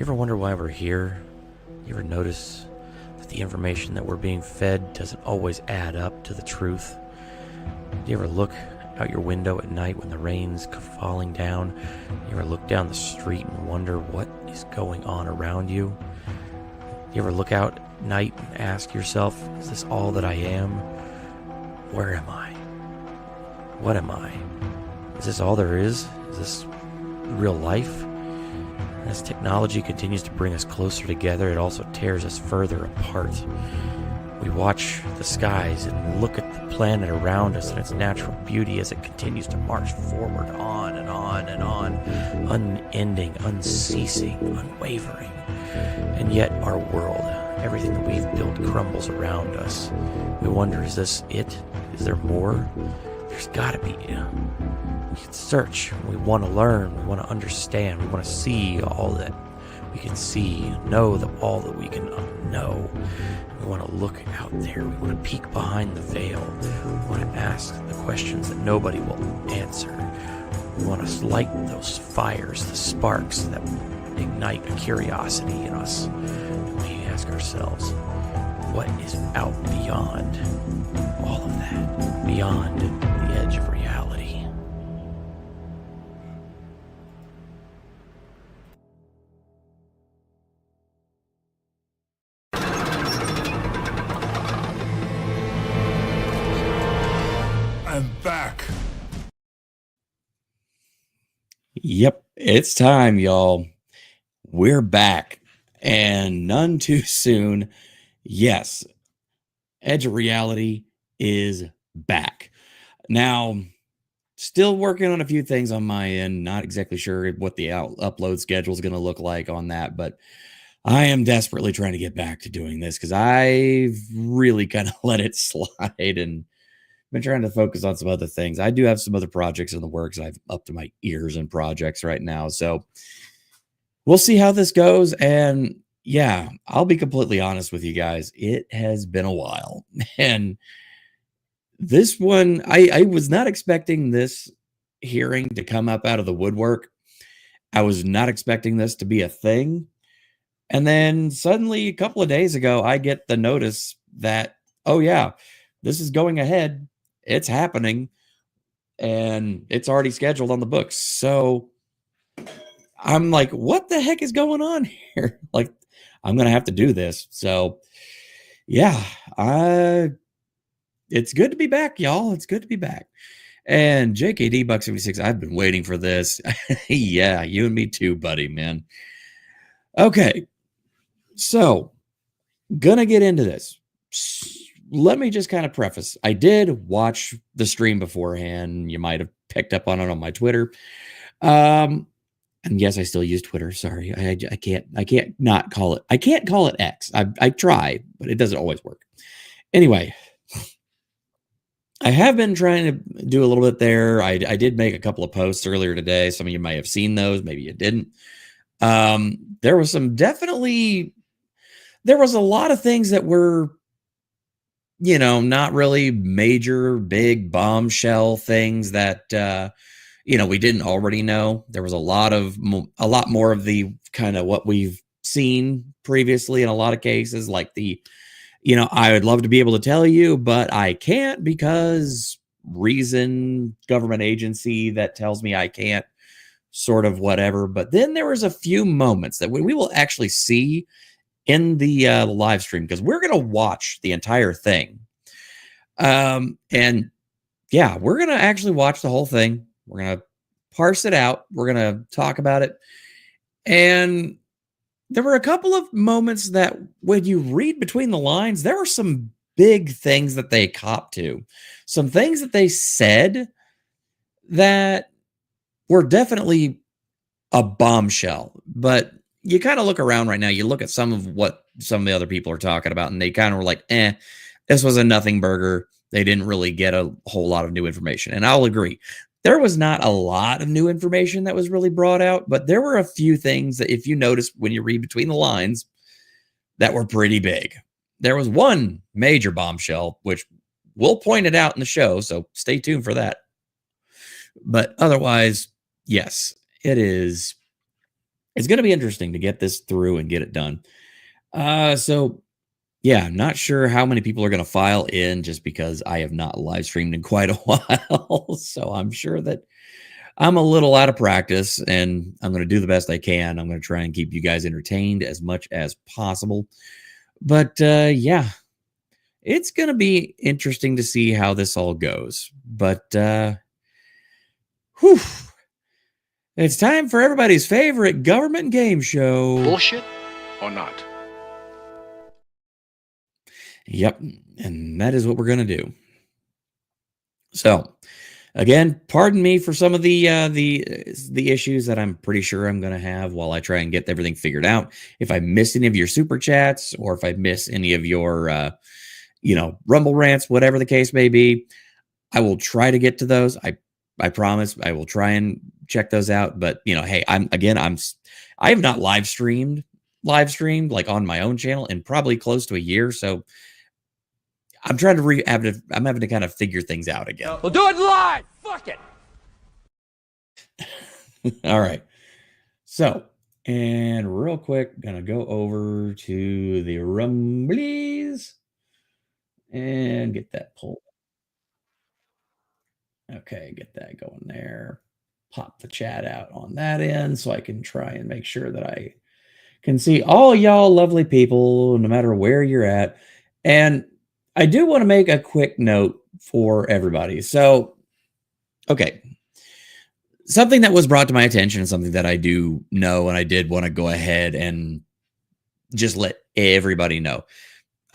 ever wonder why we're here? You ever notice that the information that we're being fed doesn't always add up to the truth? Do you ever look out your window at night when the rain's falling down? You ever look down the street and wonder what is going on around you? You ever look out at night and ask yourself, is this all that I am? Where am I? What am I? Is this all there is? Is this real life? As technology continues to bring us closer together, it also tears us further apart. We watch the skies and look at the planet around us and its natural beauty as it continues to march forward on and on and on, unending, unceasing, unwavering. And yet our world, everything that we've built crumbles around us. We wonder, is this it? Is there more? There's gotta be. We can search, we want to learn, we want to understand, we want to see all that we can see, know that all that we can know. We want to look out there, we want to peek behind the veil, we want to ask the questions that nobody will answer. We want to light those fires, the sparks that ignite a curiosity in us. And we ask ourselves, what is out beyond all of that, beyond the edge of reality? I'm back. Yep, it's time, y'all. We're back, and none too soon. Yes, Edge of Reality is back. Now, still working on a few things on my end. Not exactly sure what the upload schedule is going to look like on that, but I am desperately trying to get back to doing this because I've really kind of let it slide and been trying to focus on some other things. I do have some other projects in the works. I'm up to my ears in projects right now. So we'll see how this goes. And yeah, I'll be completely honest with you guys. It has been a while. And this one, I was not expecting this hearing to come up out of the woodwork. I was not expecting this to be a thing. And then suddenly a couple of days ago, I get the notice that, oh yeah, this is going ahead. It's happening and it's already scheduled on the books. So I'm like, what the heck is going on here? Like, I'm going to have to do this. So yeah, it's good to be back, y'all. It's good to be back. And JKD Buck 76, I've been waiting for this. Yeah, you and me too, buddy, man. Okay. So, gonna get into this. Let me just kind of preface. I did watch the stream beforehand. You might have picked up on it on my Twitter. And yes, I still use Twitter. Sorry. I can't not call it. I can't call it X. I try, but it doesn't always work. Anyway, I have been trying to do a little bit there. I did make a couple of posts earlier today. Some of you might have seen those. Maybe you didn't. There was there was a lot of things that were, not really major, big bombshell things that, we didn't already know. There was a lot more of the kind of what we've seen previously in a lot of cases, like I would love to be able to tell you, but I can't because reason, government agency that tells me I can't, sort of whatever. But then there was a few moments that we will actually see in the live stream because we're going to watch the entire thing. And yeah, we're going to actually watch the whole thing. We're going to parse it out. We're going to talk about it. And there were a couple of moments that when you read between the lines, there were some big things that they copped to. Some things that they said that were definitely a bombshell. But you kind of look around right now, you look at some of what some of the other people are talking about, and they kind of were like, this was a nothing burger. They didn't really get a whole lot of new information. And I'll agree. There was not a lot of new information that was really brought out, but there were a few things that if you notice when you read between the lines that were pretty big. There was one major bombshell, which we'll point it out in the show, so stay tuned for that. But otherwise, yes, it is it's going to be interesting to get this through and get it done. So yeah, not sure how many people are going to file in just because I have not live streamed in quite a while. So I'm sure that I'm a little out of practice and I'm going to do the best I can. I'm going to try and keep you guys entertained as much as possible. But yeah, it's going to be interesting to see how this all goes. But whew, it's time for everybody's favorite government game show. Bullshit or not? Yep, and that is what we're going to do. So, again, pardon me for some of the issues that I'm pretty sure I'm going to have while I try and get everything figured out. If I miss any of your super chats or if I miss any of your Rumble rants, whatever the case may be, I will try to get to those. I promise I will try and check those out. But hey, I have not live streamed like on my own channel in probably close to a year. So I'm trying to I'm having to kind of figure things out again. We'll do it live. Fuck it. All right. So, and real quick, gonna go over to the Rumblies and get that pulled. Okay, get that going there. Pop the chat out on that end so I can try and make sure that I can see all y'all lovely people, no matter where you're at. And I do want to make a quick note for everybody. So, okay. Something that was brought to my attention and something that I do know, and I did want to go ahead and just let everybody know.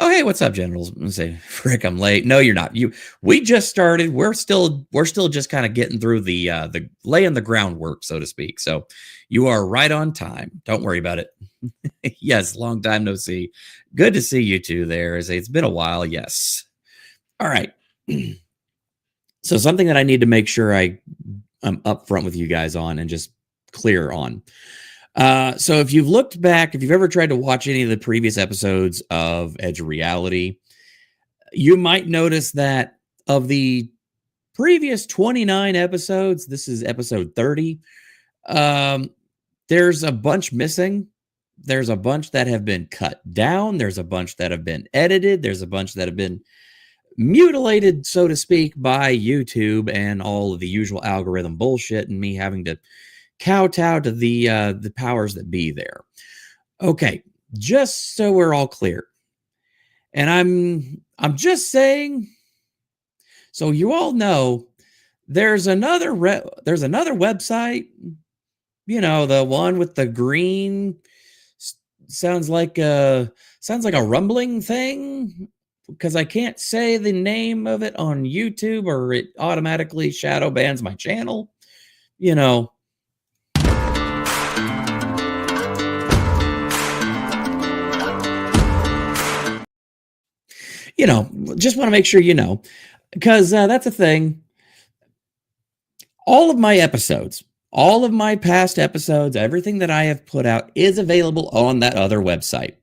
Oh, hey, what's up, generals? I'm say, frick, I'm late. No, you're not. We just started. We're still just kind of getting through the laying the groundwork, so to speak. So you are right on time. Don't worry about it. Yes, long time no see. Good to see you two there. It's been a while. Yes. All right. So something that I need to make sure I'm upfront with you guys on and just clear on. So if you've looked back, if you've ever tried to watch any of the previous episodes of Edge of Reality, you might notice that of the previous 29 episodes, this is episode 30, there's a bunch missing. There's a bunch that have been cut down. There's a bunch that have been edited. There's a bunch that have been mutilated, so to speak, by YouTube and all of the usual algorithm bullshit and me having to kowtow to the powers that be there. Okay, just so we're all clear. And I'm just saying, so you all know, there's another website, the one with the green, sounds like a rumbling thing, because I can't say the name of it on YouTube or it automatically shadow bans my channel. Just want to make sure because that's a thing. All of my episodes, all of my past episodes, everything that I have put out is available on that other website.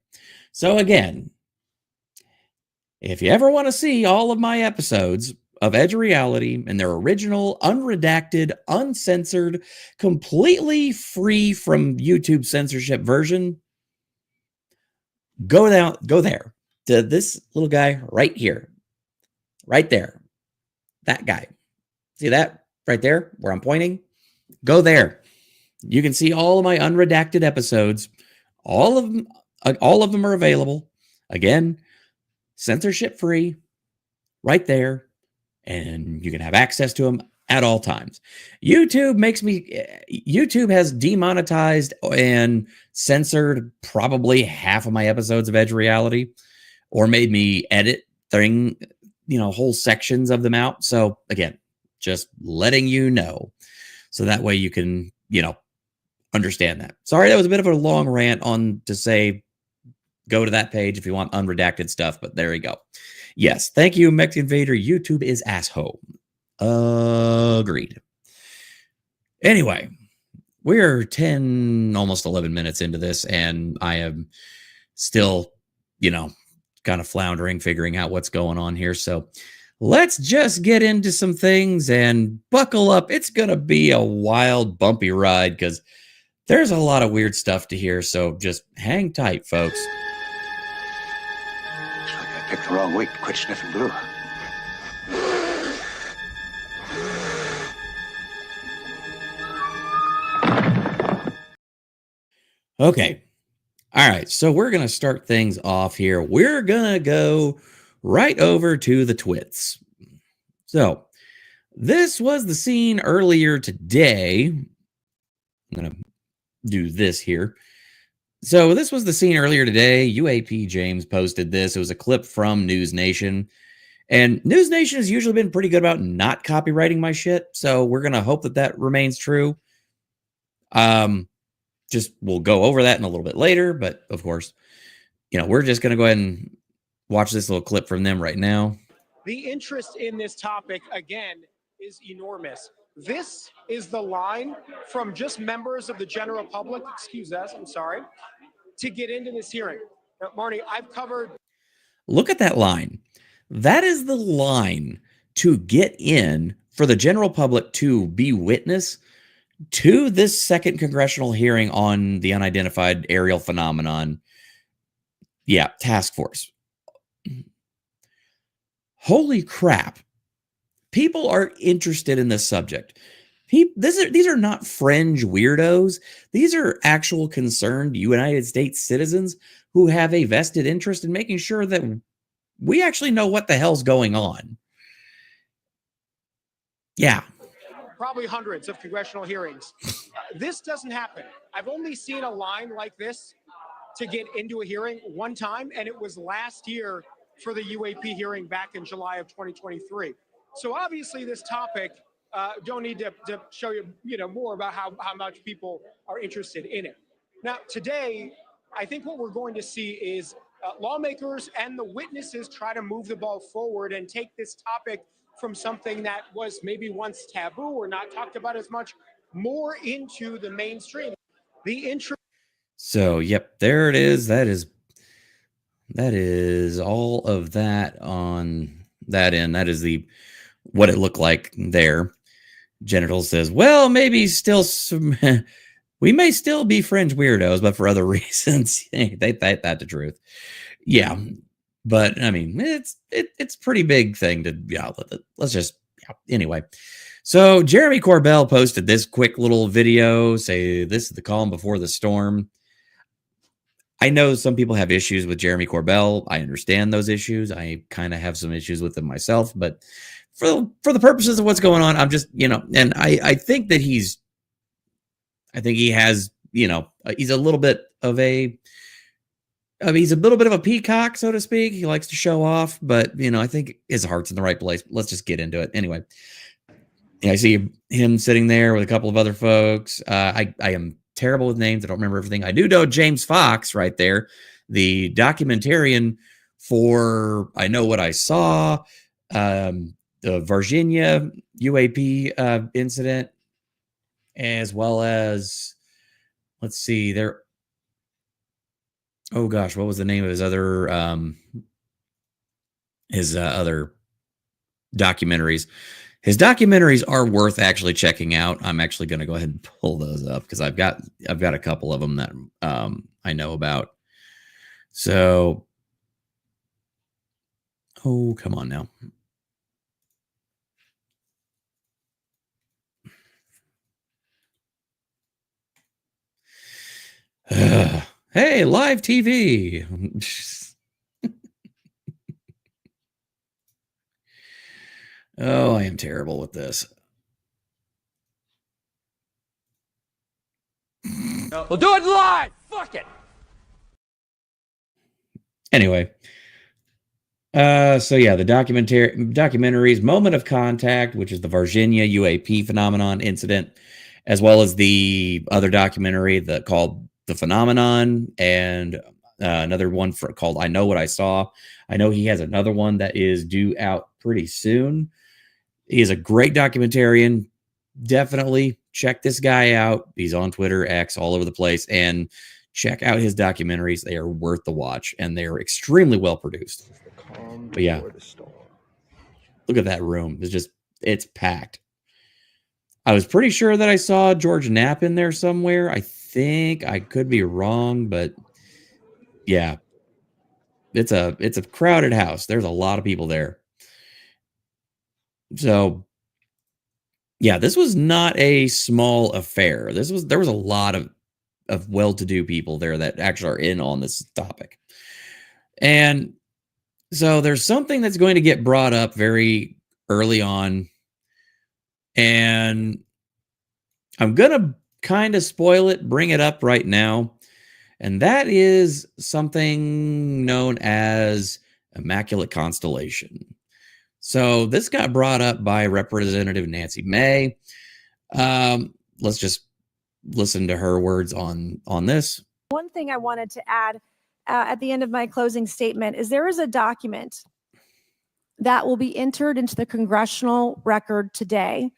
So again, if you ever want to see all of my episodes of Edge of Reality in their original, unredacted, uncensored, completely free from YouTube censorship version, go there to this little guy right here, right there, that guy. See that right there where I'm pointing? Go there. You can see all of my unredacted episodes. All of them are available. Again, censorship free, right there, and you can have access to them at all times. YouTube has demonetized and censored probably half of my episodes of Edge Reality, or made me edit whole sections of them out. So again, just letting you know, so that way you can understand that. Sorry, that was a bit of a long rant on to say go to that page if you want unredacted stuff, but there you go. Yes, thank you, Mexican Vader. YouTube is asshole. Agreed. Anyway, we're 10, almost 11 minutes into this, and I am still, kind of floundering, figuring out what's going on here. So let's just get into some things and buckle up. It's going to be a wild, bumpy ride because There's a lot of weird stuff to hear, so just hang tight, folks. Looks like I picked the wrong week to quit sniffing glue. Okay. All right. So we're going to start things off here. We're going to go right over to the twits. So this was the scene earlier today. I'm going to do this here. So this was the scene earlier today. UAP James posted this. It was a clip from News Nation. And News Nation has usually been pretty good about not copywriting my shit. So we're going to hope that that remains true. Just we'll go over that in a little bit later. But of course, you know, we're just going to go ahead and watch this little clip from them right now. The interest in this topic, again, is enormous. This is the line from just members of the general public, excuse us, I'm sorry, to get into this hearing. Now, Marnie, I've covered... Look at that line. That is the line to get in for the general public to be witness to this second congressional hearing on the unidentified aerial phenomenon. Yeah, task force. Holy crap. People are interested in this subject. These are not fringe weirdos. These are actual concerned United States citizens who have a vested interest in making sure that we actually know what the hell's going on. Yeah. Probably hundreds of congressional hearings. This doesn't happen. I've only seen a line like this to get into a hearing one time, and it was last year for the UAP hearing back in July of 2023. So obviously this topic, don't need to show you, more about how much people are interested in it. Now, today, I think what we're going to see is lawmakers and the witnesses try to move the ball forward and take this topic from something that was maybe once taboo or not talked about as much, more into the mainstream. So, yep, there it is. That is all of that on that end. That is what it looked like there. Genital says, well, maybe still some, we may still be fringe weirdos, but for other reasons. That's the truth. Yeah. But I mean, it's a pretty big thing to, let's just, anyway. So Jeremy Corbell posted this quick little video, say this is the calm before the storm. I know some people have issues with Jeremy Corbell. I understand those issues. I kind of have some issues with him myself, but for the purposes of what's going on, I'm just, and I think that he has, he's a little bit of he's a little bit of a peacock, so to speak. He likes to show off, but I think his heart's in the right place. Let's just get into it. Anyway, I see him sitting there with a couple of other folks. I am terrible with names. I don't remember everything. I do know James Fox right there, the documentarian for I Know What I Saw, the Virginia UAP incident, as well as, let's see, there. Oh gosh, what was the name of his other documentaries? His documentaries are worth actually checking out. I'm actually going to go ahead and pull those up because I've got a couple of them that I know about. So, oh, come on now. Hey, live TV. Oh, I am terrible with this. We'll do it live. Fuck it. Anyway. So yeah, the documentaries, Moment of Contact, which is the Virginia UAP phenomenon incident, as well as the other documentary called The Phenomenon, and another one called I Know What I Saw. I know he has another one that is due out pretty soon. He is a great documentarian. Definitely check this guy out. He's on Twitter, X, all over the place, and check out his documentaries. They are worth the watch, and they are extremely well produced. But yeah, look at that room. It's packed. I was pretty sure that I saw George Knapp in there somewhere. I think I could be wrong, but yeah, it's a crowded house. There's a lot of people there. So yeah, this was not a small affair. There was a lot of well-to-do people there that actually are in on this topic. And so there's something that's going to get brought up very early on, and I'm going to kind of spoil it, bring it up right now. And that is something known as Immaculate Constellation. So this got brought up by Representative Nancy May. Let's just listen to her words on this. One thing I wanted to add at the end of my closing statement is there is a document that will be entered into the congressional record today.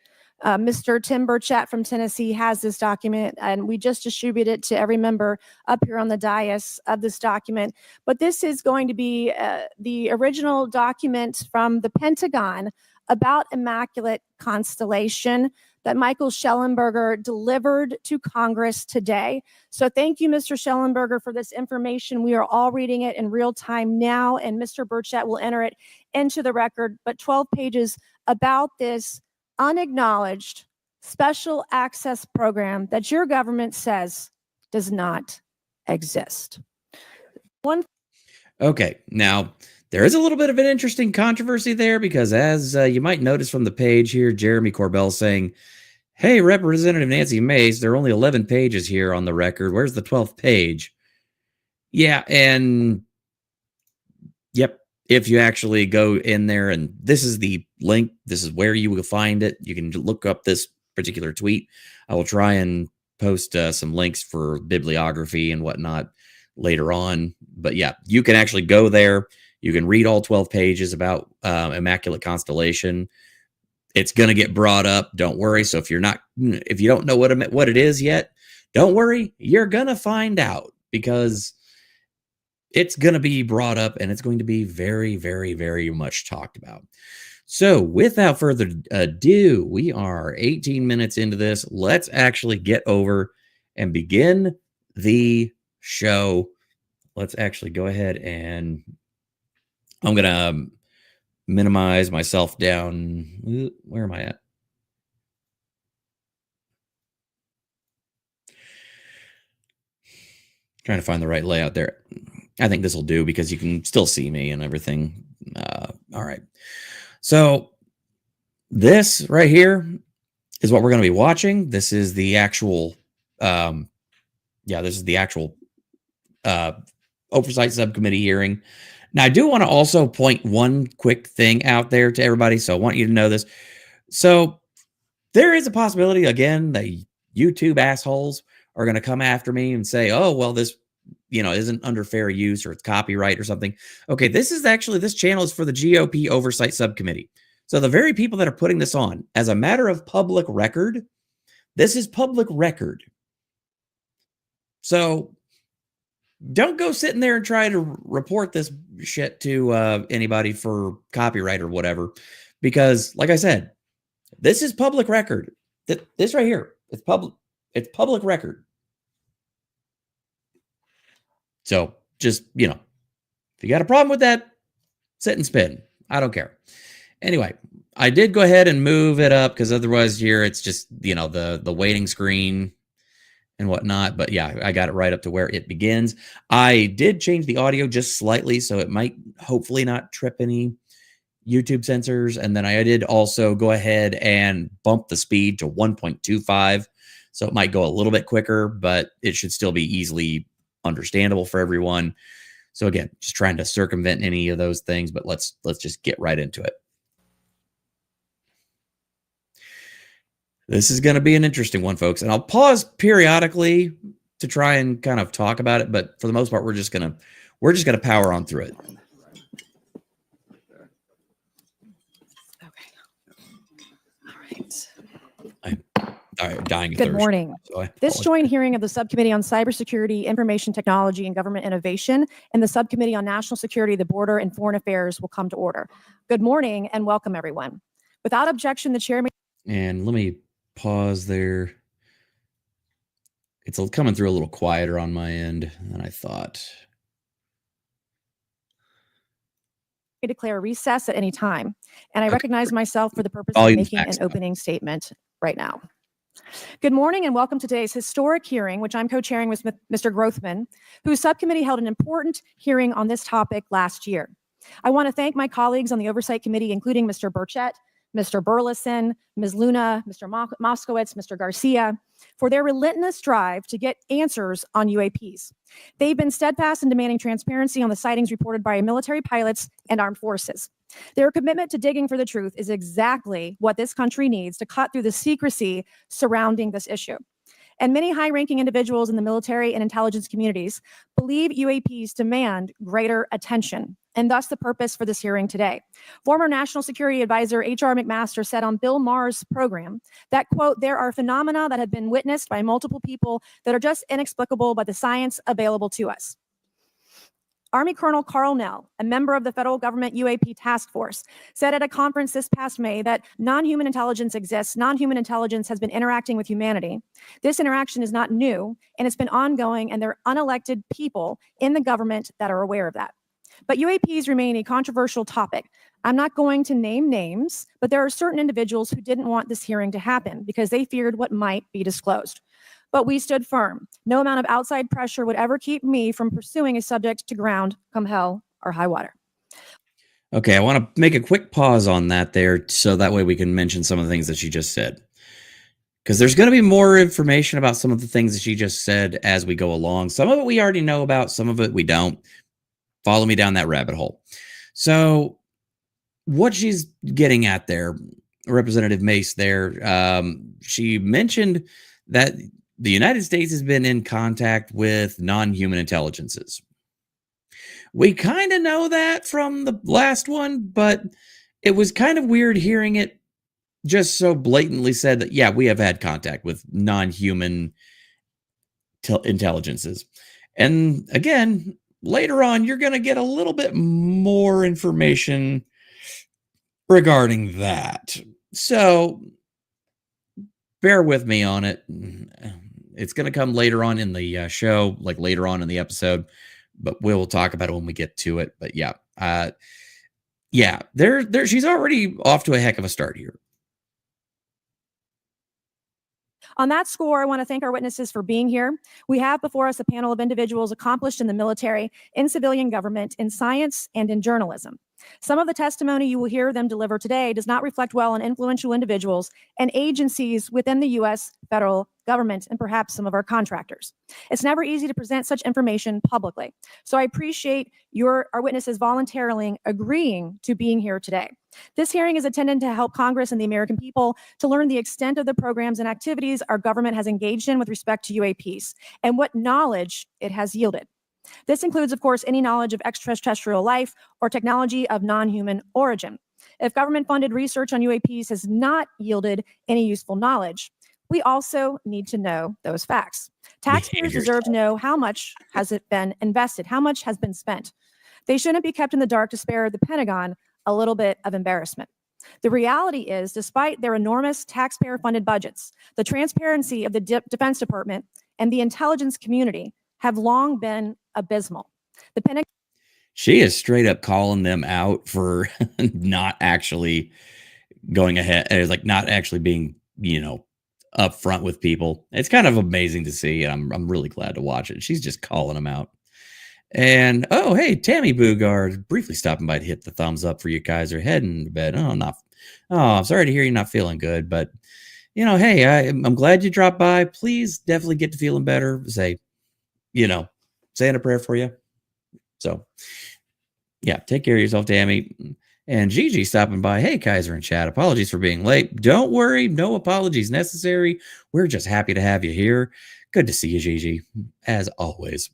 Mr. Tim Burchett from Tennessee has this document, and we just distributed it to every member up here on the dais of this document. But this is going to be the original document from the Pentagon about Immaculate Constellation that Michael Schellenberger delivered to Congress today. So thank you, Mr. Schellenberger, for this information. We are all reading it in real time now, and Mr. Burchett will enter it into the record. But 12 pages about this unacknowledged special access program that your government says does not exist. Okay, now there is a little bit of an interesting controversy there because, as you might notice from the page here, Jeremy Corbell saying, hey, Representative Nancy Mace, there are only 11 pages here on the record. Where's the 12th page? Yeah, and yep, if you actually go in there, and this is the link, this is where you will find it. You can look up this particular tweet. I will try and post some links for bibliography and whatnot later on. But yeah, you can actually go there. You can read all 12 pages about Immaculate Constellation. It's going to get brought up. Don't worry. So if you don't know what it is yet, don't worry. You're going to find out because it's going to be brought up and it's going to be very, very, very much talked about. So without further ado, we are 18 minutes into this. Let's actually get over and begin the show. Let's actually go ahead and I'm going to minimize myself down. Where am I at? Trying to find the right layout there. I think this will do because you can still see me and everything. All right. So this right here is what we're going to be watching. This is the actual, this is the actual Oversight Subcommittee hearing. Now, I do want to also point one quick thing out there to everybody, so I want you to know this. So there is a possibility, again, that YouTube assholes are going to come after me and say, oh, well, this, isn't under fair use or it's copyright or something. Okay, this channel is for the GOP Oversight Subcommittee. So the very people that are putting this on, as a matter of public record, this is public record. So don't go sitting there and try to report this shit to anybody for copyright or whatever, because like I said, this is public record. This right here, it's public record. So just, if you got a problem with that, sit and spin. I don't care. Anyway, I did go ahead and move it up because otherwise here it's just, the waiting screen and whatnot. But yeah, I got it right up to where it begins. I did change the audio just slightly, so it might hopefully not trip any YouTube sensors. And then I did also go ahead and bump the speed to 1.25. So it might go a little bit quicker, but it should still be easily understandable for everyone. So again, just trying to circumvent any of those things, but let's just get right into it. This is going to be an interesting one, folks, and I'll pause periodically to try and kind of talk about it, but for the most part, we're just going to power on through it. Okay. All right. I'm dying of Good thirst, morning. so This joint hearing of the Subcommittee on Cybersecurity, Information Technology, and Government Innovation and the Subcommittee on National Security, the Border, and Foreign Affairs will come to order. Good morning and welcome, everyone. Without objection, the chair may... And let me pause there. It's coming through a little quieter on my end than I thought. Declare recess at any time, and I Okay. recognize myself for the purpose of Volume's making an maxed out. opening statement right now. Good morning and welcome to today's historic hearing, which I'm co-chairing with Mr. Grothman, whose subcommittee held an important hearing on this topic last year. I want to thank my colleagues on the Oversight Committee, including Mr. Burchett, Mr. Burleson, Ms. Luna, Mr. Moskowitz, Mr. Garcia, for their relentless drive to get answers on UAPs. They've been steadfast in demanding transparency on the sightings reported by military pilots and armed forces. Their commitment to digging for the truth is exactly what this country needs to cut through the secrecy surrounding this issue. And many high-ranking individuals in the military and intelligence communities believe UAPs demand greater attention, and thus the purpose for this hearing today. Former National Security Advisor H.R. McMaster said on Bill Maher's program that, quote, there are phenomena that have been witnessed by multiple people that are just inexplicable by the science available to us. Army Colonel Carl Nell, a member of the federal government UAP task force, said at a conference this past May that non-human intelligence exists. Non-human intelligence has been interacting with humanity. This interaction is not new, and it's been ongoing, and there are unelected people in the government that are aware of that. But UAPs remain a controversial topic. I'm not going to name names, but there are certain individuals who didn't want this hearing to happen because they feared what might be disclosed. But we stood firm. No amount of outside pressure would ever keep me from pursuing a subject to ground, come hell or high water. Okay, I want to make a quick pause on that there, so that way we can mention some of the things that she just said. Because there's going to be more information about some of the things that she just said as we go along. Some of it we already know about, some of it we don't. Follow me down that rabbit hole. So what she's getting at there, Representative Mace there, she mentioned that the United States has been in contact with non-human intelligences. We kind of know that from the last one, but it was kind of weird hearing it just so blatantly said that, yeah, we have had contact with non-human intelligences. And again, later on, you're going to get a little bit more information regarding that. So bear with me on it. It's going to come later on in the show, like later on in the episode, but we'll talk about it when we get to it. But yeah, she's already off to a heck of a start here. On that score, I want to thank our witnesses for being here. We have before us a panel of individuals accomplished in the military, in civilian government, in science, and in journalism. Some of the testimony you will hear them deliver today does not reflect well on influential individuals and agencies within the U.S. federal government and perhaps some of our contractors. It's never easy to present such information publicly. So I appreciate our witnesses voluntarily agreeing to being here today. This hearing is intended to help Congress and the American people to learn the extent of the programs and activities our government has engaged in with respect to UAPs and what knowledge it has yielded. This includes, of course, any knowledge of extraterrestrial life or technology of non-human origin. If government-funded research on UAPs has not yielded any useful knowledge, we also need to know those facts. Taxpayers deserve to know how much has it been invested, how much has been spent. They shouldn't be kept in the dark to spare the Pentagon a little bit of embarrassment. The reality is, despite their enormous taxpayer-funded budgets, the transparency of the Defense Department and the intelligence community have long been abysmal. The Pentagon. She is straight up calling them out for not actually going ahead, like not actually being, upfront with people. It's kind of amazing to see, and I'm really glad to watch it. She's just calling them out. And oh, hey, Tammy Bugard, briefly stopping by to hit the thumbs up for you guys are heading to bed. I'm sorry to hear you're not feeling good, but hey, I'm glad you dropped by. Please definitely get to feeling better. Saying a prayer for you. So yeah, take care of yourself, Tammy. And Gigi stopping by. Hey, Kaiser and chat. Apologies for being late. Don't worry. No apologies necessary. We're just happy to have you here. Good to see you, Gigi, as always.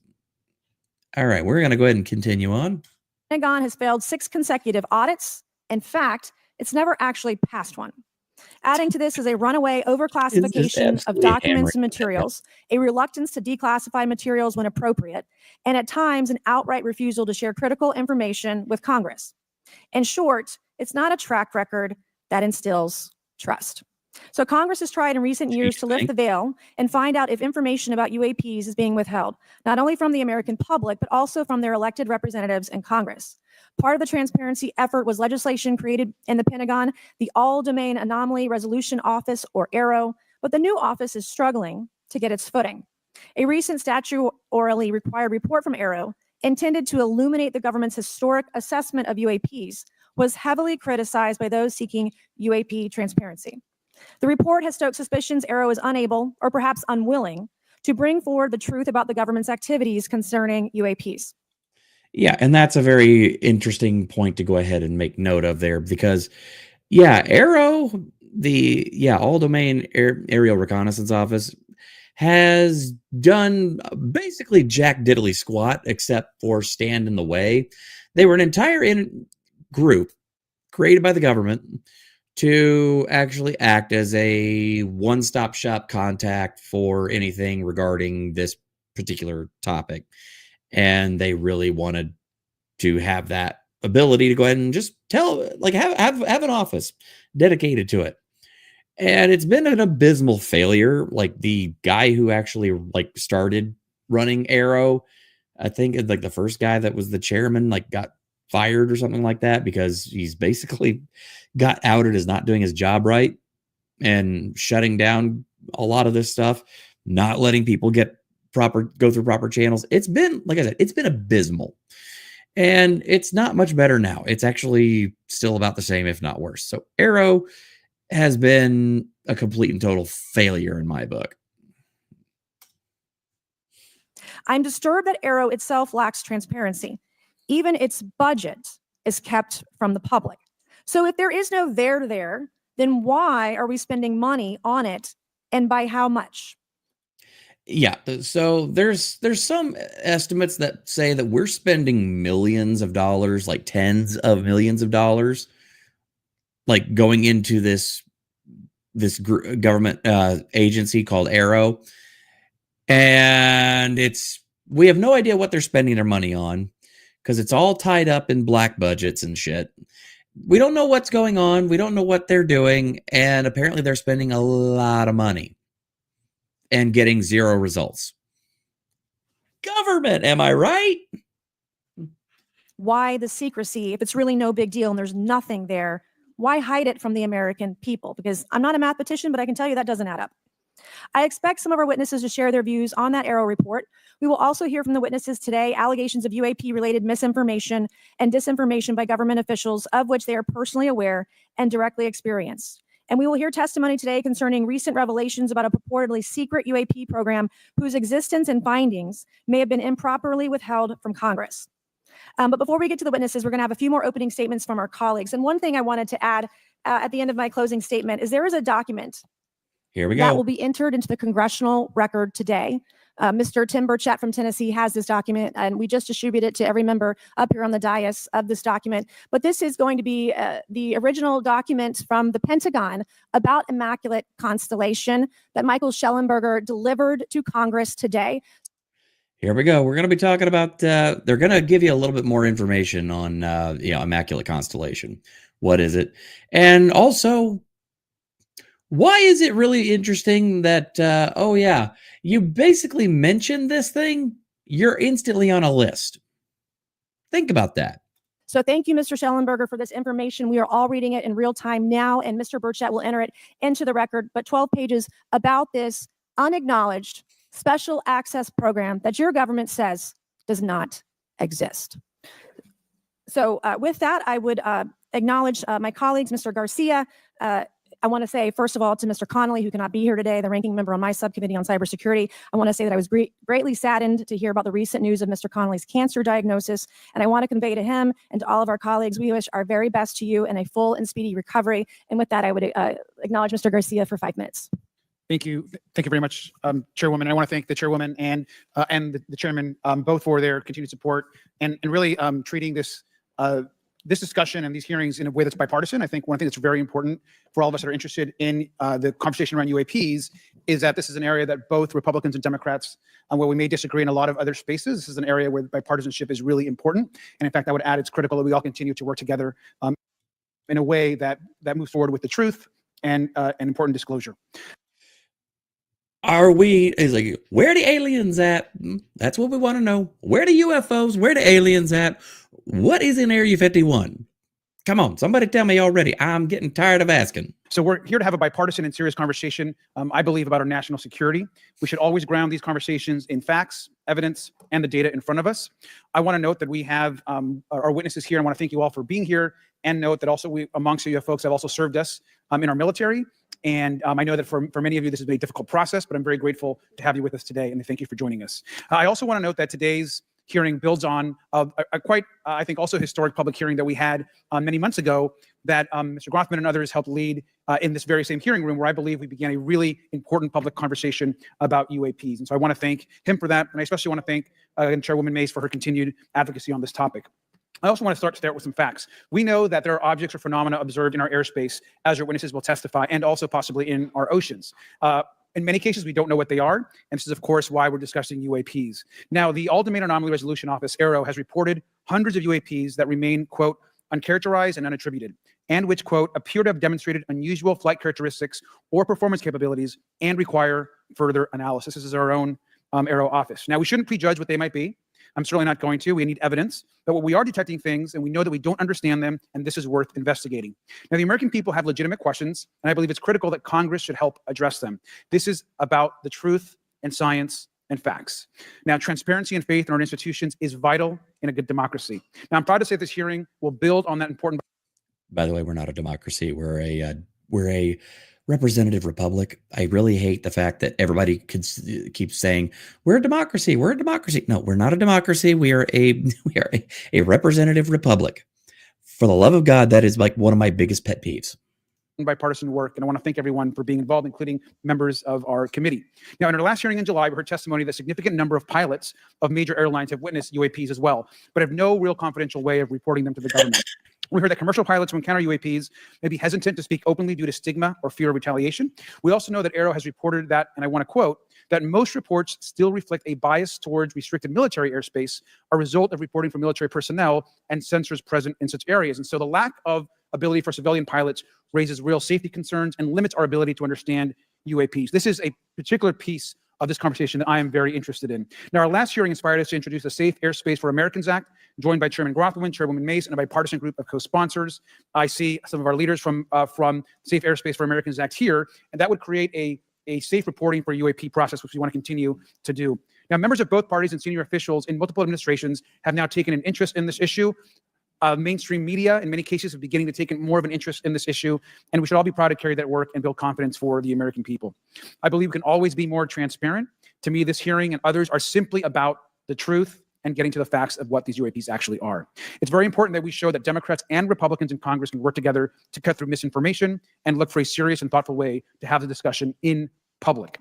All right, we're going to go ahead and continue on. Pentagon has failed 6 consecutive audits. In fact, it's never actually passed one. Adding to this is a runaway overclassification of documents and materials, a reluctance to declassify materials when appropriate, and at times an outright refusal to share critical information with Congress. In short, it's not a track record that instills trust. So Congress has tried in recent years to lift the veil and find out if information about UAPs is being withheld, not only from the American public, but also from their elected representatives in Congress. Part of the transparency effort was legislation created in the Pentagon, the All-Domain Anomaly Resolution Office, or ARROW, but the new office is struggling to get its footing. A recent statutorily required report from ARROW, intended to illuminate the government's historic assessment of UAPs, was heavily criticized by those seeking UAP transparency. The report has stoked suspicions ARROW is unable, or perhaps unwilling, to bring forward the truth about the government's activities concerning UAPs. Yeah, and that's a very interesting point to go ahead and make note of there, because, ARROW, the All Domain Aerial Reconnaissance Office, has done basically jack diddly squat except for stand in the way. They were an entire group created by the government to actually act as a one-stop shop contact for anything regarding this particular topic. And they really wanted to have that ability to go ahead and just have an office dedicated to it. And it's been an abysmal failure. Like, the guy who actually started running ARROW, I think the first guy that was the chairman got fired or something like that, because he's basically got outed as not doing his job right and shutting down a lot of this stuff, not letting people go through proper channels. It's been, like I said, it's been abysmal. And it's not much better now. It's actually still about the same, if not worse. So ARROW has been a complete and total failure in my book. I'm disturbed that ARROW itself lacks transparency. Even its budget is kept from the public. So if there is no there, then why are we spending money on it, and by how much? Yeah, so there's some estimates that say that we're spending millions of dollars, like tens of millions of dollars, going into this government agency called ARROW, and we have no idea what they're spending their money on, because it's all tied up in black budgets and shit. We don't know what's going on. We don't know what they're doing, and apparently they're spending a lot of money and getting zero results. Government, am I right? Why the secrecy? If it's really no big deal and there's nothing there, why hide it from the American people? Because I'm not a mathematician, but I can tell you that doesn't add up. I expect some of our witnesses to share their views on that ARROW report. We will also hear from the witnesses today allegations of UAP-related misinformation and disinformation by government officials, of which they are personally aware and directly experienced. And we will hear testimony today concerning recent revelations about a purportedly secret UAP program whose existence and findings may have been improperly withheld from Congress. But before we get to the witnesses, we're going to have a few more opening statements from our colleagues. And one thing I wanted to add at the end of my closing statement is there is a document Here we go. that will be entered into the congressional record today. Mr. Tim Burchett from Tennessee has this document, and we just distributed it to every member up here on the dais of this document. But this is going to be the original document from the Pentagon about Immaculate Constellation that Michael Schellenberger delivered to Congress today. Here we go. We're going to be talking about, they're going to give you a little bit more information on, Immaculate Constellation. What is it? And also, why is it really interesting that, you basically mention this thing, you're instantly on a list? Think about that. So thank you, Mr. Schellenberger, for this information. We are all reading it in real time now, and Mr. Burchett will enter it into the record. But 12 pages about this unacknowledged special access program that your government says does not exist. So with that, I would acknowledge my colleagues, Mr. Garcia. I want to say, first of all, to Mr. Connolly, who cannot be here today, the ranking member on my subcommittee on cybersecurity, I want to say that I was greatly saddened to hear about the recent news of Mr. Connolly's cancer diagnosis. And I want to convey to him and to all of our colleagues, we wish our very best to you and a full and speedy recovery. And with that, I would acknowledge Mr. Garcia for 5 minutes. Thank you. Thank you very much, Chairwoman. I want to thank the Chairwoman and the Chairman both for their continued support and really treating this this discussion and these hearings in a way that's bipartisan. I think one thing that's very important for all of us that are interested in the conversation around UAPs is that this is an area that both Republicans and Democrats, where we may disagree in a lot of other spaces, this is an area where bipartisanship is really important. And in fact, I would add it's critical that we all continue to work together in a way that moves forward with the truth and important disclosure. Are we, is like, where the aliens at? That's what we want to know. Where the UFOs? Where the aliens at? What is in Area 51? Come on, somebody tell me already. I'm getting tired of asking. So we're here to have a bipartisan and serious conversation, I believe, about our national security. We should always ground these conversations in facts, evidence, and the data in front of us. I want to note that we have our witnesses here. I want to thank you all for being here, and note that also we, amongst you folks, have also served us in our military. And I know that for many of you, this has been a difficult process, but I'm very grateful to have you with us today, and thank you for joining us. I also want to note that today's hearing builds on a quite, I think, also historic public hearing that we had many months ago that Mr. Grothman and others helped lead in this very same hearing room, where I believe we began a really important public conversation about UAPs. And so I want to thank him for that, and I especially want to thank Chairwoman Mays for her continued advocacy on this topic. I also want to start with some facts. We know that there are objects or phenomena observed in our airspace, as our witnesses will testify, and also possibly in our oceans. In many cases, we don't know what they are, and this is, of course, why we're discussing UAPs. Now, the All-Domain Anomaly Resolution Office, AARO, has reported hundreds of UAPs that remain, quote, uncharacterized and unattributed, and which, quote, appear to have demonstrated unusual flight characteristics or performance capabilities and require further analysis. This is our own AARO office. Now, we shouldn't prejudge what they might be. I'm certainly not going to. We need evidence. But what we are detecting things, and we know that we don't understand them, and this is worth investigating. Now, the American people have legitimate questions, and I believe it's critical that Congress should help address them. This is about the truth and science and facts. Now, transparency and faith in our institutions is vital in a good democracy. Now, I'm proud to say this hearing will build on that important. By the way, we're not a democracy. We're a representative republic. I really hate the fact that everybody keeps saying we're a democracy. We're a democracy. No, we're not a democracy. We are a representative republic. For the love of God, that is like one of my biggest pet peeves. Bipartisan work, and I want to thank everyone for being involved, including members of our committee. Now, in our last hearing in July, we heard testimony that a significant number of pilots of major airlines have witnessed UAPs as well, but have no real confidential way of reporting them to the government. We heard that commercial pilots who encounter UAPs may be hesitant to speak openly due to stigma or fear of retaliation. We also know that AARO has reported that, and I want to quote, that most reports still reflect a bias towards restricted military airspace, a result of reporting from military personnel and sensors present in such areas. And so the lack of ability for civilian pilots raises real safety concerns and limits our ability to understand UAPs. This is a particular piece of this conversation that I am very interested in. Now, our last hearing inspired us to introduce the Safe Airspace for Americans Act, joined by Chairman Grothman, Chairwoman Mace, and a bipartisan group of co-sponsors. I see some of our leaders from Safe Airspace for Americans Act here, and that would create a safe reporting for UAP process, which we want to continue to do. Now, members of both parties and senior officials in multiple administrations have now taken an interest in this issue. Mainstream media, in many cases, are beginning to take more of an interest in this issue, and we should all be proud to carry that work and build confidence for the American people. I believe we can always be more transparent. To me, this hearing and others are simply about the truth and getting to the facts of what these UAPs actually are. It's very important that we show that Democrats and Republicans in Congress can work together to cut through misinformation and look for a serious and thoughtful way to have the discussion in public.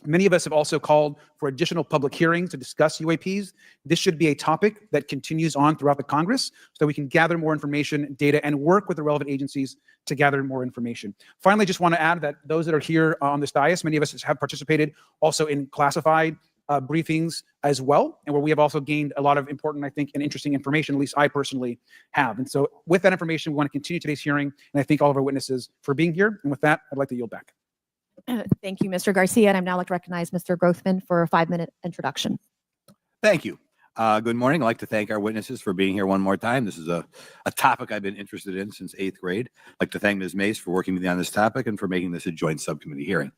Many of us have also called for additional public hearings to discuss UAPs. This should be a topic that continues on throughout the Congress so that we can gather more information, data, and work with the relevant agencies to gather more information. Finally, just want to add that those that are here on this dais, many of us have participated also in classified briefings as well, and where we have also gained a lot of important, I think, and interesting information, at least I personally have. And so with that information, we want to continue today's hearing, and I thank all of our witnesses for being here. And with that, I'd like to yield back. Thank you, Mr. Garcia. And I'd now like to recognize Mr. Grothman for a 5-minute introduction. Thank you. Good morning. I'd like to thank our witnesses for being here one more time. This is a topic I've been interested in since 8th grade. I'd like to thank Ms. Mace for working with me on this topic and for making this a joint subcommittee hearing.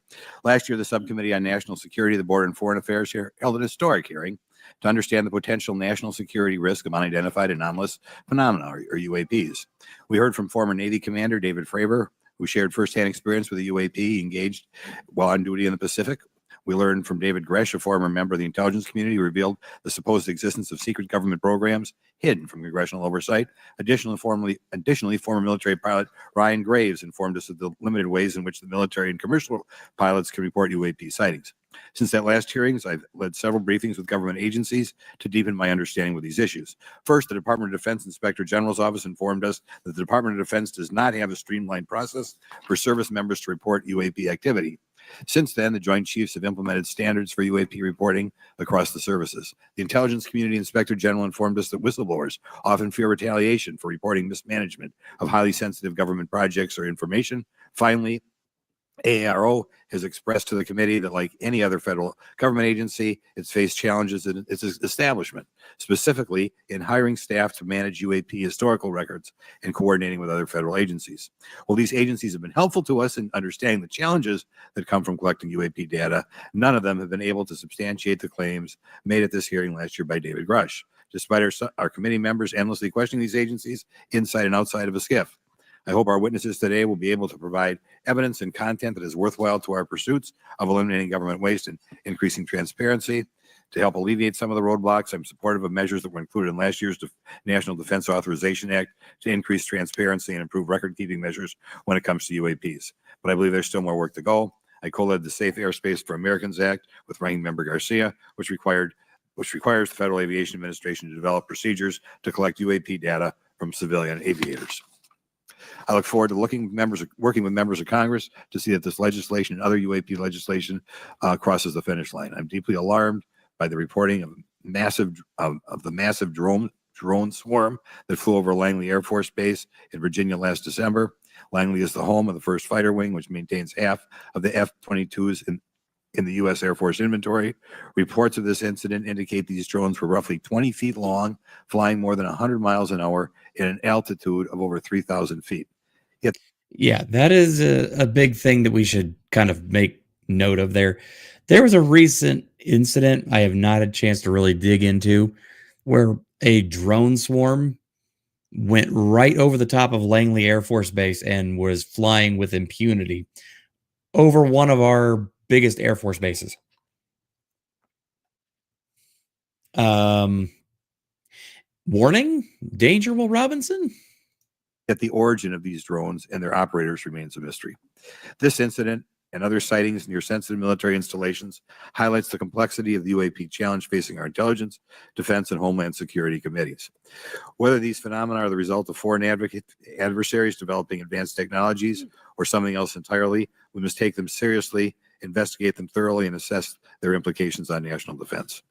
Last year, the Subcommittee on National Security, the Border and Foreign Affairs held an historic hearing to understand the potential national security risk of unidentified anomalous phenomena, or UAPs. We heard from former Navy Commander David Fravor, who shared firsthand experience with the UAP engaged while on duty in the Pacific. We learned from David Gresh, a former member of the intelligence community, who revealed the supposed existence of secret government programs hidden from congressional oversight. Additionally, former military pilot Ryan Graves informed us of the limited ways in which the military and commercial pilots can report UAP sightings. Since that last hearings, I've led several briefings with government agencies to deepen my understanding with these issues. First, the Department of Defense Inspector General's office informed us that the Department of Defense does not have a streamlined process for service members to report UAP activity. Since then, the Joint Chiefs have implemented standards for UAP reporting across the services. The Intelligence Community Inspector General informed us that whistleblowers often fear retaliation for reporting mismanagement of highly sensitive government projects or information. Finally, AARO has expressed to the committee that, like any other federal government agency, it's faced challenges in its establishment, specifically in hiring staff to manage UAP historical records and coordinating with other federal agencies. While these agencies have been helpful to us in understanding the challenges that come from collecting UAP data, none of them have been able to substantiate the claims made at this hearing last year by David Grush, despite our committee members endlessly questioning these agencies inside and outside of a SCIF. I hope our witnesses today will be able to provide evidence and content that is worthwhile to our pursuits of eliminating government waste and increasing transparency. To help alleviate some of the roadblocks, I'm supportive of measures that were included in last year's National Defense Authorization Act to increase transparency and improve record-keeping measures when it comes to UAPs. But I believe there's still more work to go. I co-led the Safe Airspace for Americans Act with Ranking Member Garcia, which requires the Federal Aviation Administration to develop procedures to collect UAP data from civilian aviators. I look forward to working with members of Congress to see that this legislation and other UAP legislation crosses the finish line. I'm deeply alarmed by the reporting of the massive drone swarm that flew over Langley Air Force Base in Virginia last December. Langley is the home of the 1st Fighter Wing, which maintains half of the F-22s in the U.S. Air Force inventory. Reports of this incident indicate these drones were roughly 20 feet long, flying more than 100 miles an hour at an altitude of over 3,000 feet. Yeah, that is a big thing that we should kind of make note of there. There was a recent incident I have not had a chance to really dig into where a drone swarm went right over the top of Langley Air Force Base and was flying with impunity over one of our biggest Air Force bases. Warning, danger, Will Robinson? Yet the origin of these drones and their operators remains a mystery. This incident and other sightings near sensitive military installations highlights the complexity of the UAP challenge facing our intelligence, defense, and homeland security committees. Whether these phenomena are the result of foreign adversaries developing advanced technologies or something else entirely, we must take them seriously, investigate them thoroughly, and assess their implications on national defense.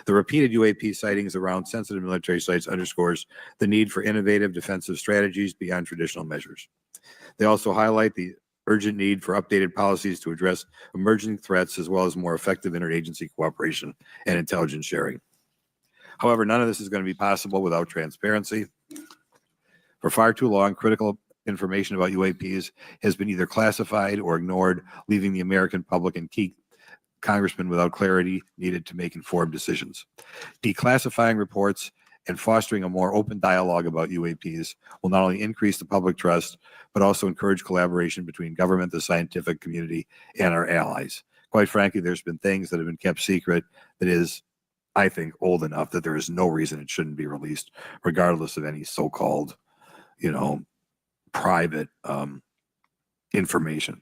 The repeated UAP sightings around sensitive military sites underscores the need for innovative defensive strategies beyond traditional measures. They also highlight the urgent need for updated policies to address emerging threats, as well as more effective interagency cooperation and intelligence sharing. However, none of this is going to be possible without transparency. For far too long, critical information about UAPs has been either classified or ignored, leaving the American public and key congressmen without clarity needed to make informed decisions. Declassifying reports and fostering a more open dialogue about UAPs will not only increase the public trust, but also encourage collaboration between government, the scientific community, and our allies. Quite frankly, there's been things that have been kept secret that is, I think, old enough that there is no reason it shouldn't be released, regardless of any so-called, private information.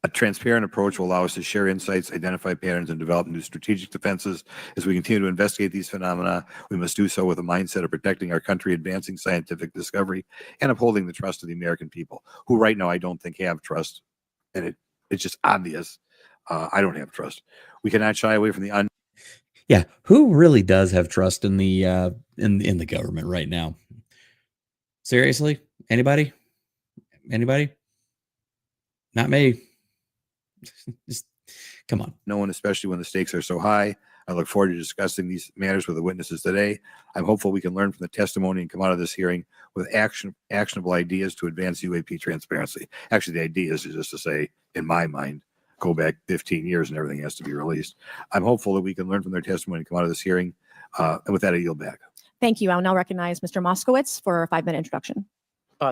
A transparent approach will allow us to share insights, identify patterns, and develop new strategic defenses. As we continue to investigate these phenomena, we must do so with a mindset of protecting our country, advancing scientific discovery, and upholding the trust of the American people, who right now I don't think have trust, and it's just obvious. I don't have trust. We cannot shy away from the Yeah, who really does have trust in the in the government right now? Seriously, anybody? Not me. Just come on. No one, especially when the stakes are so high. I look forward to discussing these matters with the witnesses today. I'm hopeful we can learn from the testimony and come out of this hearing with actionable ideas to advance UAP transparency. Actually, the idea is just to say, in my mind, go back 15 years and everything has to be released. I'm hopeful that we can learn from their testimony and come out of this hearing. And with that, I yield back. Thank you. I'll now recognize Mr. Moskowitz for a 5-minute introduction.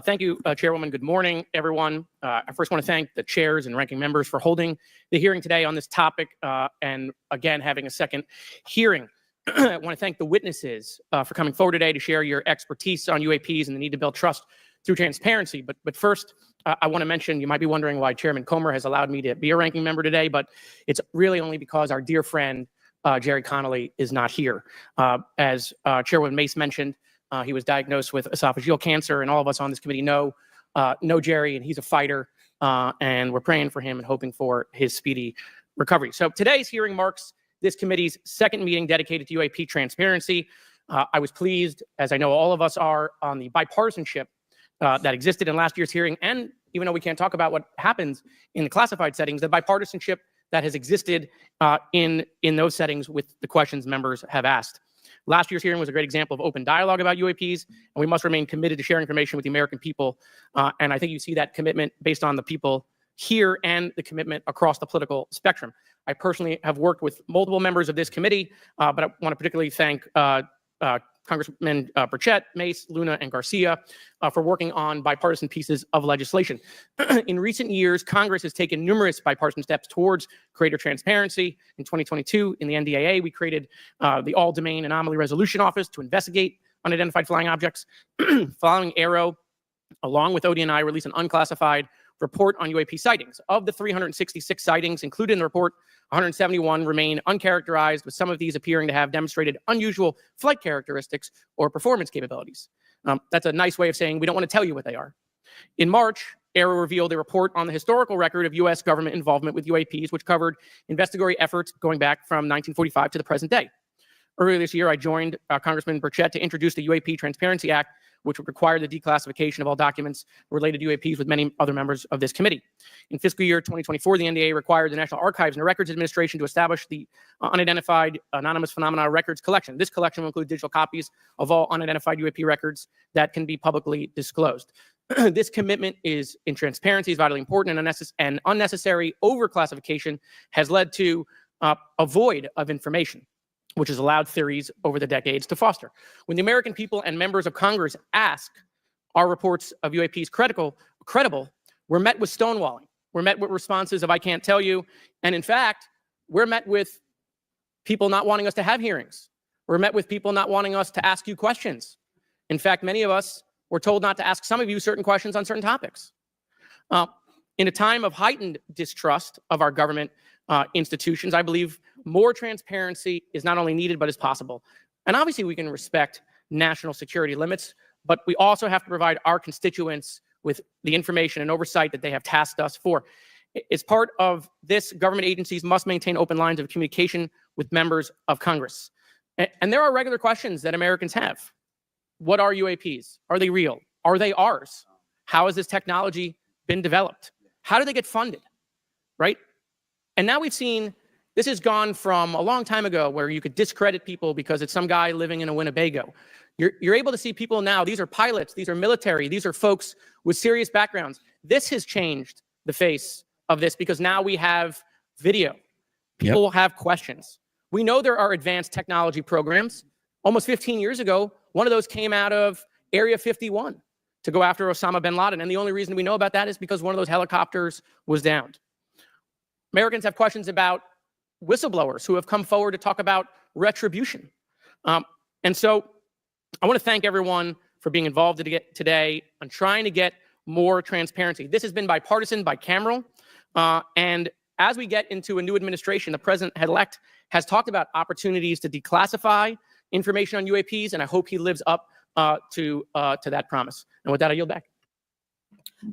Thank you, Chairwoman. Good morning, everyone. I first want to thank the chairs and ranking members for holding the hearing today on this topic and, again, having a second hearing. I want to thank the witnesses for coming forward today to share your expertise on UAPs and the need to build trust through transparency. But first, I want to mention, you might be wondering why Chairman Comer has allowed me to be a ranking member today, but it's really only because our dear friend, Jerry Connolly, is not here. As Chairwoman Mace mentioned, he was diagnosed with esophageal cancer, and all of us on this committee know Jerry, and he's a fighter, and we're praying for him and hoping for his speedy recovery. So today's hearing marks this committee's second meeting dedicated to UAP transparency. I was pleased, as I know all of us are, on the bipartisanship that existed in last year's hearing and even though we can't talk about what happens in the classified settings, the bipartisanship that has existed in those settings with the questions members have asked. Last year's hearing was a great example of open dialogue about UAPs, and we must remain committed to sharing information with the American people. And I think you see that commitment based on the people here and the commitment across the political spectrum. I personally have worked with multiple members of this committee, but I want to particularly thank Congressman Burchett, Mace, Luna, and Garcia for working on bipartisan pieces of legislation. In recent years, Congress has taken numerous bipartisan steps towards greater transparency. In 2022, in the NDAA, we created the All-Domain Anomaly Resolution Office to investigate unidentified flying objects. Following Arrow, along with ODNI, released an unclassified report on UAP sightings. Of the 366 sightings included in the report, 171 remain uncharacterized, with some of these appearing to have demonstrated unusual flight characteristics or performance capabilities. That's a nice way of saying we don't want to tell you what they are. In March, Arrow revealed a report on the historical record of U.S. government involvement with UAPs, which covered investigatory efforts going back from 1945 to the present day. Earlier this year, I joined Congressman Burchett to introduce the UAP Transparency Act, which would require the declassification of all documents related to UAPs with many other members of this committee. In fiscal year 2024, the NDA required the National Archives and Records Administration to establish the Unidentified Anonymous Phenomena Records Collection. This collection will include digital copies of all unidentified UAP records that can be publicly disclosed. This commitment in transparency is vitally important, and unnecessary overclassification has led to a void of information, which has allowed theories over the decades to foster. When the American people and members of Congress ask, are reports of UAPs credible, we're met with stonewalling. We're met with responses of, I can't tell you. And in fact, we're met with people not wanting us to have hearings. We're met with people not wanting us to ask you questions. In fact, many of us were told not to ask some of you certain questions on certain topics. In a time of heightened distrust of our government institutions, I believe more transparency is not only needed, but is possible. And obviously we can respect national security limits, but we also have to provide our constituents with the information and oversight that they have tasked us for. As part of this, government agencies must maintain open lines of communication with members of Congress. And there are regular questions that Americans have. What are UAPs? Are they real? Are they ours? How has this technology been developed? How do they get funded? Right? And now we've seen this has gone from a long time ago where you could discredit people because it's some guy living in a Winnebago. You're able to see people now. These are pilots. These are military. These are folks with serious backgrounds. This has changed the face of this because now we have video. People have questions. We know there are advanced technology programs. Almost 15 years ago, one of those came out of Area 51 to go after Osama bin Laden. And the only reason we know about that is because one of those helicopters was downed. Americans have questions about whistleblowers who have come forward to talk about retribution. And so I want to thank everyone for being involved today on trying to get more transparency. This has been bipartisan, bicameral. And as we get into a new administration, the president-elect has talked about opportunities to declassify information on UAPs, and I hope he lives up to that promise. And with that, I yield back.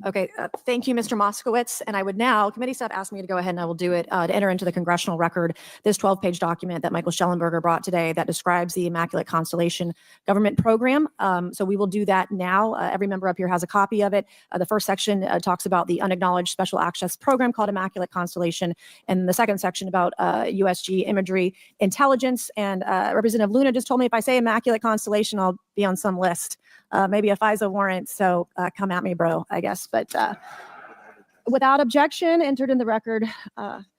Okay, thank you, Mr. Moskowitz. And I would now, committee staff asked me to go ahead and I will do it, to enter into the congressional record this 12-page document that Michael Schellenberger brought today that describes the Immaculate Constellation government program. So we will do that now. Every member up here has a copy of it. The first section talks about the unacknowledged special access program called Immaculate Constellation. And the second section about USG imagery intelligence. And Representative Luna just told me if I say Immaculate Constellation, I'll be on some list. Maybe a FISA warrant, so come at me, bro, I guess. But without objection, entered in the record.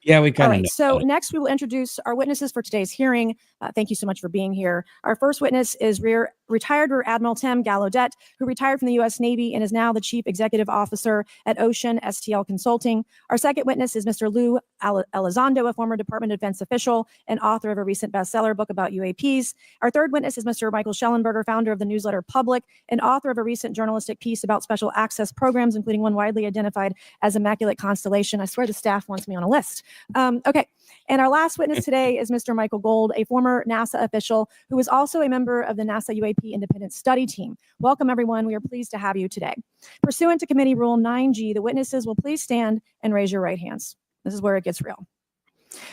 Yeah, we kind of All right, so next we will introduce our witnesses for today's hearing. Thank you so much for being here. Our first witness is retired Rear Admiral Tim Gallaudet, who retired from the U.S. Navy and is now the Chief Executive Officer at Ocean STL Consulting. Our second witness is Mr. Lou Elizondo, a former Department of Defense official and author of a recent bestseller book about UAPs. Our third witness is Mr. Michael Schellenberger, founder of the newsletter Public and author of a recent journalistic piece about special access programs, including one widely identified as Immaculate Constellation. I swear the staff wants me on a list. Okay. And our last witness today is Mr. Michael Gold, a former NASA official who is also a member of the NASA UAP Independent Study Team. Welcome, everyone. We are pleased to have you today. Pursuant to Committee Rule 9G, the witnesses will please stand and raise your right hands. This is where it gets real.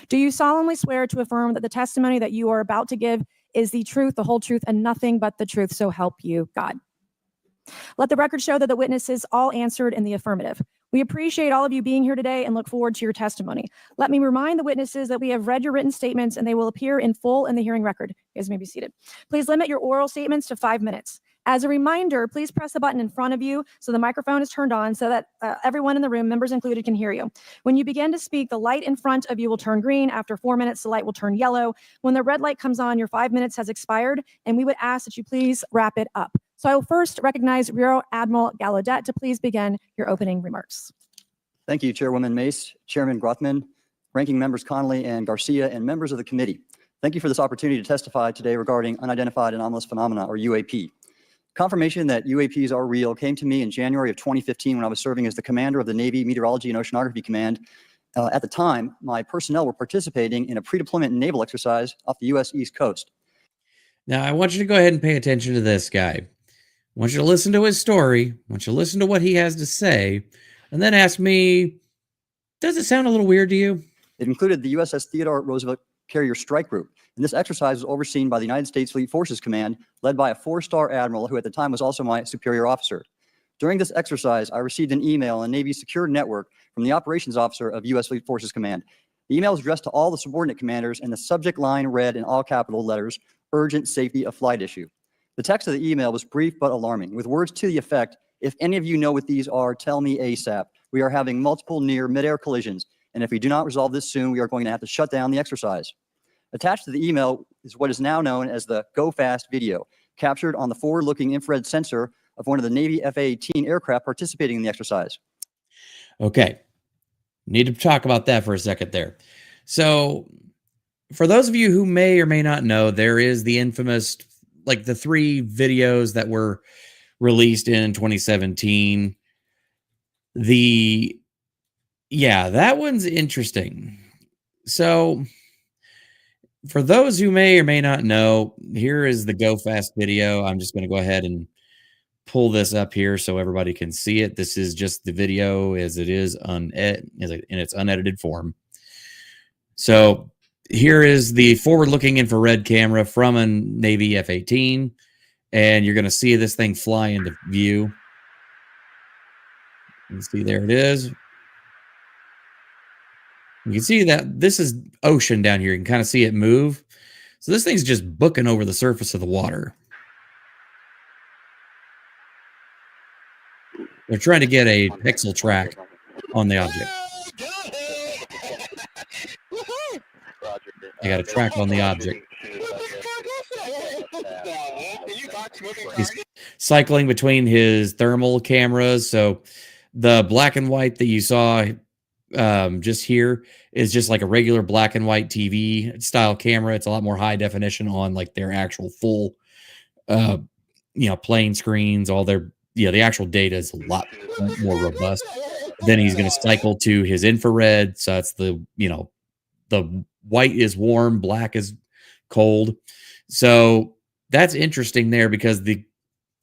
Do you solemnly swear to affirm that the testimony that you are about to give is the truth, the whole truth, and nothing but the truth, so help you God? Let the record show that the witnesses all answered in the affirmative. We appreciate all of you being here today and look forward to your testimony. Let me remind the witnesses that we have read your written statements and they will appear in full in the hearing record. You guys may be seated. Please limit your oral statements to 5 minutes. As a reminder, please press the button in front of you so the microphone is turned on so that everyone in the room, members included, can hear you. When you begin to speak, the light in front of you will turn green. After 4 minutes, the light will turn yellow. When the red light comes on, your 5 minutes has expired, and we would ask that you please wrap it up. So I will first recognize Rear Admiral Gallaudet to please begin your opening remarks. Thank you, Chairwoman Mace, Chairman Grothman, Ranking Members Connolly and Garcia, and members of the committee. Thank you for this opportunity to testify today regarding unidentified anomalous phenomena, or UAP. Confirmation that UAPs are real came to me in January of 2015 when I was serving as the commander of the Navy Meteorology and Oceanography Command. At the time, my personnel were participating in a pre-deployment naval exercise off the U.S. East Coast. Now, I want you to go ahead and pay attention to this guy. I want you to listen to his story. I want you to listen to what he has to say, and then ask me, does it sound a little weird to you? It included the USS Theodore Roosevelt Carrier Strike Group, and this exercise was overseen by the United States Fleet Forces Command, led by a 4-star admiral who at the time was also my superior officer. During this exercise, I received an email on Navy's secure network from the operations officer of U.S. Fleet Forces Command. The email was addressed to all the subordinate commanders, and the subject line read in all capital letters, "Urgent Safety of Flight Issue." The text of the email was brief but alarming, with words to the effect, "If any of you know what these are, tell me ASAP. We are having multiple near mid-air collisions, and if we do not resolve this soon, we are going to have to shut down the exercise." Attached to the email is what is now known as the Go Fast video, captured on the forward-looking infrared sensor of one of the Navy F-18 aircraft participating in the exercise. Okay. Need to talk about that for a second there. So, for those of you who may or may not know, there is the infamous, like the 3 videos that were released in 2017. That one's interesting. So, for those who may or may not know, here is the Go Fast video. I'm just going to go ahead and pull this up here so everybody can see it. This is just the video as it is in its unedited form. So here is the forward-looking infrared camera from a Navy F-18, and you're going to see this thing fly into view. You can see there it is. You can see that this is ocean down here. You can kind of see it move. So this thing's just booking over the surface of the water. They're trying to get a pixel track on the object. They got a track on the object. He's cycling between his thermal cameras. So the black and white that you saw just here is just like a regular black and white TV style camera. It's a lot more high definition on like their actual full, plane screens, all their, the actual data is a lot more robust. Then he's going to cycle to his infrared. So that's the white is warm, black is cold. So that's interesting there because the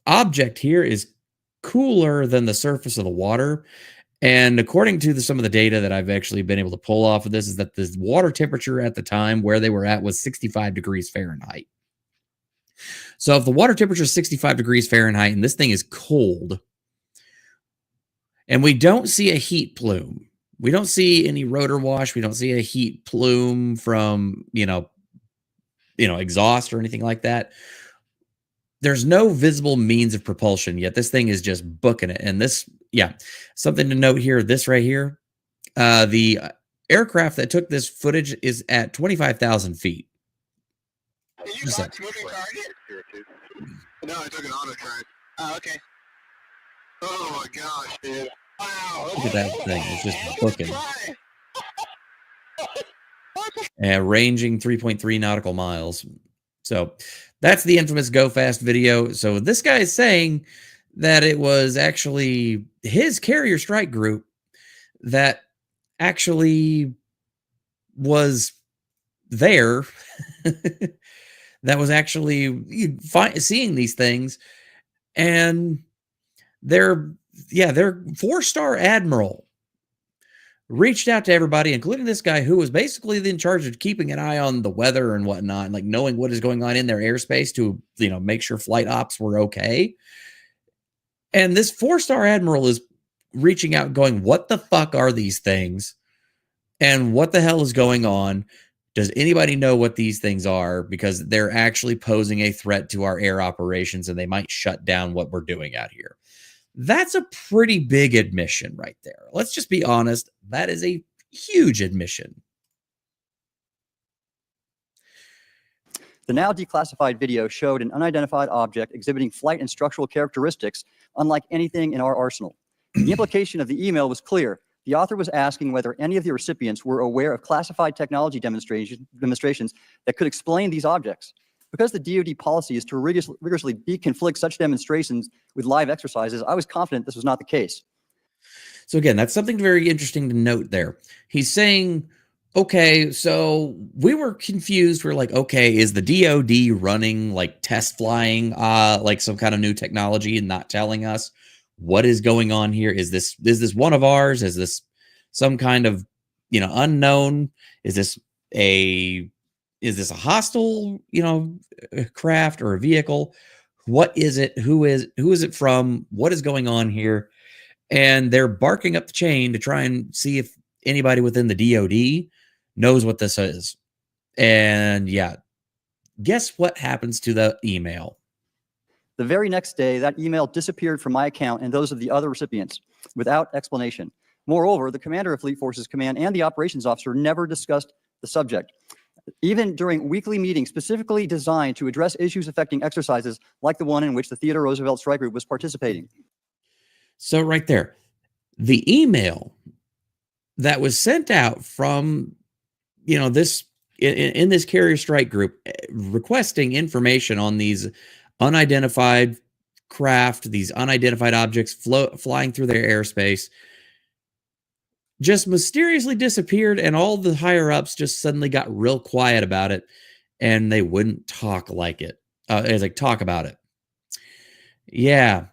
object here is cooler than the surface of the water. And according to some of the data that I've actually been able to pull off of this is that the water temperature at the time where they were at was 65 degrees Fahrenheit. So if the water temperature is 65 degrees Fahrenheit and this thing is cold, and we don't see a heat plume, we don't see any rotor wash, we don't see a heat plume from, exhaust or anything like that. There's no visible means of propulsion, yet this thing is just booking it. And this, something to note here, this right here, the aircraft that took this footage is at 25,000 feet. You got moving target? No, I took an auto track. Oh, okay. Oh my gosh, dude. Wow. Look at that thing. It's just booking. And ranging 3.3 nautical miles. So that's the infamous Go Fast video. So this guy is saying that it was actually his carrier strike group that actually was there that was actually seeing these things. And their 4-star admiral reached out to everybody, including this guy who was basically in charge of keeping an eye on the weather and whatnot, and like knowing what is going on in their airspace to, make sure flight ops were okay. And this 4-star admiral is reaching out going, what the fuck are these things? And what the hell is going on? Does anybody know what these things are? Because they're actually posing a threat to our air operations and they might shut down what we're doing out here. That's a pretty big admission right there. Let's just be honest. That is a huge admission. The now declassified video showed an unidentified object exhibiting flight and structural characteristics unlike anything in our arsenal. The implication of the email was clear. The author was asking whether any of the recipients were aware of classified technology demonstrations that could explain these objects. Because the DoD policy is to rigorously deconflict such demonstrations with live exercises, I was confident this was not the case. So again, that's something very interesting to note there. He's saying, okay, so we were confused. We're like, okay, is the DoD running like test flying, like some kind of new technology and not telling us what is going on here? Is this one of ours? Is this some kind of, unknown? Is this a hostile, craft or a vehicle? What is it? Who is it from? What is going on here? And they're barking up the chain to try and see if anybody within the DoD knows what this is. And yeah, guess what happens to the email? The very next day, that email disappeared from my account and those of the other recipients without explanation. Moreover, the commander of Fleet Forces Command and the operations officer never discussed the subject, even during weekly meetings specifically designed to address issues affecting exercises like the one in which the Theodore Roosevelt Strike Group was participating. So right there, the email that was sent out from, this in this carrier strike group requesting information on these unidentified craft, these unidentified objects flying through their airspace, just mysteriously disappeared, and all the higher ups just suddenly got real quiet about it, and they wouldn't talk like it. Talk about it. Yeah,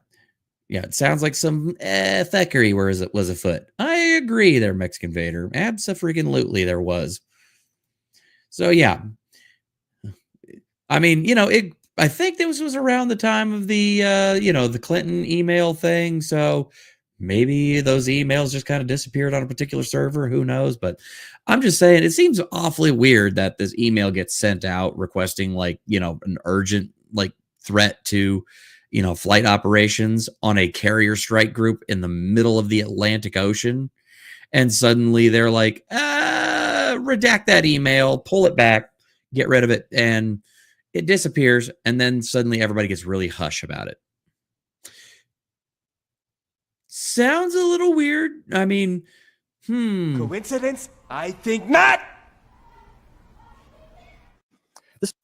it sounds like some theckery was afoot. I agree there, Mexican Vader. Abso-freaking-lutely there was. So yeah. I mean, I think this was around the time of the, the Clinton email thing. So maybe those emails just kind of disappeared on a particular server. Who knows? But I'm just saying, it seems awfully weird that this email gets sent out requesting an urgent threat to, flight operations on a carrier strike group in the middle of the Atlantic Ocean. And suddenly they're like, redact that email, pull it back, get rid of it. And it disappears, and then suddenly everybody gets really hush about it. Sounds a little weird. I mean, Coincidence? I think not! This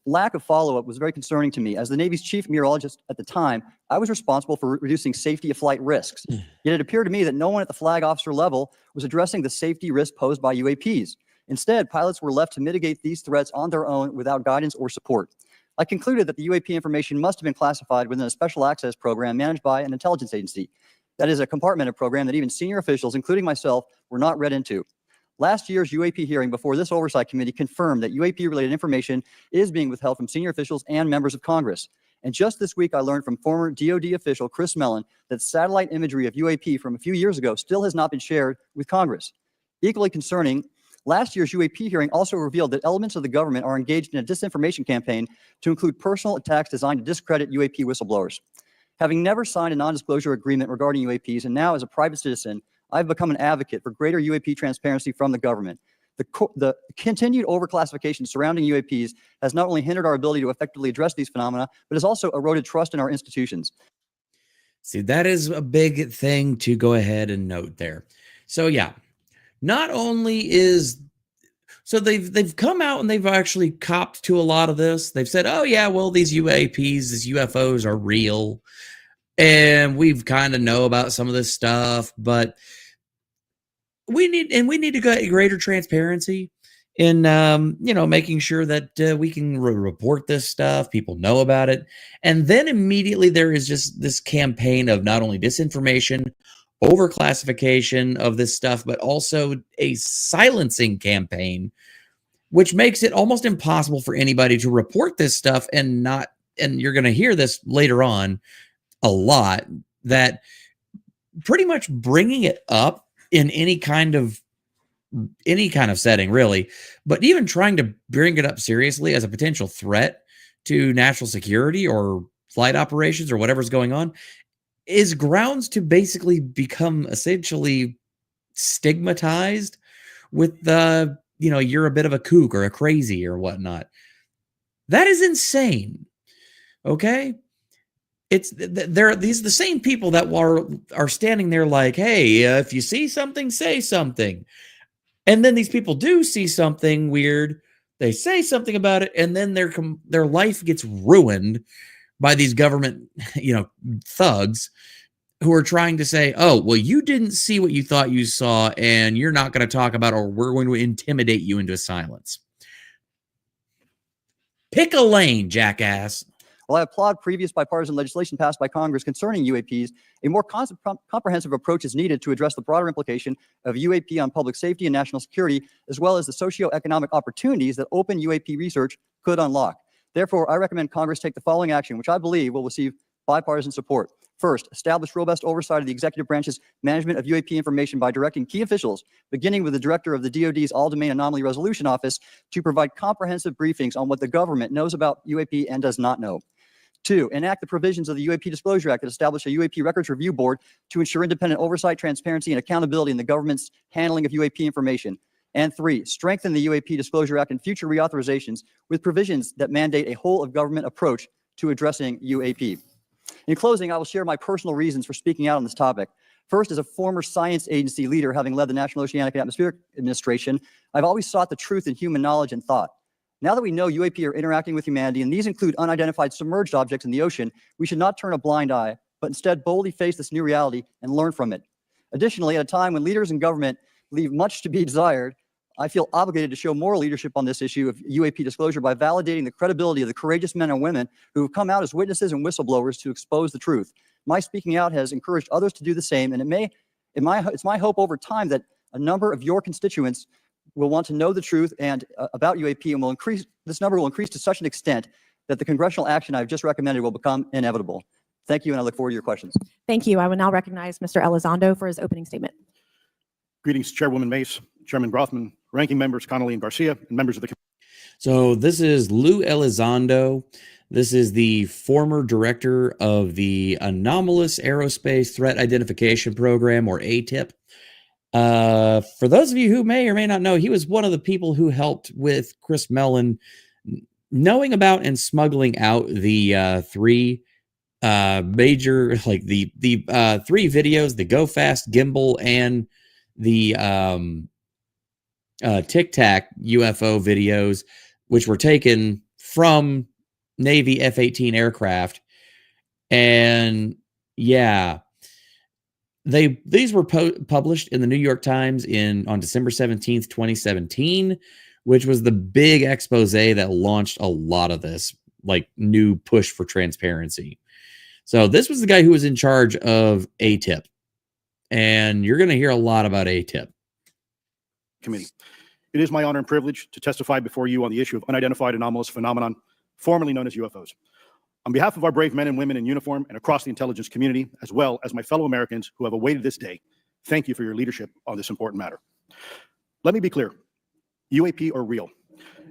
lack of follow-up was very concerning to me. As the Navy's chief meteorologist at the time, I was responsible for reducing safety of flight risks. Yet it appeared to me that no one at the flag officer level was addressing the safety risk posed by UAPs. Instead, pilots were left to mitigate these threats on their own without guidance or support. I concluded that the UAP information must have been classified within a special access program managed by an intelligence agency. That is a compartmented program that even senior officials, including myself, were not read into. Last year's UAP hearing before this oversight committee confirmed that UAP-related information is being withheld from senior officials and members of Congress. And just this week, I learned from former DoD official Chris Mellon that satellite imagery of UAP from a few years ago still has not been shared with Congress. Equally concerning, last year's UAP hearing also revealed that elements of the government are engaged in a disinformation campaign to include personal attacks designed to discredit UAP whistleblowers. Having never signed a non-disclosure agreement regarding UAPs, and now as a private citizen, I've become an advocate for greater UAP transparency from the government. The continued overclassification surrounding UAPs has not only hindered our ability to effectively address these phenomena, but has also eroded trust in our institutions. See, that is a big thing to go ahead and note there. So yeah, not only is they've come out and they've actually copped to a lot of this. They've said, oh yeah, well, these UAPs, these UFOs are real. And we've kind of know about some of this stuff, but we need to get greater transparency in, making sure that we can report this stuff. People know about it. And then immediately there is just this campaign of not only disinformation, overclassification of this stuff, but also a silencing campaign, which makes it almost impossible for anybody to report this stuff and you're going to hear this later on a lot, that pretty much bringing it up in any kind of setting, really, but even trying to bring it up seriously as a potential threat to national security or flight operations or whatever's going on is grounds to basically become essentially stigmatized with the, you're a bit of a kook or a crazy or whatnot. That is insane. Okay? They're the same people that are standing there like, hey, if you see something, say something. And then these people do see something weird. They say something about it, and then their life gets ruined by these government, thugs who are trying to say, oh, well, you didn't see what you thought you saw, and you're not going to talk about it, or we're going to intimidate you into silence. Pick a lane, jackass. While I applaud previous bipartisan legislation passed by Congress concerning UAPs, a more comprehensive approach is needed to address the broader implication of UAP on public safety and national security, as well as the socioeconomic opportunities that open UAP research could unlock. Therefore, I recommend Congress take the following action, which I believe will receive bipartisan support. First, establish robust oversight of the executive branch's management of UAP information by directing key officials, beginning with the director of the DoD's All-Domain Anomaly Resolution Office, to provide comprehensive briefings on what the government knows about UAP and does not know. 2, enact the provisions of the UAP Disclosure Act that establish a UAP Records Review Board to ensure independent oversight, transparency, and accountability in the government's handling of UAP information. And 3, strengthen the UAP Disclosure Act and future reauthorizations with provisions that mandate a whole-of-government approach to addressing UAP. In closing, I will share my personal reasons for speaking out on this topic. First, as a former science agency leader, having led the National Oceanic and Atmospheric Administration, I've always sought the truth in human knowledge and thought. Now that we know UAP are interacting with humanity, and these include unidentified submerged objects in the ocean, we should not turn a blind eye, but instead boldly face this new reality and learn from it. Additionally, at a time when leaders in government leave much to be desired, I feel obligated to show moral leadership on this issue of UAP disclosure by validating the credibility of the courageous men and women who have come out as witnesses and whistleblowers to expose the truth. My speaking out has encouraged others to do the same, and it's my hope over time that a number of your constituents will want to know the truth and about UAP, and this number will increase to such an extent that the congressional action I've just recommended will become inevitable. Thank you, and I look forward to your questions. Thank you. I will now recognize Mr. Elizondo for his opening statement. Greetings, Chairwoman Mace, Chairman Brothman, Ranking Members Connolly and Garcia, and members of the committee. So this is Lou Elizondo. This is the former director of the Anomalous Aerospace Threat Identification Program, or ATIP. For those of you who may or may not know, he was one of the people who helped with Chris Mellon knowing about and smuggling out the three major, like the three videos, the Go Fast gimbal and the Tic Tac UFO videos, which were taken from Navy F-18 aircraft. And yeah, these were published in the New York Times on December 17th, 2017, which was the big expose that launched a lot of this, like, new push for transparency. So this was the guy who was in charge of ATIP, and you're going to hear a lot about ATIP. Committee. It is my honor and privilege to testify before you on the issue of unidentified anomalous phenomenon, formerly known as UFOs. On behalf of our brave men and women in uniform and across the intelligence community, as well as my fellow Americans who have awaited this day, thank you for your leadership on this important matter. Let me be clear. UAP are real.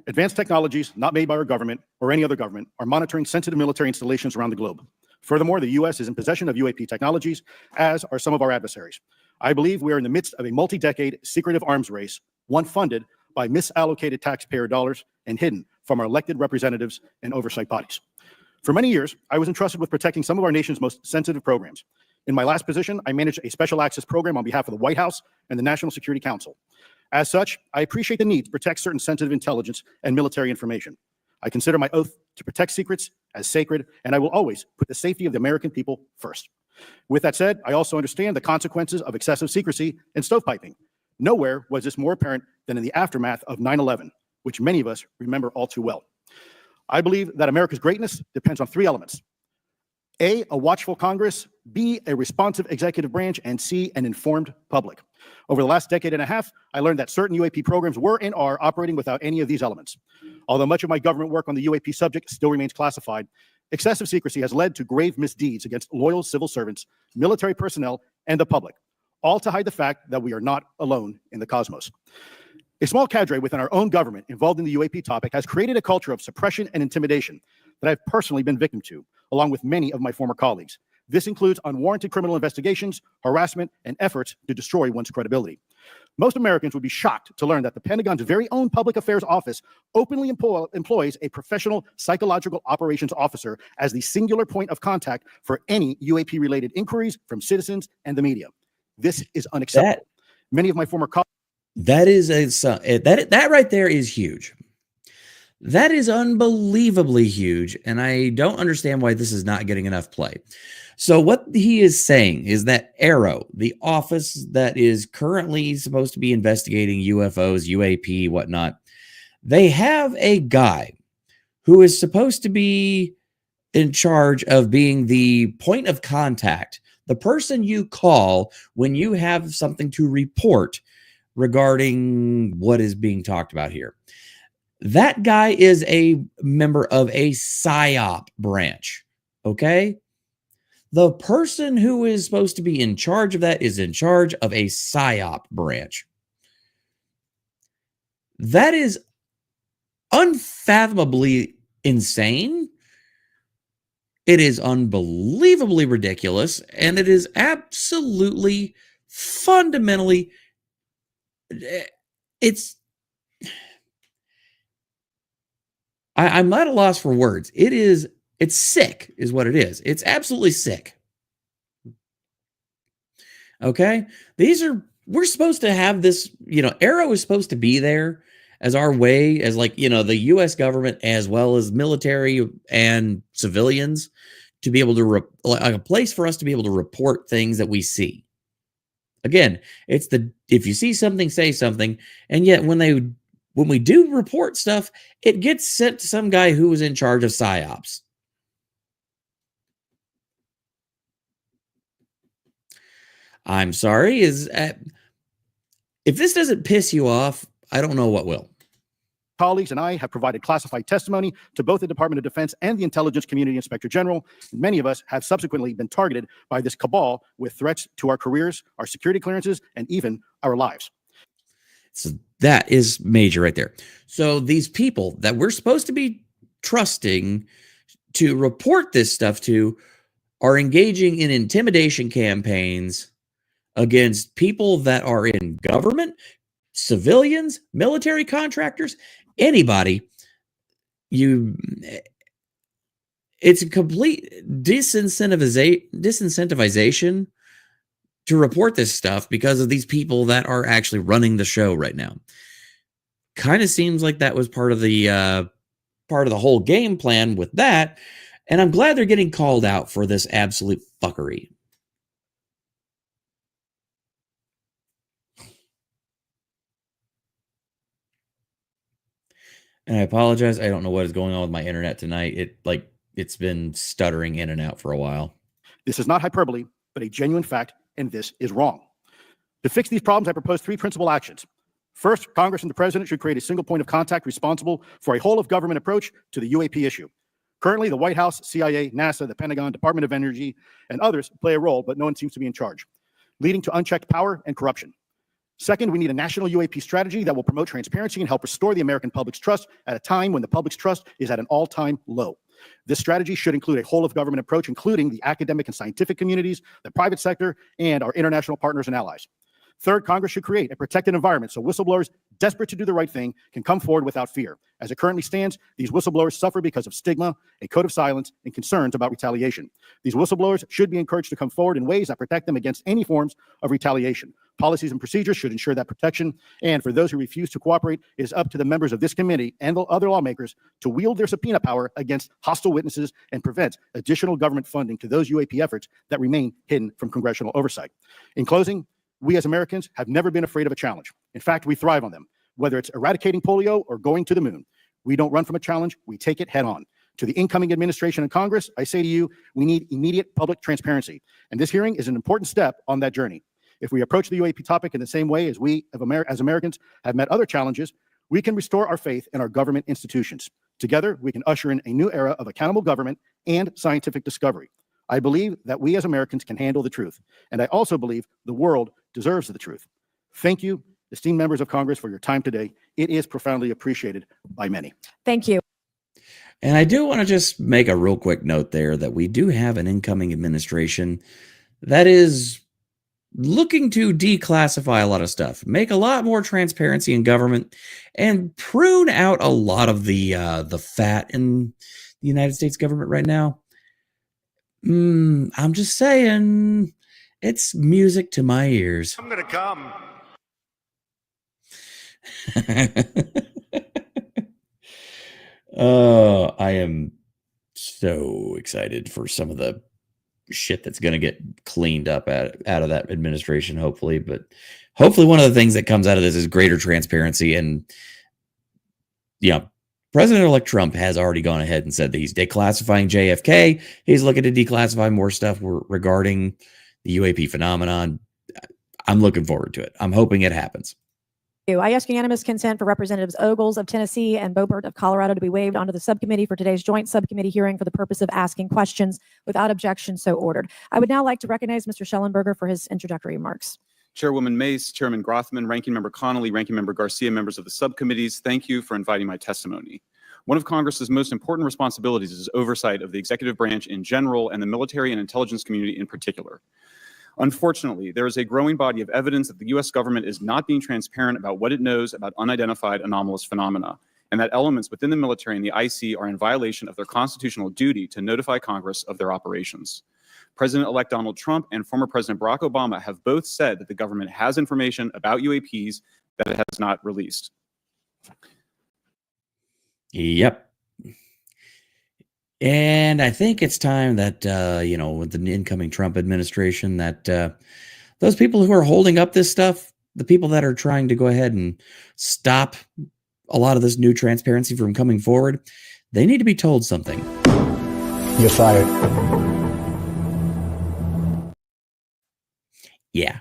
Advanced technologies not made by our government or any other government are monitoring sensitive military installations around the globe. Furthermore, the U.S. is in possession of UAP technologies, as are some of our adversaries. I believe we are in the midst of a multi-decade secretive arms race, one funded by misallocated taxpayer dollars and hidden from our elected representatives and oversight bodies. For many years, I was entrusted with protecting some of our nation's most sensitive programs. In my last position, I managed a special access program on behalf of the White House and the National Security Council. As such, I appreciate the need to protect certain sensitive intelligence and military information. I consider my oath to protect secrets as sacred, and I will always put the safety of the American people first. With that said, I also understand the consequences of excessive secrecy and stovepiping. Nowhere was this more apparent than in the aftermath of 9/11, which many of us remember all too well. I believe that America's greatness depends on three elements: A, a watchful Congress; B, a responsive executive branch; and C, an informed public. Over the last decade and a half, I learned that certain UAP programs were and are operating without any of these elements. Although much of my government work on the UAP subject still remains classified, excessive secrecy has led to grave misdeeds against loyal civil servants, military personnel, and the public, all to hide the fact that we are not alone in the cosmos. A small cadre within our own government involved in the UAP topic has created a culture of suppression and intimidation that I've personally been victim to, along with many of my former colleagues. This includes unwarranted criminal investigations, harassment, and efforts to destroy one's credibility. Most Americans would be shocked to learn that the Pentagon's very own Public Affairs Office openly employs a professional psychological operations officer as the singular point of contact for any UAP-related inquiries from citizens and the media. This is unacceptable. Many of my former colleagues. That right there is huge. That is unbelievably huge, and I don't understand why this is not getting enough play. So what he is saying is that AARO, the office that is currently supposed to be investigating UFOs, UAP, whatnot, they have a guy who is supposed to be in charge of being the point of contact, the person you call when you have something to report regarding what is being talked about here. That guy is a member of a PSYOP branch, okay? The person who is supposed to be in charge of that is in charge of a PSYOP branch. That is unfathomably insane. It is unbelievably ridiculous, and it is absolutely, fundamentally, I'm at a loss for words. It's sick, is what it is. It's absolutely sick. Okay? We're supposed to have this, AARO is supposed to be there as our way, as the U.S. government, as well as military and civilians, to be able to, a place for us to be able to report things that we see. Again, if you see something, say something, and yet when we do report stuff, it gets sent to some guy who is in charge of PSYOPs. I'm sorry, if this doesn't piss you off, I don't know what will. Colleagues and I have provided classified testimony to both the Department of Defense and the Intelligence Community Inspector General. Many of us have subsequently been targeted by this cabal with threats to our careers, our security clearances, and even our lives. So that is major right there. So these people that we're supposed to be trusting to report this stuff to are engaging in intimidation campaigns against people that are in government, civilians, military contractors, anybody. It's a complete disincentivization to report this stuff because of these people that are actually running the show right now. Kind of seems like that was part of the whole game plan with that, and I'm glad they're getting called out for this absolute fuckery. And I apologize. I don't know what is going on with my internet tonight. It's been stuttering in and out for a while. This is not hyperbole, but a genuine fact, and this is wrong. To fix these problems, I propose 3 principal actions. First, Congress and the President should create a single point of contact responsible for a whole-of-government approach to the UAP issue. Currently, the White House, CIA, NASA, the Pentagon, Department of Energy, and others play a role, but no one seems to be in charge, leading to unchecked power and corruption. Second, we need a national UAP strategy that will promote transparency and help restore the American public's trust at a time when the public's trust is at an all-time low. This strategy should include a whole-of-government approach, including the academic and scientific communities, the private sector, and our international partners and allies. Third, Congress should create a protected environment so whistleblowers desperate to do the right thing can come forward without fear. As it currently stands, these whistleblowers suffer because of stigma, a code of silence, and concerns about retaliation. These whistleblowers should be encouraged to come forward in ways that protect them against any forms of retaliation. Policies and procedures should ensure that protection, and for those who refuse to cooperate, it is up to the members of this committee and the other lawmakers to wield their subpoena power against hostile witnesses and prevent additional government funding to those UAP efforts that remain hidden from congressional oversight. In closing, we as Americans have never been afraid of a challenge. In fact, we thrive on them, whether it's eradicating polio or going to the moon. We don't run from a challenge, we take it head on. To the incoming administration and Congress, I say to you, we need immediate public transparency, and this hearing is an important step on that journey. If we approach the UAP topic in the same way as we as Americans have met other challenges, we can restore our faith in our government institutions. Together, we can usher in a new era of accountable government and scientific discovery. I believe that we as Americans can handle the truth, and I also believe the world deserves the truth. Thank you, esteemed members of Congress, for your time today. It is profoundly appreciated by many. Thank you. And I do want to just make a real quick note there that we do have an incoming administration that is looking to declassify a lot of stuff, make a lot more transparency in government, and prune out a lot of the fat in the United States government right now. I'm just saying, it's music to my ears. I'm gonna come. Oh, I am so excited for some of the shit that's going to get cleaned up out of that administration, hopefully. But hopefully one of the things that comes out of this is greater transparency. And, President-elect Trump has already gone ahead and said that he's declassifying JFK. He's looking to declassify more stuff regarding the UAP phenomenon. I'm looking forward to it. I'm hoping it happens. I ask unanimous consent for Representatives Ogles of Tennessee and Boebert of Colorado to be waived onto the subcommittee for today's joint subcommittee hearing for the purpose of asking questions. Without objection, so ordered. I would now like to recognize Mr. Schellenberger for his introductory remarks. Chairwoman Mace, Chairman Grothman, Ranking Member Connolly, Ranking Member Garcia, members of the subcommittees, thank you for inviting my testimony. One of Congress's most important responsibilities is oversight of the executive branch in general and the military and intelligence community in particular. Unfortunately, there is a growing body of evidence that the U.S. government is not being transparent about what it knows about unidentified anomalous phenomena, and that elements within the military and the IC are in violation of their constitutional duty to notify Congress of their operations. President-elect Donald Trump and former President Barack Obama have both said that the government has information about UAPs that it has not released. Yep. And I think it's time that, with the incoming Trump administration, that those people who are holding up this stuff, the people that are trying to go ahead and stop a lot of this new transparency from coming forward, they need to be told something. You're fired. Yeah.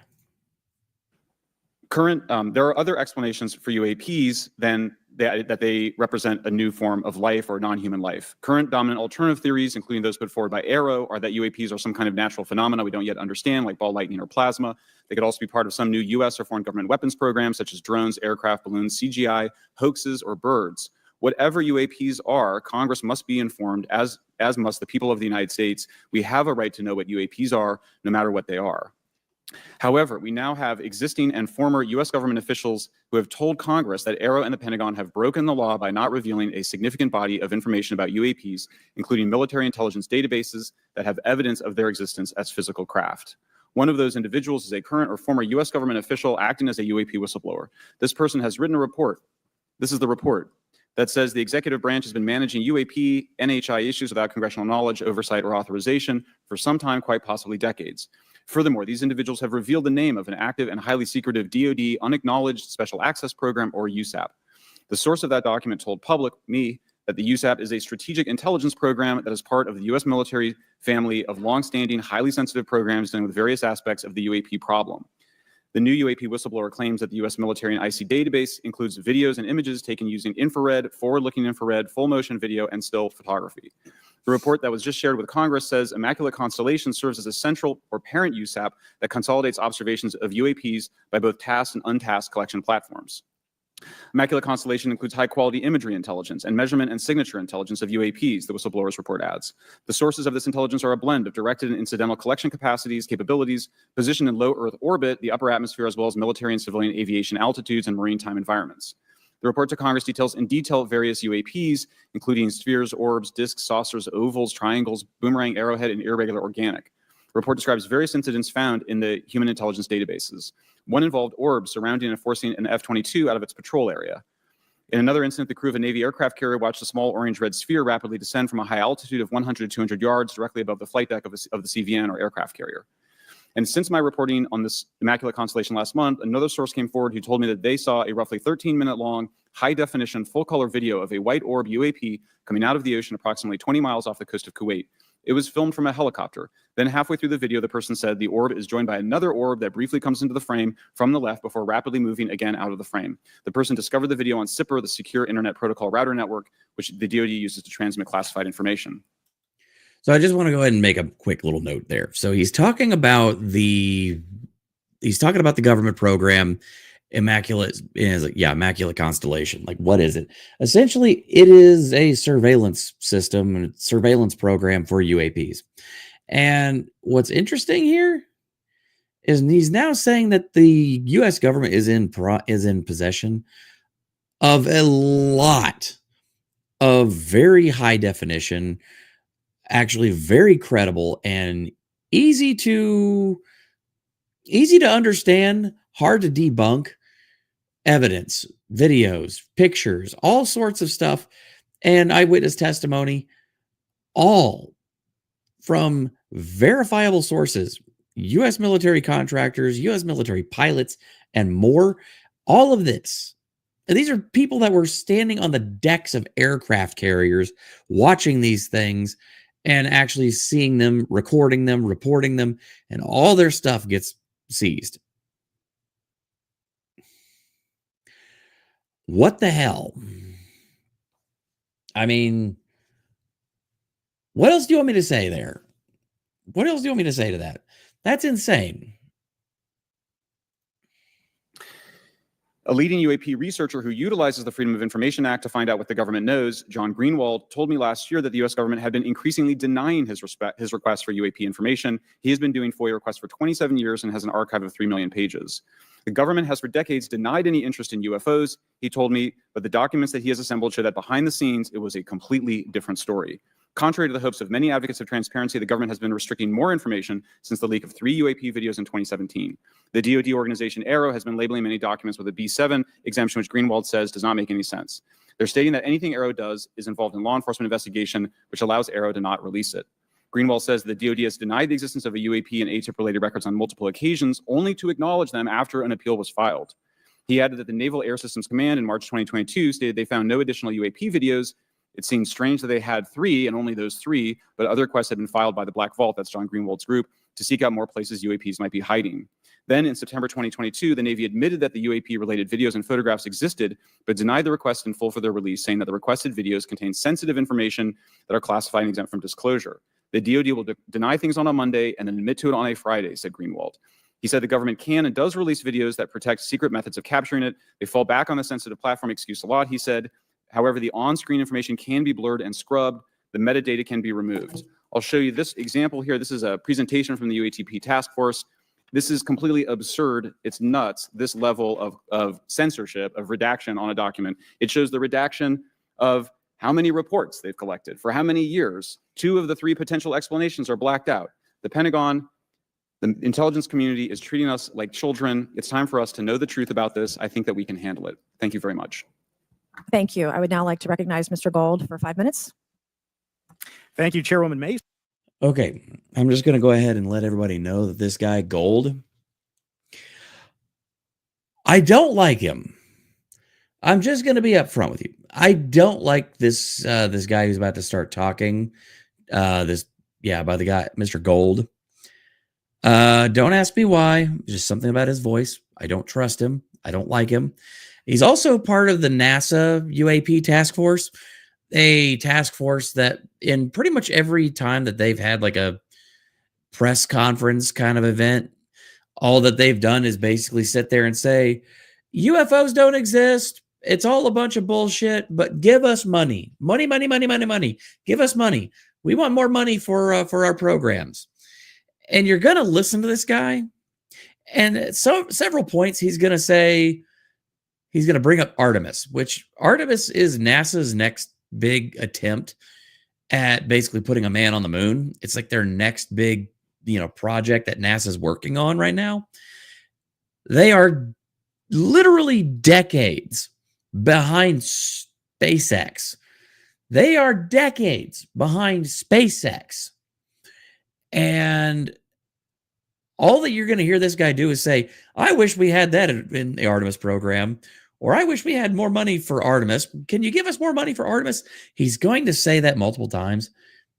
There are other explanations for UAPs than that they represent a new form of life or non-human life. Current dominant alternative theories, including those put forward by Arrow, are that UAPs are some kind of natural phenomena we don't yet understand, like ball lightning or plasma. They could also be part of some new U.S. or foreign government weapons programs, such as drones, aircraft, balloons, CGI, hoaxes, or birds. Whatever UAPs are, Congress must be informed, as must the people of the United States. We have a right to know what UAPs are, no matter what they are. However, we now have existing and former U.S. government officials who have told Congress that Arrow and the Pentagon have broken the law by not revealing a significant body of information about UAPs, including military intelligence databases that have evidence of their existence as physical craft. One of those individuals is a current or former U.S. government official acting as a UAP whistleblower. This person has written a report. This is the report that says the executive branch has been managing UAP, NHI issues without congressional knowledge, oversight, or authorization for some time, quite possibly decades. Furthermore, these individuals have revealed the name of an active and highly secretive DoD unacknowledged special access program, or USAP. The source of that document told me that the USAP is a strategic intelligence program that is part of the U.S. military family of longstanding, highly sensitive programs dealing with various aspects of the UAP problem. The new UAP whistleblower claims that the U.S. military and IC database includes videos and images taken using infrared, forward-looking infrared, full-motion video, and still photography. The report that was just shared with Congress says Immaculate Constellation serves as a central or parent USAP that consolidates observations of UAPs by both tasked and untasked collection platforms. Immaculate Constellation includes high-quality imagery intelligence and measurement and signature intelligence of UAPs, the whistleblower's report adds. The sources of this intelligence are a blend of directed and incidental collection capabilities, positioned in low Earth orbit, the upper atmosphere, as well as military and civilian aviation altitudes and maritime environments. The report to Congress details in detail various UAPs, including spheres, orbs, disks, saucers, ovals, triangles, boomerang, arrowhead, and irregular organic. The report describes various incidents found in the human intelligence databases. One involved orbs surrounding and forcing an F-22 out of its patrol area. In another incident, the crew of a Navy aircraft carrier watched a small orange-red sphere rapidly descend from a high altitude of 100 to 200 yards directly above the flight deck of the CVN, or aircraft carrier. And since my reporting on this Immaculate Constellation last month, another source came forward who told me that they saw a roughly 13-minute-long, high-definition, full-color video of a white orb UAP coming out of the ocean approximately 20 miles off the coast of Kuwait. It was filmed from a helicopter. Then halfway through the video, the person said the orb is joined by another orb that briefly comes into the frame from the left before rapidly moving again out of the frame. The person discovered the video on SIPR, the Secure Internet Protocol Router Network, which the DoD uses to transmit classified information. So I just want to go ahead and make a quick little note there. So he's talking about the government program, Immaculate Constellation. Like, what is it? Essentially, it is a surveillance system and surveillance program for UAPs. And what's interesting here is he's now saying that the U.S. government is in possession of a lot of very high definition, actually very credible and easy to understand, hard to debunk evidence, videos, pictures, all sorts of stuff, and eyewitness testimony, all from verifiable sources, U.S. military contractors, U.S. military pilots, and more. All of this. And these are people that were standing on the decks of aircraft carriers, watching these things and actually seeing them, recording them, reporting them, and all their stuff gets seized. What the hell? I mean, what else do you want me to say there? What else do you want me to say to that? That's insane. A leading UAP researcher who utilizes the Freedom of Information Act to find out what the government knows, John Greenwald, told me last year that the U.S. government had been increasingly denying his request for UAP information. He has been doing FOIA requests for 27 years and has an archive of 3 million pages. The government has for decades denied any interest in UFOs, he told me, but the documents that he has assembled show that behind the scenes, it was a completely different story. Contrary to the hopes of many advocates of transparency, the government has been restricting more information since the leak of 3 UAP videos in 2017. The DoD organization AARO has been labeling many documents with a B7 exemption, which Greenwald says does not make any sense. They're stating that anything AARO does is involved in law enforcement investigation, which allows AARO to not release it. Greenwald says the DoD has denied the existence of a UAP and ATIP-related records on multiple occasions, only to acknowledge them after an appeal was filed. He added that the Naval Air Systems Command in March 2022 stated they found no additional UAP videos. It seems strange that they had 3 and only those 3, but other requests had been filed by the Black Vault, that's John Greenwald's group, to seek out more places UAPs might be hiding. Then in September 2022, the Navy admitted that the UAP-related videos and photographs existed, but denied the request in full for their release, saying that the requested videos contain sensitive information that are classified and exempt from disclosure. The DoD will deny things on a Monday and then admit to it on a Friday, said Greenwald. He said the government can and does release videos that protect secret methods of capturing it. They fall back on the sensitive platform excuse a lot, he said. However, the on-screen information can be blurred and scrubbed. The metadata can be removed. I'll show you this example here. This is a presentation from the UATP task force. This is completely absurd. It's nuts, this level of censorship, of redaction on a document. It shows the redaction of how many reports they've collected, for how many years. 2 of the 3 potential explanations are blacked out. The Pentagon, the intelligence community is treating us like children. It's time for us to know the truth about this. I think that we can handle it. Thank you very much. Thank you. I would now like to recognize Mr. Gold for 5 minutes. Thank you, Chairwoman Mace. Okay, I'm just going to go ahead and let everybody know that this guy, Gold, I don't like him. I'm just going to be upfront with you. I don't like this this guy who's about to start talking. By the guy, Mr. Gold. Don't ask me why. Just something about his voice. I don't trust him. I don't like him. He's also part of the NASA UAP task force, a task force that in pretty much every time that they've had like a press conference kind of event, all that they've done is basically sit there and say, UFOs don't exist. It's all a bunch of bullshit, but give us money. Money, money, money, money, money. Give us money. We want more money for our programs. And you're going to listen to this guy. And at several points, he's going to say, he's going to bring up Artemis, which Artemis is NASA's next big attempt at basically putting a man on the moon. It's like their next big, project that NASA's working on right now. They are literally decades behind SpaceX. They are decades behind SpaceX. And all that you're going to hear this guy do is say, I wish we had that in the Artemis program, or I wish we had more money for Artemis. Can you give us more money for Artemis? He's going to say that multiple times,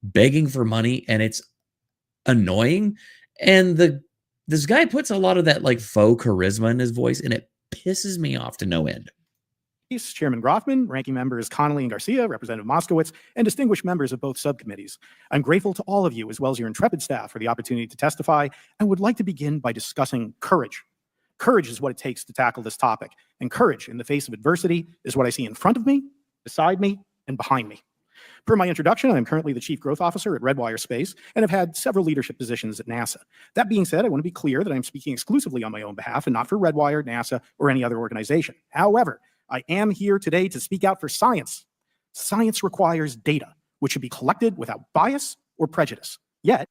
begging for money, and it's annoying. And this guy puts a lot of that like faux charisma in his voice, and it pisses me off to no end. Chairman Groffman, ranking members Connolly and Garcia, Representative Moskowitz, and distinguished members of both subcommittees. I'm grateful to all of you, as well as your intrepid staff, for the opportunity to testify, and would like to begin by discussing courage. Courage is what it takes to tackle this topic, and courage in the face of adversity is what I see in front of me, beside me, and behind me. Per my introduction, I'm currently the Chief Growth Officer at Redwire Space and have had several leadership positions at NASA. That being said, I want to be clear that I'm speaking exclusively on my own behalf and not for Redwire, NASA, or any other organization. However, I am here today to speak out for science. Science requires data, which should be collected without bias or prejudice. Yet,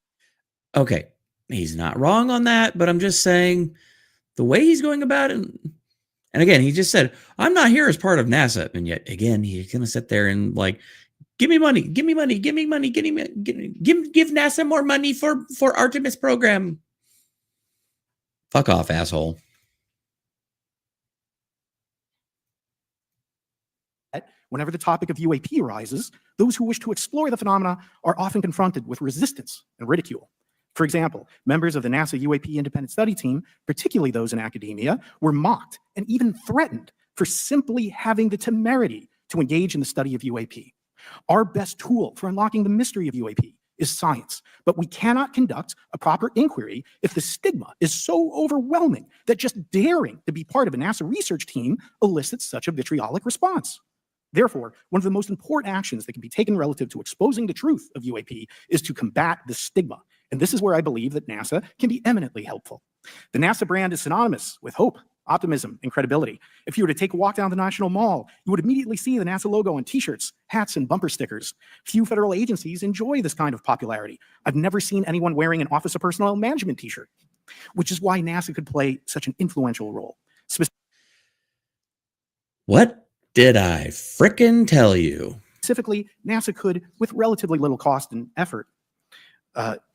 Okay, he's not wrong on that, but I'm just saying the way he's going about it. And again, he just said, I'm not here as part of NASA. And yet again, he's going to sit there and like, give me money, give me money, give me money, give NASA more money for Artemis program. Fuck off, asshole. whenever the topic of UAP arises, those who wish to explore the phenomena are often confronted with resistance and ridicule. For example, members of the NASA UAP independent study team, particularly those in academia, were mocked and even threatened for simply having the temerity to engage in the study of UAP. Our best tool for unlocking the mystery of UAP is science, but we cannot conduct a proper inquiry if the stigma is so overwhelming that just daring to be part of a NASA research team elicits such a vitriolic response. Therefore, one of the most important actions that can be taken relative to exposing the truth of UAP is to combat the stigma. And this is where I believe that NASA can be eminently helpful. The NASA brand is synonymous with hope, optimism, and credibility. If you were to take a walk down the National Mall, you would immediately see the NASA logo on t-shirts, hats, and bumper stickers. Few federal agencies enjoy this kind of popularity. I've never seen anyone wearing an Office of Personnel Management t-shirt, which is why NASA could play such an influential role. What did I frickin' tell you? Specifically, NASA could, with relatively little cost and effort,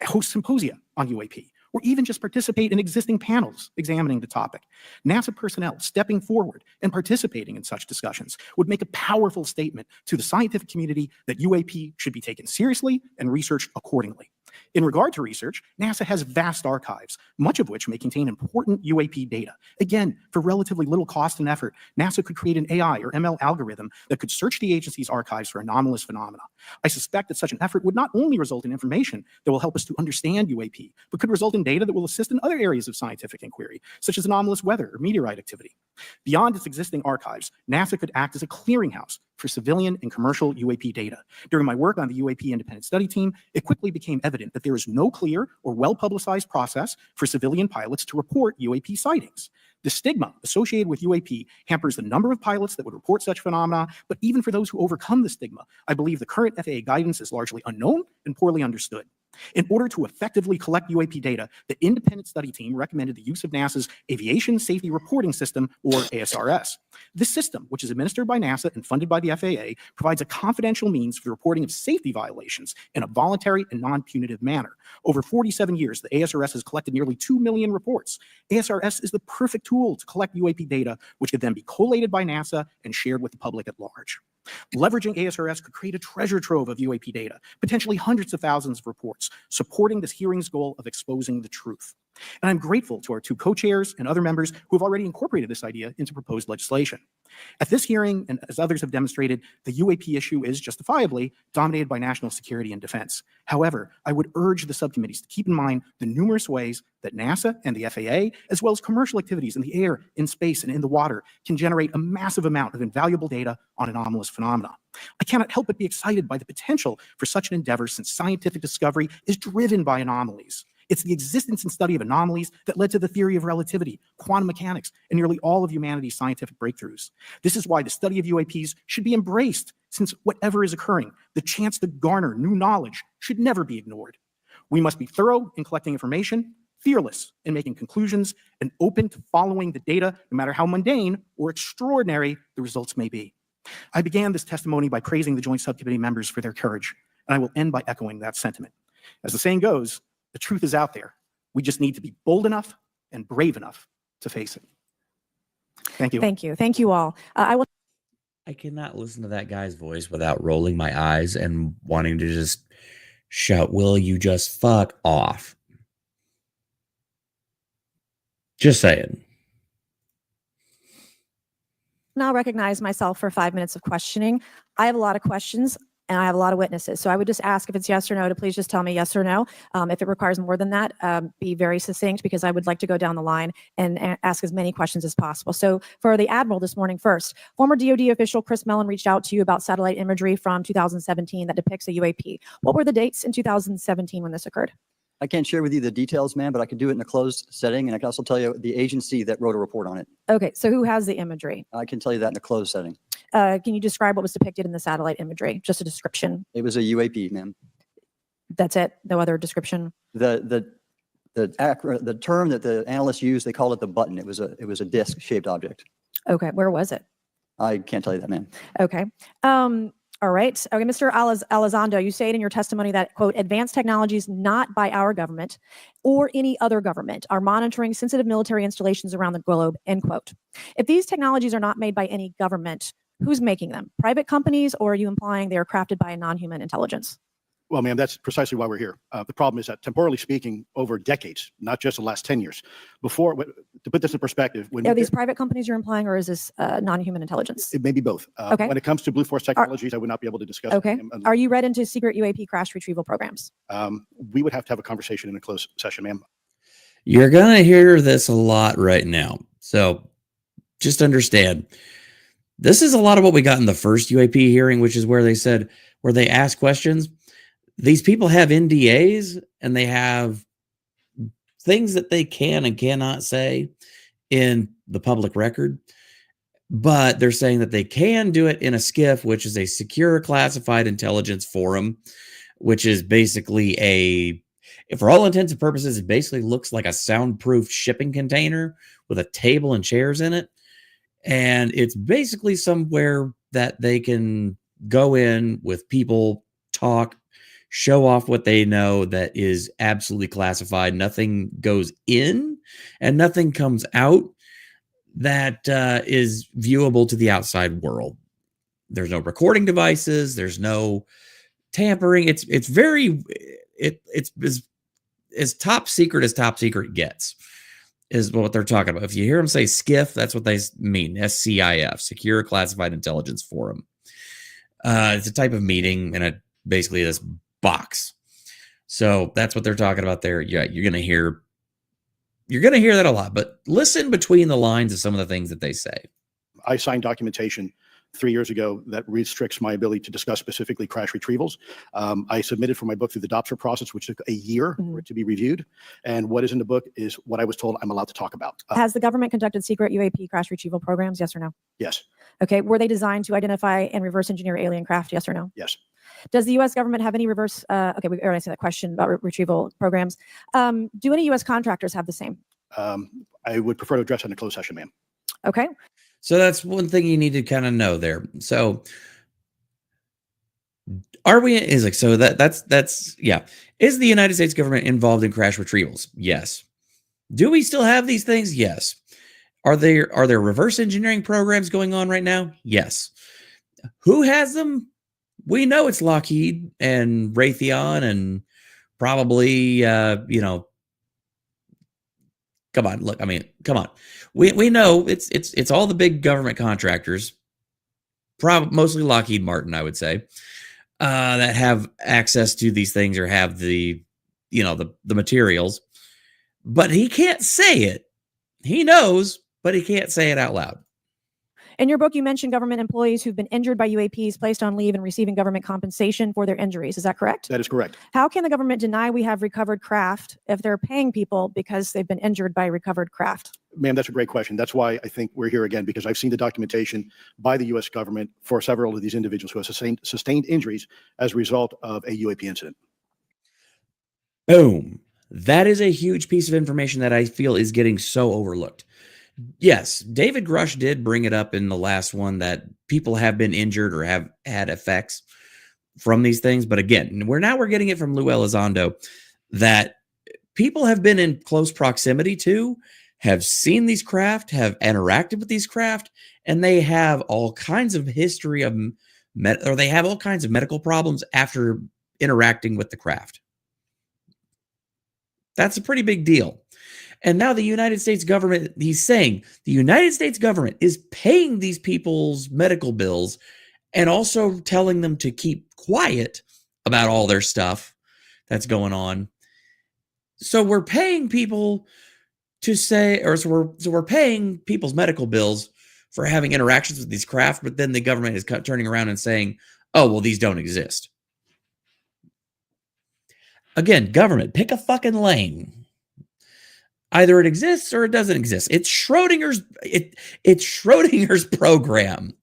host symposia on UAP, or even just participate in existing panels examining the topic. NASA personnel stepping forward and participating in such discussions would make a powerful statement to the scientific community that UAP should be taken seriously and researched accordingly. In regard to research, NASA has vast archives, much of which may contain important UAP data. Again, for relatively little cost and effort, NASA could create an AI or ML algorithm that could search the agency's archives for anomalous phenomena. I suspect that such an effort would not only result in information that will help us to understand UAP, but could result in data that will assist in other areas of scientific inquiry, such as anomalous weather or meteorite activity. Beyond its existing archives, NASA could act as a clearinghouse for civilian and commercial UAP data. During my work on the UAP independent study team, it quickly became evident that there is no clear or well-publicized process for civilian pilots to report UAP sightings. The stigma associated with UAP hampers the number of pilots that would report such phenomena, but even for those who overcome the stigma, I believe the current FAA guidance is largely unknown and poorly understood. In order to effectively collect UAP data, the independent study team recommended the use of NASA's Aviation Safety Reporting System, or ASRS. This system, which is administered by NASA and funded by the FAA, provides a confidential means for the reporting of safety violations in a voluntary and non-punitive manner. Over 47 years, the ASRS has collected nearly 2 million reports. ASRS is the perfect tool to collect UAP data, which could then be collated by NASA and shared with the public at large. Leveraging ASRS could create a treasure trove of UAP data, potentially hundreds of thousands of reports, supporting this hearing's goal of exposing the truth. And I'm grateful to our two co-chairs and other members who have already incorporated this idea into proposed legislation. At this hearing, and as others have demonstrated, the UAP issue is justifiably dominated by national security and defense. However, I would urge the subcommittees to keep in mind the numerous ways that NASA and the FAA, as well as commercial activities in the air, in space, and in the water, can generate a massive amount of invaluable data on anomalous phenomena. I cannot help but be excited by the potential for such an endeavor, since scientific discovery is driven by anomalies. It's the existence and study of anomalies that led to the theory of relativity, quantum mechanics, and nearly all of humanity's scientific breakthroughs. This is why the study of UAPs should be embraced, since whatever is occurring, the chance to garner new knowledge should never be ignored. We must be thorough in collecting information, fearless in making conclusions, and open to following the data, no matter how mundane or extraordinary the results may be. I began this testimony by praising the Joint Subcommittee members for their courage, and I will end by echoing that sentiment. As the saying goes, the truth is out there. We just need to be bold enough and brave enough to face it. Thank you. Thank you. Thank you all. I cannot listen to that guy's voice without rolling my eyes and wanting to just shout, will you just fuck off? Just saying. now recognize myself for 5 minutes of questioning. I have a lot of questions and I have a lot of witnesses. So I would just ask if it's yes or no to please just tell me yes or no. If it requires more than that, be very succinct because I would like to go down the line and ask as many questions as possible. So for the Admiral this morning first, former DoD official Chris Mellon reached out to you about satellite imagery from 2017 that depicts a UAP. What were the dates in 2017 when this occurred? I can't share with you the details, ma'am, but I can do it in a closed setting, and I can also tell you the agency that wrote a report on it. Okay, so who has the imagery? I can tell you that in a closed setting. Can you describe what was depicted in the satellite imagery? Just a description. It was a UAP, ma'am. That's it? No other description? The term that the analysts used, they called it the button. It was a disc-shaped object. Okay, where was it? I can't tell you that, ma'am. Okay. All right. Okay, Mr. Elizondo, you say it in your testimony that, quote, advanced technologies not by our government or any other government are monitoring sensitive military installations around the globe, end quote. If these technologies are not made by any government, who's making them? Private companies, or are you implying they are crafted by a non-human intelligence? Well, ma'am, that's precisely why we're here. The problem is that temporally speaking, over decades, not just the last 10 years, to put this in perspective, Are these private companies you're implying, or is this non-human intelligence? it may be both. Okay. When it comes to Blue Force Technologies, I would not be able to discuss. Okay. it, ma'am. Are you read into secret UAP crash retrieval programs? We would have to have a conversation in a closed session, ma'am. You're going to hear this a lot right now. So just understand, this is a lot of what we got in the first UAP hearing, which is where they ask questions. These people have NDAs and they have things that they can and cannot say in the public record, but they're saying that they can do it in a SCIF, which is a secure classified intelligence forum, which is basically for all intents and purposes, it basically looks like a soundproof shipping container with a table and chairs in it. And it's basically somewhere that they can go in with people, talk, show off what they know that is absolutely classified. Nothing goes in and nothing comes out that is viewable to the outside world. There's no recording devices. There's no tampering. It's as top secret gets, is what they're talking about. If you hear them say SCIF, that's what they mean. SCIF, Secure Classified Intelligence Forum. It's a type of meeting and basically this box. So that's what they're talking about there. Yeah, you're gonna hear that a lot, but listen between the lines of some of the things that they say. I signed documentation 3 years ago that restricts my ability to discuss specifically crash retrievals. I submitted for my book through the DOPSR process, which took a year for it to be reviewed. And what is in the book is what I was told I'm allowed to talk about. Has the government conducted secret UAP crash retrieval programs? Yes or no? Yes. Okay. Were they designed to identify and reverse engineer alien craft? Yes or no? Yes. Does the U.S. government have any reverse? Okay, we already answered that question about retrieval programs. Do any U.S. contractors have the same? I would prefer to address it in a closed session, ma'am. Okay. So that's one thing you need to kind of know there. So that's yeah. Is the United States government involved in crash retrievals? Yes. Do we still have these things? Yes. Are there reverse engineering programs going on right now? Yes. Who has them? We know it's Lockheed and Raytheon and probably come on. We know it's all the big government contractors, mostly Lockheed Martin, I would say, that have access to these things or have the materials. But he can't say it. He knows, but he can't say it out loud. In your book, you mentioned government employees who've been injured by UAPs placed on leave and receiving government compensation for their injuries. Is that correct? That is correct. How can the government deny we have recovered craft if they're paying people because they've been injured by recovered craft? Ma'am, that's a great question. That's why I think we're here again, because I've seen the documentation by the U.S. government for several of these individuals who have sustained injuries as a result of a UAP incident. Boom. That is a huge piece of information that I feel is getting so overlooked. Yes, David Grush did bring it up in the last one that people have been injured or have had effects from these things. But again, we're getting it from Lou Elizondo that people have been in close proximity to, have seen these craft, have interacted with these craft, and they have all kinds of history of they have all kinds of medical problems after interacting with the craft. That's a pretty big deal. And now the United States government, he's saying the United States government is paying these people's medical bills and also telling them to keep quiet about all their stuff that's going on. So we're paying people to say, or so we're paying people's medical bills for having interactions with these craft, but then the government is turning around and saying, oh, well, these don't exist. Again, government, pick a fucking lane. Either it exists or it doesn't exist. It's Schrodinger's. It's Schrodinger's program.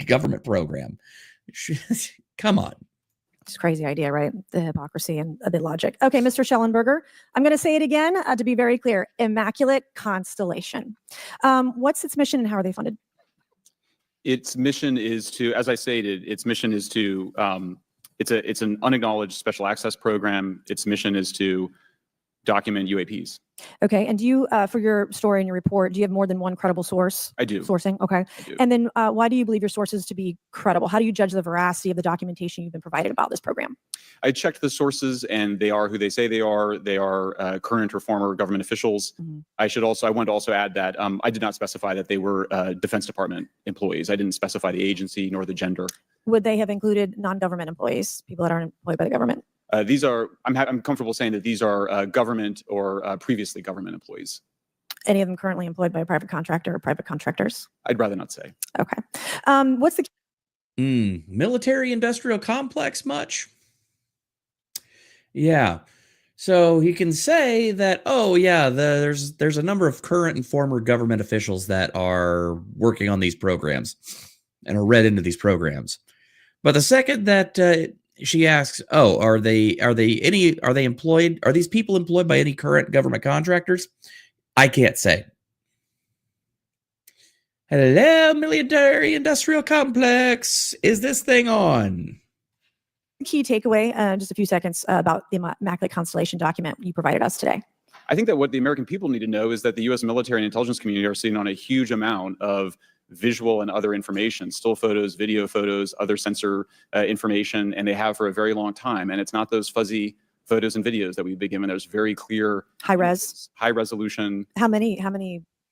Government program. Come on. It's a crazy idea, right? The hypocrisy and the logic. Okay, Mr. Schellenberger, I'm going to say it again to be very clear. Immaculate Constellation. What's its mission and how are they funded? Its mission is to, as I stated, its mission is to, it's an unacknowledged special access program. Its mission is to document UAPs. Okay, and do you, for your story and your report, do you have more than one credible source? I do. Sourcing, okay. I do. And then why do you believe your sources to be credible? How do you judge the veracity of the documentation you've been provided about this program? I checked the sources and they are who they say they are. They are current or former government officials. Mm-hmm. I want to also add that I did not specify that they were Defense Department employees. I didn't specify the agency nor the gender. Would they have included non-government employees, people that aren't employed by the government? These are, I'm comfortable saying that these are government or previously government employees. Any of them currently employed by a private contractor or private contractors? I'd rather not say. Okay. What's the military industrial complex much? Yeah. So he can say that, oh yeah, there's a number of current and former government officials that are working on these programs and are read into these programs. But the second that she asks, "Oh, are they employed? Are these people employed by any current government contractors?" I can't say. Hello, military industrial complex. Is this thing on? key takeaway, just a few seconds about the Immaculate Constellation document you provided us today? I think that what the American people need to know is that the U.S. military and intelligence community are sitting on a huge amount of visual and other information, still photos, video photos, other sensor information, and they have for a very long time. And it's not those fuzzy photos and videos that we've been given. There's very clear high resolution. How many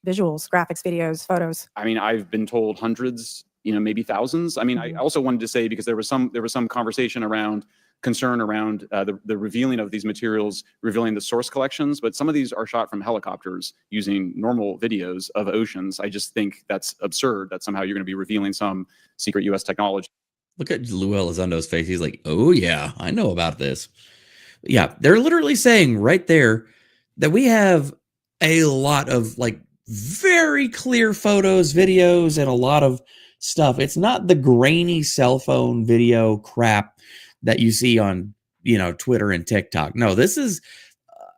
visuals, graphics, videos, photos? I mean, I've been told hundreds, maybe thousands. I mean, I also wanted to say, because there was some conversation around concern around the revealing of these materials, revealing the source collections, but some of these are shot from helicopters using normal videos of oceans. I just think that's absurd that somehow you're going to be revealing some secret U.S. technology. Look at Lou Elizondo's face. He's like, oh yeah, I know about this. Yeah, they're literally saying right there that we have a lot of like very clear photos, videos, and a lot of stuff. It's not the grainy cell phone video crap that you see on, Twitter and TikTok. No, this is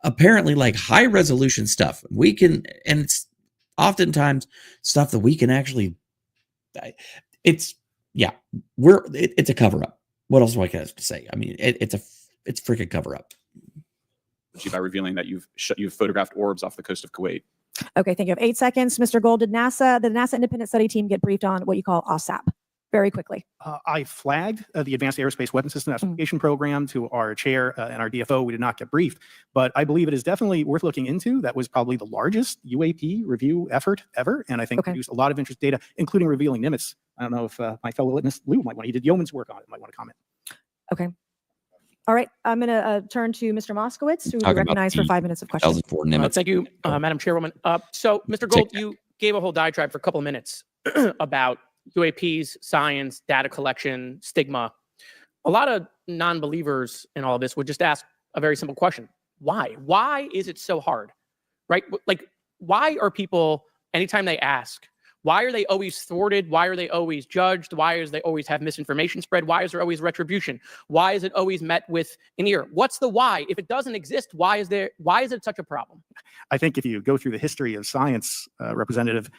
apparently like high resolution stuff. We can, and it's oftentimes stuff that we can actually, it's a cover up. What else do I have to say? I mean, it's a freaking cover up. By revealing that you've photographed orbs off the coast of Kuwait. Okay, thank you. I have 8 seconds. Mr. Gold, did the NASA independent study team get briefed on what you call OSAP? Very quickly. I flagged the Advanced Aerospace Weapon System Application Program to our chair and our DFO. We did not get briefed, but I believe it is definitely worth looking into. That was probably the largest UAP review effort ever, and I think produced a lot of interest data, including revealing Nimitz. I don't know if my fellow witness Lou might want. He did yeoman's work on it. Might want to comment. Okay. All right. I'm going to turn to Mr. Moskowitz, who will be recognized for 5 minutes of questions. Thank you, Madam Chairwoman. So, Mr. Gold, you gave a whole diatribe for a couple of minutes about UAPs, science, data collection, stigma. A lot of non-believers in all of this would just ask a very simple question. Why? Why is it so hard? Right? Like, why are people, anytime they ask, why are they always thwarted? Why are they always judged? Why is they always have misinformation spread? Why is there always retribution? Why is it always met with an ear? What's the why? If it doesn't exist, why is it such a problem? I think if you go through the history of science, Representative,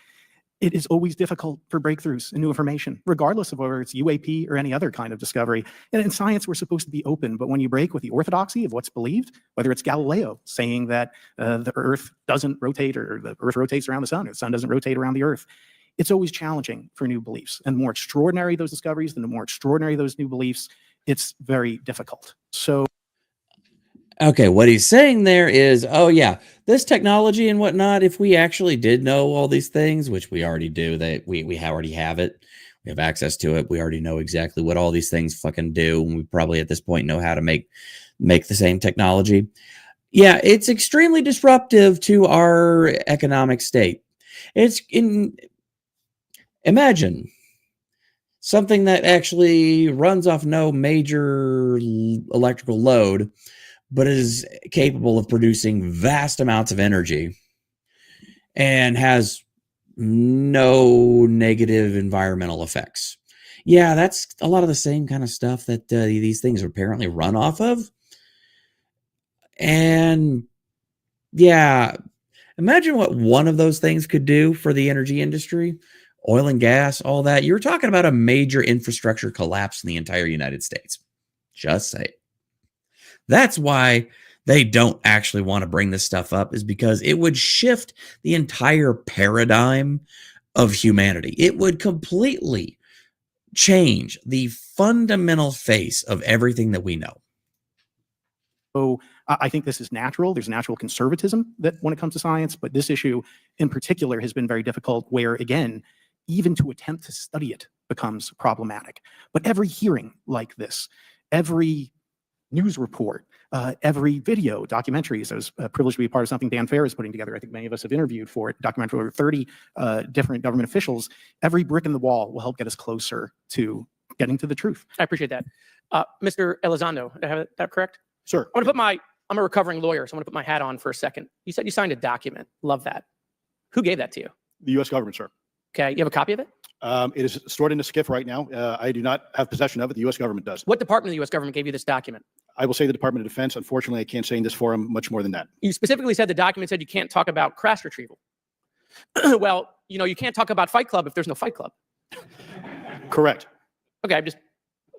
it is always difficult for breakthroughs and new information, regardless of whether it's UAP or any other kind of discovery. And in science, we're supposed to be open, but when you break with the orthodoxy of what's believed, whether it's Galileo saying that the Earth doesn't rotate, or the Earth rotates around the sun, or the sun doesn't rotate around the Earth, it's always challenging for new beliefs. And the more extraordinary those discoveries, the more extraordinary those new beliefs, it's very difficult. So, okay, what he's saying there is, oh yeah, this technology and whatnot, if we actually did know all these things, which we already do, that we already have it, we have access to it, we already know exactly what all these things fucking do, and we probably at this point know how to make the same technology. Yeah, it's extremely disruptive to our economic state. Imagine something that actually runs off no major electrical load, but is capable of producing vast amounts of energy and has no negative environmental effects. Yeah, that's a lot of the same kind of stuff that these things apparently run off of. And yeah, imagine what one of those things could do for the energy industry, oil and gas, all that. You're talking about a major infrastructure collapse in the entire United States. Just say. That's why they don't actually want to bring this stuff up, is because it would shift the entire paradigm of humanity. It would completely change the fundamental face of everything that we know. So I think this is natural. There's natural conservatism that when it comes to science, but this issue in particular has been very difficult where, again, even to attempt to study it becomes problematic. But every hearing like this, every news report, every video, documentaries. I was privileged to be a part of something Dan Fair is putting together. I think many of us have interviewed for it, documentary over 30 different government officials. Every brick in the wall will help get us closer to getting to the truth. I appreciate that. Mr. Elizondo, did I have that correct? Sir. I'm a recovering lawyer, so I'm going to put my hat on for a second. You said you signed a document. Love that. Who gave that to you? The U.S. government, sir. Okay, you have a copy of it? It is stored in a SCIF right now. I do not have possession of it. The U.S. government does. What department of the U.S. government gave you this document? I will say the Department of Defense. Unfortunately, I can't say in this forum much more than that. You specifically said the document said you can't talk about crash retrieval. Well, you can't talk about Fight Club if there's no Fight Club. Correct. Okay, I'm just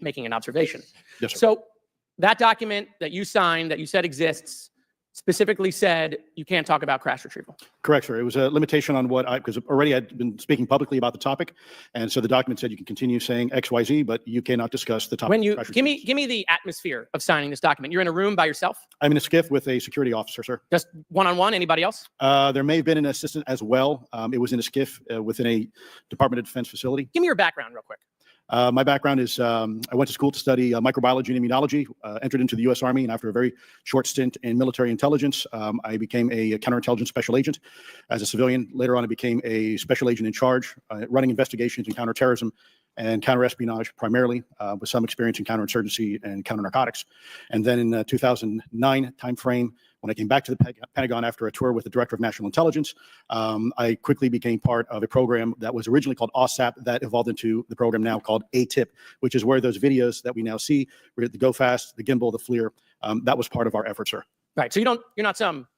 making an observation. Yes, sir. So that document that you signed, that you said exists, specifically said you can't talk about crash retrieval. Correct, sir. It was a limitation on because already I'd been speaking publicly about the topic, and so the document said you can continue saying X, Y, Z, but you cannot discuss the topic. When you give me the atmosphere of signing this document. You're in a room by yourself? I'm in a SCIF with a security officer, sir. Just one-on-one? Anybody else? There may have been an assistant as well. It was in a SCIF within a Department of Defense facility. Give me your background real quick. My background is I went to school to study microbiology and immunology, entered into the U.S. Army, and after a very short stint in military intelligence, I became a counterintelligence special agent. As a civilian, later on I became a special agent in charge, running investigations in counterterrorism and counterespionage primarily, with some experience in counterinsurgency and counternarcotics. And then in 2009 timeframe, when I came back to the Pentagon after a tour with the Director of National Intelligence, I quickly became part of a program that was originally called OSAP that evolved into the program now called ATIP, which is where those videos that we now see, the Go Fast, the Gimbal, the FLIR, that was part of our effort, sir. Right. So you're not some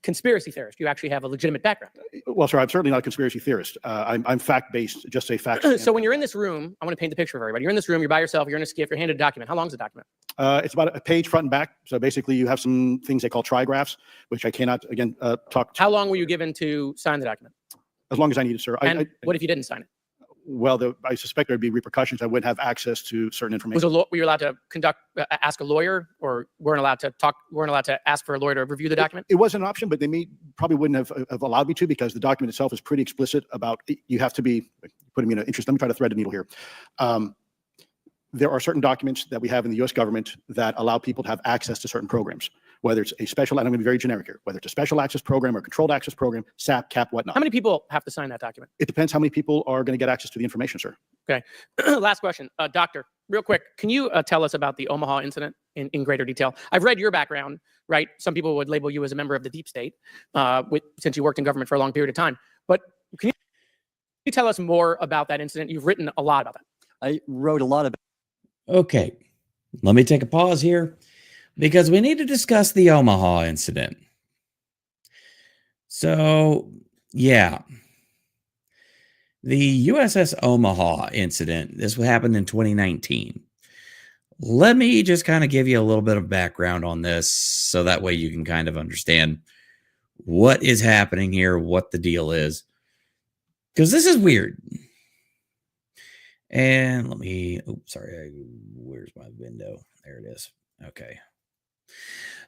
conspiracy theorist. You actually have a legitimate background. Well, sir, I'm certainly not a conspiracy theorist. I'm fact-based, just say facts. So when you're in this room, I want to paint the picture for everybody. You're in this room, you're by yourself, you're in a SCIF, you're handed a document. How long is the document? It's about a page front and back. So basically you have some things they call trigraphs, which I cannot, again, talk to. How long were you given to sign the document? As long as I needed, sir. And what if you didn't sign it? Well, I suspect there'd be repercussions. I wouldn't have access to certain information. Were you allowed to ask a lawyer, or weren't allowed to ask for a lawyer to review the document? It was an option, but they probably wouldn't have allowed me to, because the document itself is pretty explicit about you have to be putting me in an interest. Let me try to thread the needle here. There are certain documents that we have in the U.S. government that allow people to have access to certain programs, whether it's a special, and I'm going to be very generic here, whether it's a special access program or controlled access program, SAP, CAP, whatnot. How many people have to sign that document? It depends how many people are going to get access to the information, sir. Okay. Last question. Doctor, real quick, can you tell us about the Omaha incident in greater detail? I've read your background, right? Some people would label you as a member of the deep state since you worked in government for a long period of time. But can you tell us more about that incident? You've written a lot about it. I wrote a lot about. Okay, let me take a pause here, because we need to discuss the Omaha incident. So, yeah, the USS Omaha incident, this happened in 2019. Let me just kind of give you a little bit of background on this, so that way you can kind of understand what is happening here, what the deal is, because this is weird. And let me, where's my window? There it is. Okay.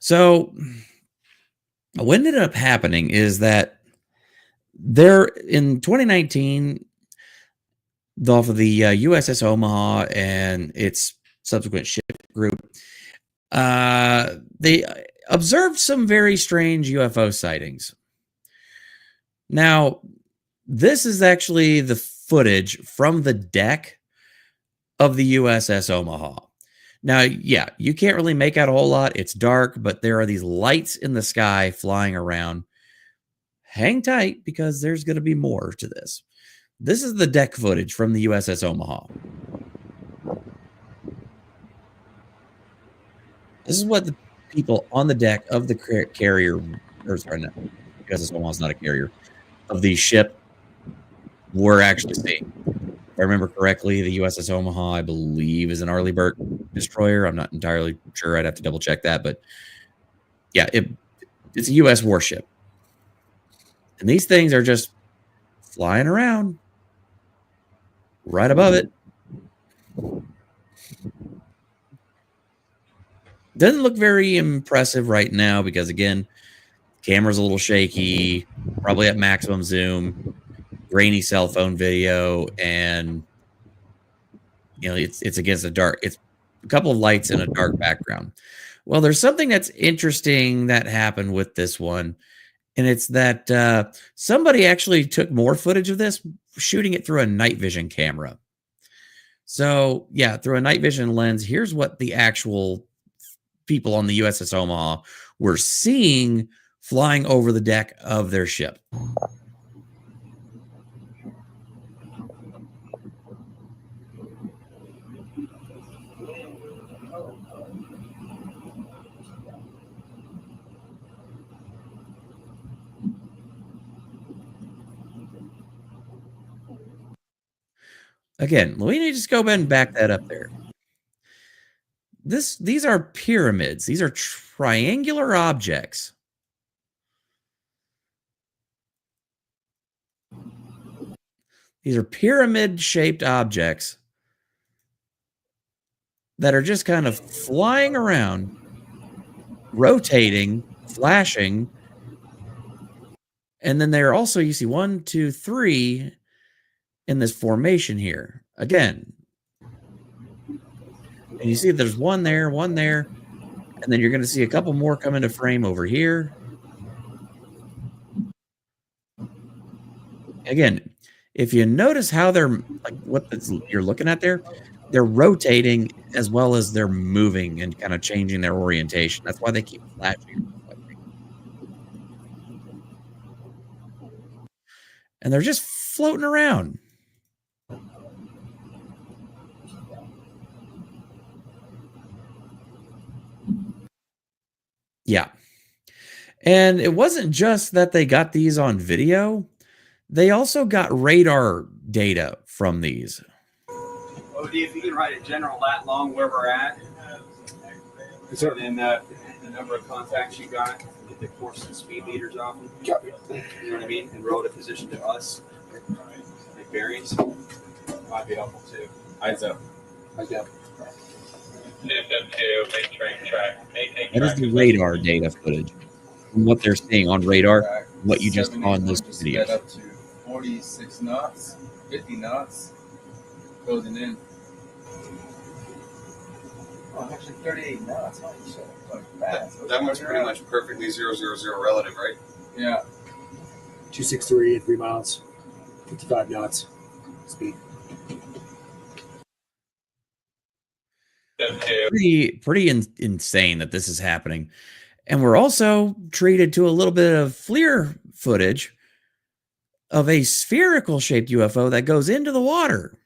So what ended up happening is that there in 2019, off of the USS Omaha and its subsequent ship group, they observed some very strange UFO sightings. Now, this is actually the footage from the deck of the USS Omaha. Now, yeah, you can't really make out a whole lot. It's dark, but there are these lights in the sky flying around. Hang tight because there's going to be more to this. This is the deck footage from the USS Omaha. This is what the people on the deck of the carrier, or sorry, no, USS Omaha is not a carrier, of the ship were actually seeing. If I remember correctly, the USS Omaha, I believe, is an Arleigh destroyer. I'm not entirely sure. I'd have to double check that. But yeah, it's a U.S. warship. And these things are just flying around right above it. Doesn't look very impressive right now because, again, camera's a little shaky, probably at maximum zoom, grainy cell phone video, and it's against a dark. It's a couple of lights in a dark background. Well, there's something that's interesting that happened with this one, and it's that somebody actually took more footage of this, shooting it through a night vision camera. So, yeah, through a night vision lens, here's what the actual people on the USS Omaha were seeing flying over the deck of their ship. Again, let me just go ahead and back that up there. These are pyramids. These are triangular objects. These are pyramid-shaped objects that are just kind of flying around, rotating, flashing. And then they're also, you see 1, 2, 3 in this formation here. Again, and you see there's one there, and then you're going to see a couple more come into frame over here. Again, if you notice how they're like you're looking at there, they're rotating as well as they're moving and kind of changing their orientation. That's why they keep flashing. And they're just floating around. Yeah. And it wasn't just that they got these on video. They also got radar data from these. OD, if you can write a general lat long where we're at, and then the number of contacts you got, get the course and speed meters off them. You know what I mean? And roll to position to us. Like bearings. Might be helpful too. Eyes up. Eyes up. That is the radar data footage from what they're seeing on radar, what you just saw in those videos. Up to 46 knots, 50 knots, closing in. Oh, actually 38 knots. That one's pretty much perfectly 000 relative, right? Yeah. 263 at 3 miles, 55 knots speed. Pretty insane that this is happening. And we're also treated to a little bit of FLIR footage of a spherical shaped UFO that goes into the water.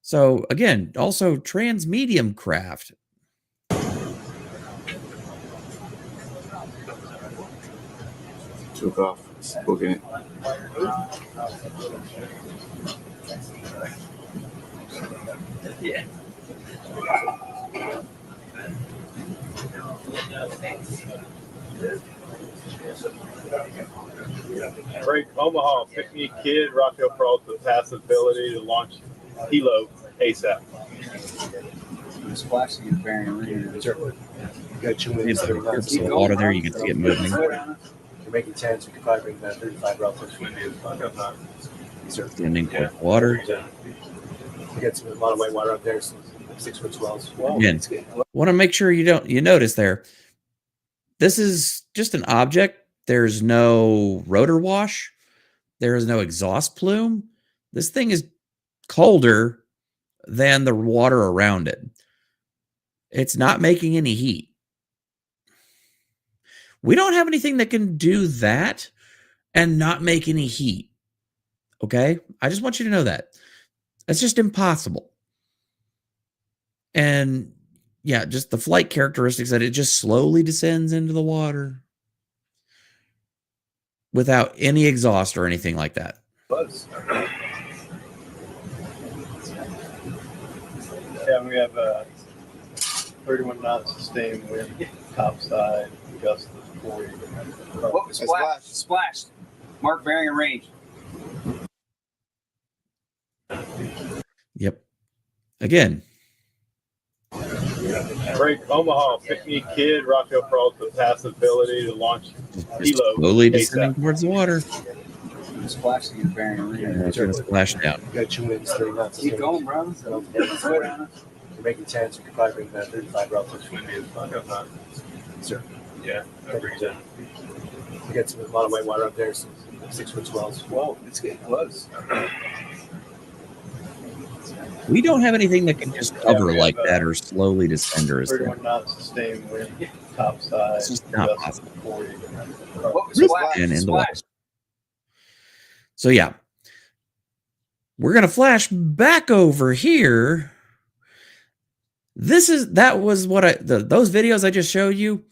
So again, also transmedium craft. Took off, booking it. Yeah. Break Omaha, pick me a kid, Rockville Pearl with the passive ability to launch Hilo ASAP. Splash to get bearing reading. got 2 minutes, 30 knots. Some water there, you can see it moving. You're making 10, so you can probably bring that 35 relatives. Sir. Standing towards the water. You got a lot of white water up there, so 6 foot swells. Again, want to make sure you notice there. This is just an object. There's no rotor wash. There is no exhaust plume. This thing is colder than the water around it. It's not making any heat. We don't have anything that can do that and not make any heat. Okay? I just want you to know that. That's just impossible. And yeah, just the flight characteristics that it just slowly descends into the water without any exhaust or anything like that. Buzz. Yeah, we have 31 knots sustained wind, topside, gust of 40. Oh, splashed. Mark bearing and range. Yep. Again. Break Omaha, pick me kid, Rockville Peralta, passive ability to launch helo. Slowly descending towards the water. Splashing and bearing and range. It's going to splash down. You got 2 minutes, 30 knots. Keep going, bro. You're making 10, so you can probably bring that 35 relatives. Sir. Yeah, I agree. You got a lot of white water up there, so 6 foot swells. Whoa, it's getting close. We don't have anything that can just hover like that or slowly descend or 31 knots sustained wind, topside, It's just not gust possible. of 40. And in the water. So yeah, we're going to flash back over here. Those videos I just showed you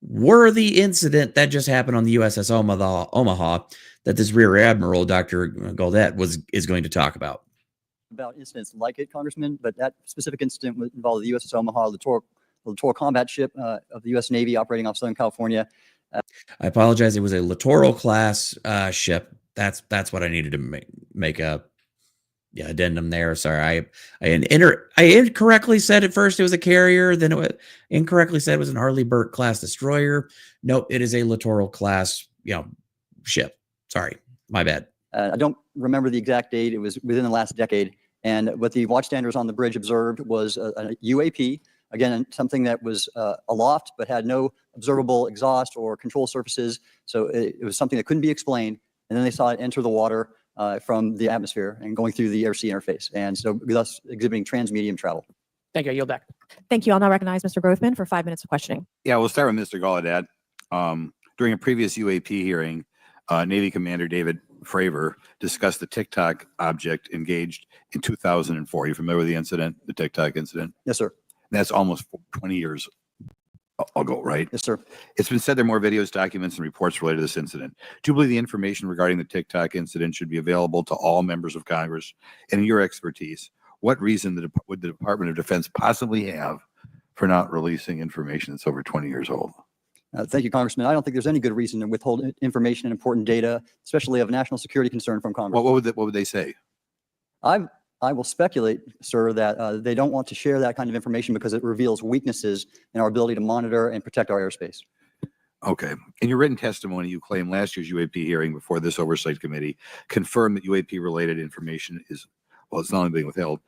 were the incident that just happened on the USS Omaha that this Rear Admiral, Dr. Gaudet, is going to talk about. About incidents like it, Congressman, but that specific incident involved the USS Omaha, the littoral combat ship of the U.S. Navy operating off Southern California. I apologize. It was a littoral class ship. That's what I needed to make a addendum there. Sorry, I incorrectly said at first it was a carrier. Then it incorrectly said it was an Arleigh Burke class destroyer. Nope, it is a littoral class ship. Sorry, my bad. I don't remember the exact date. It was within the last decade. And what the watchstanders on the bridge observed was a UAP, again, something that was aloft but had no observable exhaust or control surfaces. So it was something that couldn't be explained. And then they saw it enter the water from the atmosphere and going through the air-sea interface. And so thus exhibiting transmedium travel. Thank you. I yield back. Thank you. I'll now recognize Mr. Grothman for 5 minutes of questioning. Yeah, we'll start with Mr. Gaudet. During a previous UAP hearing, Navy Commander David Fravor discussed the TikTok object engaged in 2004. You familiar with the incident, the TikTok incident? Yes, sir. That's almost 20 years ago, right? Yes, sir. It's been said there are more videos, documents, and reports related to this incident. Do you believe the information regarding the TikTok incident should be available to all members of Congress? And in your expertise, what reason would the Department of Defense possibly have for not releasing information that's over 20 years old? Thank you, Congressman. I don't think there's any good reason to withhold information and important data, especially of national security concern from Congress. What would they say? I will speculate, sir, that they don't want to share that kind of information because it reveals weaknesses in our ability to monitor and protect our airspace. Okay. In your written testimony, you claim last year's UAP hearing before this oversight committee confirmed that UAP-related information is, well, it's not only being withheld,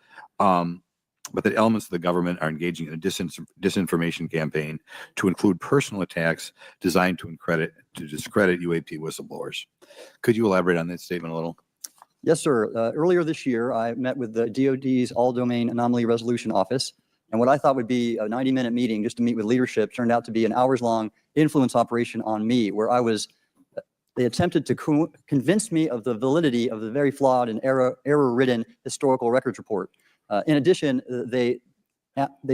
but that elements of the government are engaging in a disinformation campaign to include personal attacks designed to discredit UAP whistleblowers. Could you elaborate on that statement a little? Yes, sir. Earlier this year, I met with the DoD's All-Domain Anomaly Resolution Office, and what I thought would be a 90-minute meeting just to meet with leadership turned out to be an hours-long influence operation on me, where they attempted to convince me of the validity of the very flawed and error-ridden historical records report. In addition, they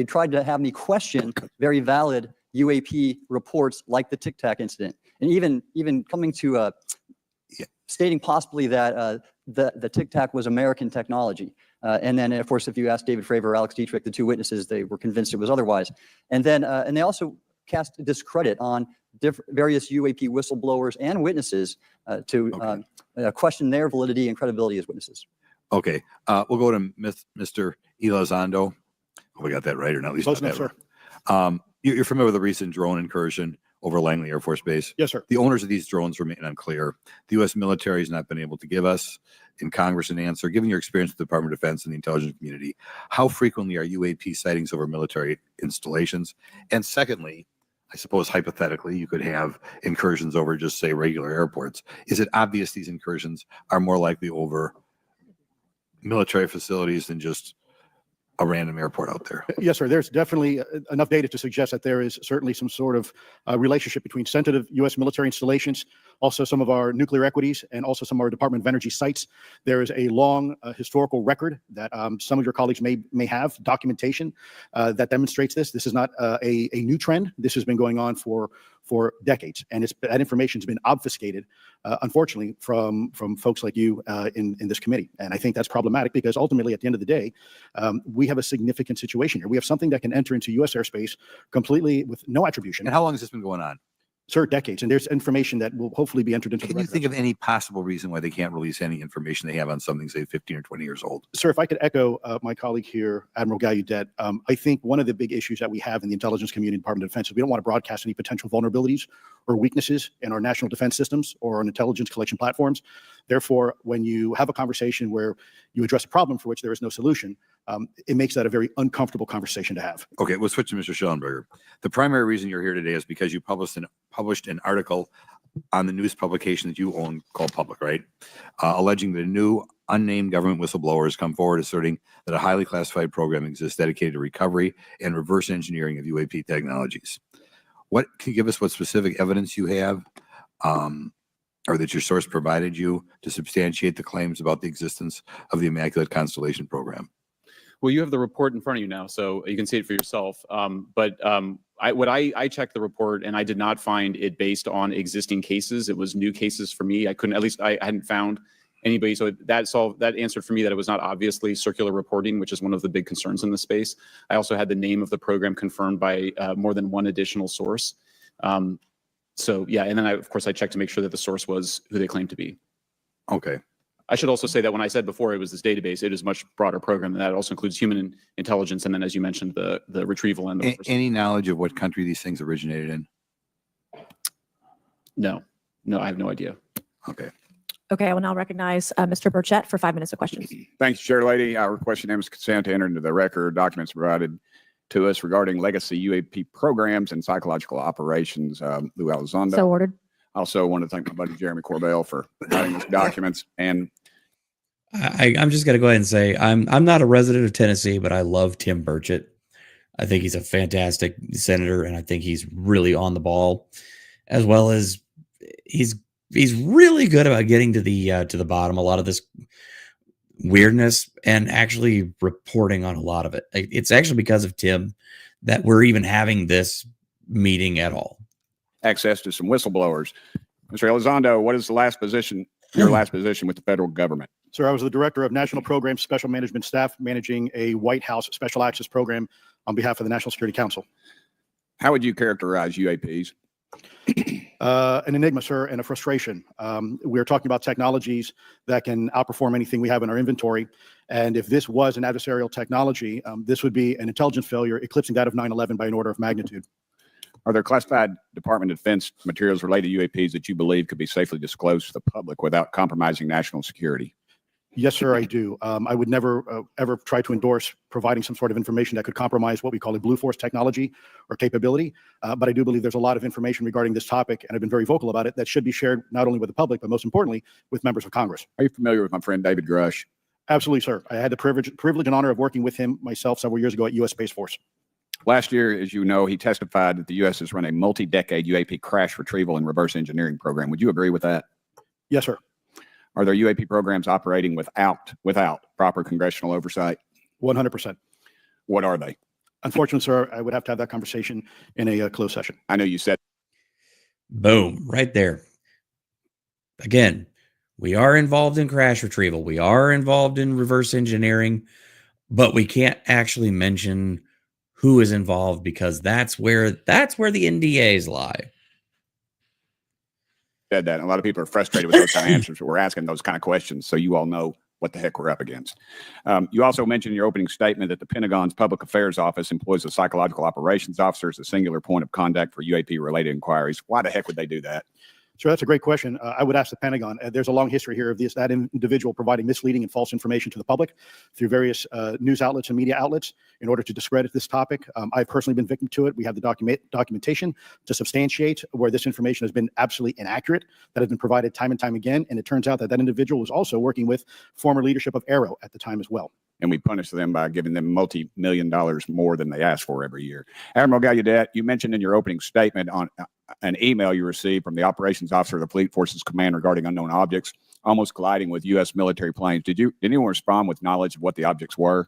tried to have me question very valid UAP reports like the Tic Tac incident, and even coming to stating possibly that the Tic Tac was American technology. And then, of course, if you ask David Fravor or Alex Dietrich, the two witnesses, they were convinced it was otherwise. And then, and they also cast discredit on various UAP whistleblowers and witnesses to question their validity and credibility as witnesses. Okay, we'll go to Mr. Elizondo. Oh, we got that right, or not? At least Close not enough, that right. You're familiar with the recent drone incursion over Langley Air Force Base? Yes, sir. The owners of these drones remain unclear. The U.S. military has not been able to give us in Congress an answer. Given your experience with the Department of Defense and the intelligence community, how frequently are UAP sightings over military installations? And secondly, I suppose hypothetically, you could have incursions over just say regular airports. Is it obvious these incursions are more likely over military facilities than just a random airport out there? Yes, sir. There's definitely enough data to suggest that there is certainly some sort of relationship between sensitive U.S. military installations, also some of our nuclear equities, and also some of our Department of Energy sites. There is a long historical record that some of your colleagues may have, documentation that demonstrates this. This is not a new trend. This has been going on for decades, and that information has been obfuscated, unfortunately, from folks like you in this committee. And I think that's problematic because ultimately, at the end of the day, we have a significant situation here. We have something that can enter into U.S. airspace completely with no attribution. And how long has this been going on? Sir, decades. And there's information that will hopefully be entered into the Can you record. think of any possible reason why they can't release any information they have on something, say, 15 or 20 years old? Sir, if I could echo my colleague here, Admiral Gallaudet, I think one of the big issues that we have in the intelligence community, Department of Defense, is we don't want to broadcast any potential vulnerabilities or weaknesses in our national defense systems or on intelligence collection platforms. Therefore, when you have a conversation where you address a problem for which there is no solution, it makes that a very uncomfortable conversation to have. Okay, we'll switch to Mr. Schellenberger. The primary reason you're here today is because you published an article on the news publication that you own called Public, right? Alleging that a new unnamed government whistleblower has come forward asserting that a highly classified program exists dedicated to recovery and reverse engineering of UAP technologies. What can you give us what specific evidence you have or that your source provided you to substantiate the claims about the existence of the Immaculate Constellation program? Well, you have the report in front of you now, so you can see it for yourself. I checked the report and I did not find it based on existing cases. It was new cases for me. I hadn't found anybody. So that answered for me that it was not obviously circular reporting, which is one of the big concerns in the space. I also had the name of the program confirmed by more than one additional source. So yeah, and then of course I checked to make sure that the source was who they claimed to be. Okay. I should also say that when I said before it was this database, it is a much broader program than that. It also includes human intelligence, and then, as you mentioned, the retrieval and the any knowledge of what country these things originated in? No, I have no idea. Okay. Okay, I will now recognize Mr. Burchett for 5 minutes of questions. Thanks, Chair Lady. I request unanimous consent to enter into the record documents provided to us regarding legacy UAP programs and psychological operations. Lou Elizondo. So ordered. Also want to thank my buddy Jeremy Corbell for providing these documents. And I'm just going to go ahead and say I'm not a resident of Tennessee, but I love Tim Burchett. I think he's a fantastic senator, and I think he's really on the ball, as well as he's really good about getting to the bottom of a lot of this weirdness and actually reporting on a lot of it. It's actually because of Tim that we're even having this meeting at all. access to some whistleblowers. Mr. Elizondo, what is the last position, your last position with the federal government? Sir, I was the Director of National Programs Special Management Staff, managing a White House Special Access Program on behalf of the National Security Council. How would you characterize UAPs? An enigma, sir, and a frustration. We're talking about technologies that can outperform anything we have in our inventory. And if this was an adversarial technology, this would be an intelligence failure eclipsing that of 9/11 by an order of magnitude. Are there classified Department of Defense materials related to UAPs that you believe could be safely disclosed to the public without compromising national security? Yes, sir, I do. I would never, ever try to endorse providing some sort of information that could compromise what we call a blue force technology or capability. But I do believe there's a lot of information regarding this topic, and I've been very vocal about it, that should be shared not only with the public, but most importantly, with members of Congress. Are you familiar with my friend David Grush? Absolutely, sir. I had the privilege and honor of working with him myself several years ago at U.S. Space Force. Last year, as you know, he testified that the U.S. has run a multi-decade UAP crash retrieval and reverse engineering program. Would you agree with that? Yes, sir. Are there UAP programs operating without proper congressional oversight? 100%. What are they? Unfortunately, sir, I would have to have that conversation in a closed session. I know you said. Boom, right there. Again, we are involved in crash retrieval. We are involved in reverse engineering, but we can't actually mention who is involved because that's where the NDAs lie. Said that. A lot of people are frustrated with those kind of answers. We're asking those kind of questions so you all know what the heck we're up against. You also mentioned in your opening statement that the Pentagon's Public Affairs Office employs a psychological operations officer as a singular point of contact for UAP-related inquiries. Why the heck would they do that? Sure, that's a great question. I would ask the Pentagon. There's a long history here of that individual providing misleading and false information to the public through various news outlets and media outlets in order to discredit this topic. I've personally been victim to it. We have the documentation to substantiate where this information has been absolutely inaccurate, that has been provided time and time again. And it turns out that that individual was also working with former leadership of Arrow at the time as well. And we punish them by giving them multi-million dollars more than they ask for every year. Admiral Gallaudet, you mentioned in your opening statement on an email you received from the operations officer of the Fleet Forces Command regarding unknown objects almost colliding with U.S. military planes. Did anyone respond with knowledge of what the objects were?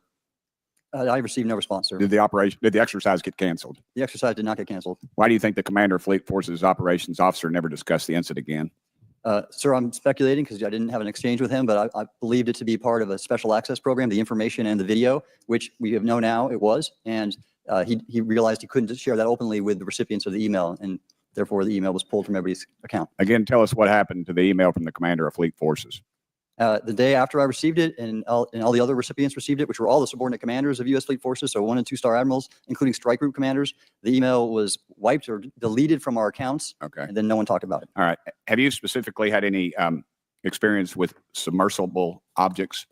I received no response, sir. Did the exercise get canceled? The exercise did not get canceled. Why do you think the commander of Fleet Forces operations officer never discussed the incident again? Sir, I'm speculating because I didn't have an exchange with him, but I believed it to be part of a special access program, the information and the video, which we have know now it was. And he realized he couldn't share that openly with the recipients of the email, and therefore the email was pulled from everybody's account. Again, tell us what happened to the email from the commander of Fleet Forces. The day after I received it, and all the other recipients received it, which were all the subordinate commanders of U.S. Fleet Forces, so 1- and 2-star admirals, including strike group commanders, the email was wiped or deleted from our accounts, and then no one talked about it. All right. Have you specifically had any experience with submersible objects?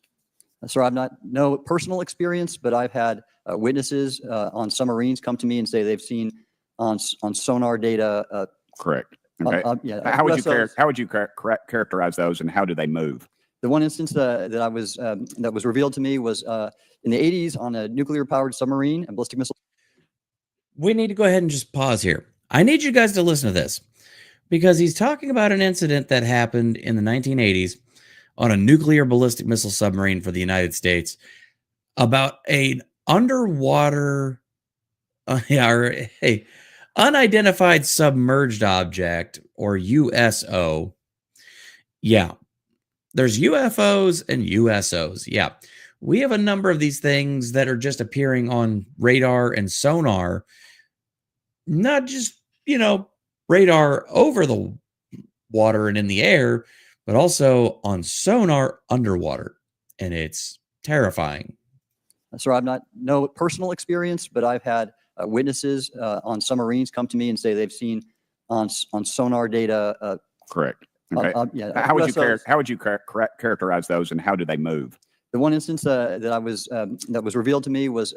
Sir, I've no personal experience, but I've had witnesses on submarines come to me and say they've seen on sonar data. Correct. Okay. How would you characterize those, and how do they move? The one instance that was revealed to me was in the 80s on a nuclear-powered submarine and ballistic missile. We need to go ahead and just pause here. I need you guys to listen to this because he's talking about an incident that happened in the 1980s on a nuclear ballistic missile submarine for the United States about an underwater, unidentified submerged object, or USO. Yeah. There's UFOs and USOs. Yeah. We have a number of these things that are just appearing on radar and sonar, not just, radar over the water and in the air, but also on sonar underwater. And it's terrifying. Sir, I've no personal experience, but I've had witnesses on submarines come to me and say they've seen on sonar data. Correct. Okay. How would you characterize those, and how do they move? The one instance that was revealed to me was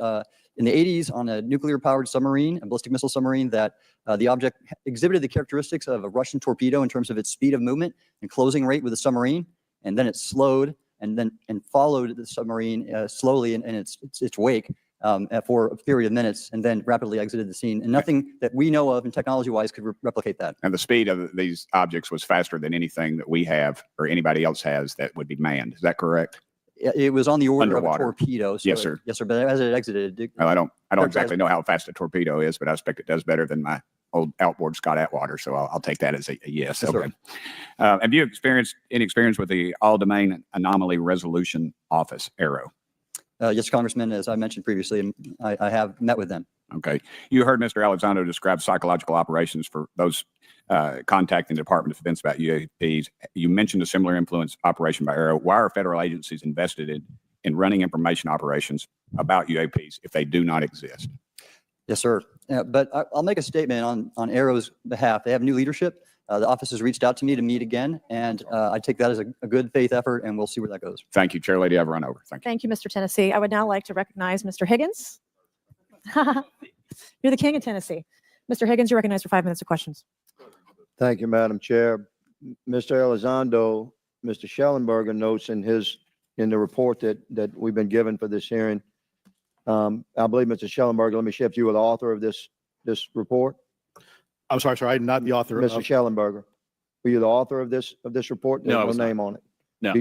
in the 80s on a nuclear-powered submarine, a ballistic missile submarine, that the object exhibited the characteristics of a Russian torpedo in terms of its speed of movement and closing rate with the submarine, and then it slowed and followed the submarine slowly in its wake for a period of minutes, and then rapidly exited the scene. And nothing that we know of and technology-wise could replicate that. And the speed of these objects was faster than anything that we have or anybody else has that would be manned. Is that correct? It was on the order Underwater. of a torpedo. So Yes, sir. Yes, sir. But as it exited, Well, I don't exactly know how fast a torpedo is, but I expect it does better than my old outboard Scott Atwater. So I'll take that as a yes. Yes, okay. Have you experienced any experience with the All Domain Anomaly Resolution Office, Arrow? Yes, Congressman, as I mentioned previously, I have met with them. Okay. You heard Mr. Elizondo describe psychological operations for those contacting the Department of Defense about UAPs. You mentioned a similar influence operation by Arrow. Why are federal agencies invested in running information operations about UAPs if they do not exist? Yes, sir. But I'll make a statement on Arrow's behalf. They have new leadership. The office has reached out to me to meet again, and I take that as a good faith effort, and we'll see where that goes. Thank you, Chair Lady. I've run over. Thank you. Thank you, Mr. Tennessee. I would now like to recognize Mr. Higgins. You're the king of Tennessee. Mr. Higgins, you're recognized for 5 minutes of questions. Thank you, Madam Chair. Mr. Elizondo, Mr. Schellenberger notes in the report that we've been given for this hearing. I believe Mr. Schellenberger, let me shift you were the author of this report. I'm sorry, sir. I'm not the author. Mr. Schellenberger, were you the author of this report? No, I There's was no not. name on it. No.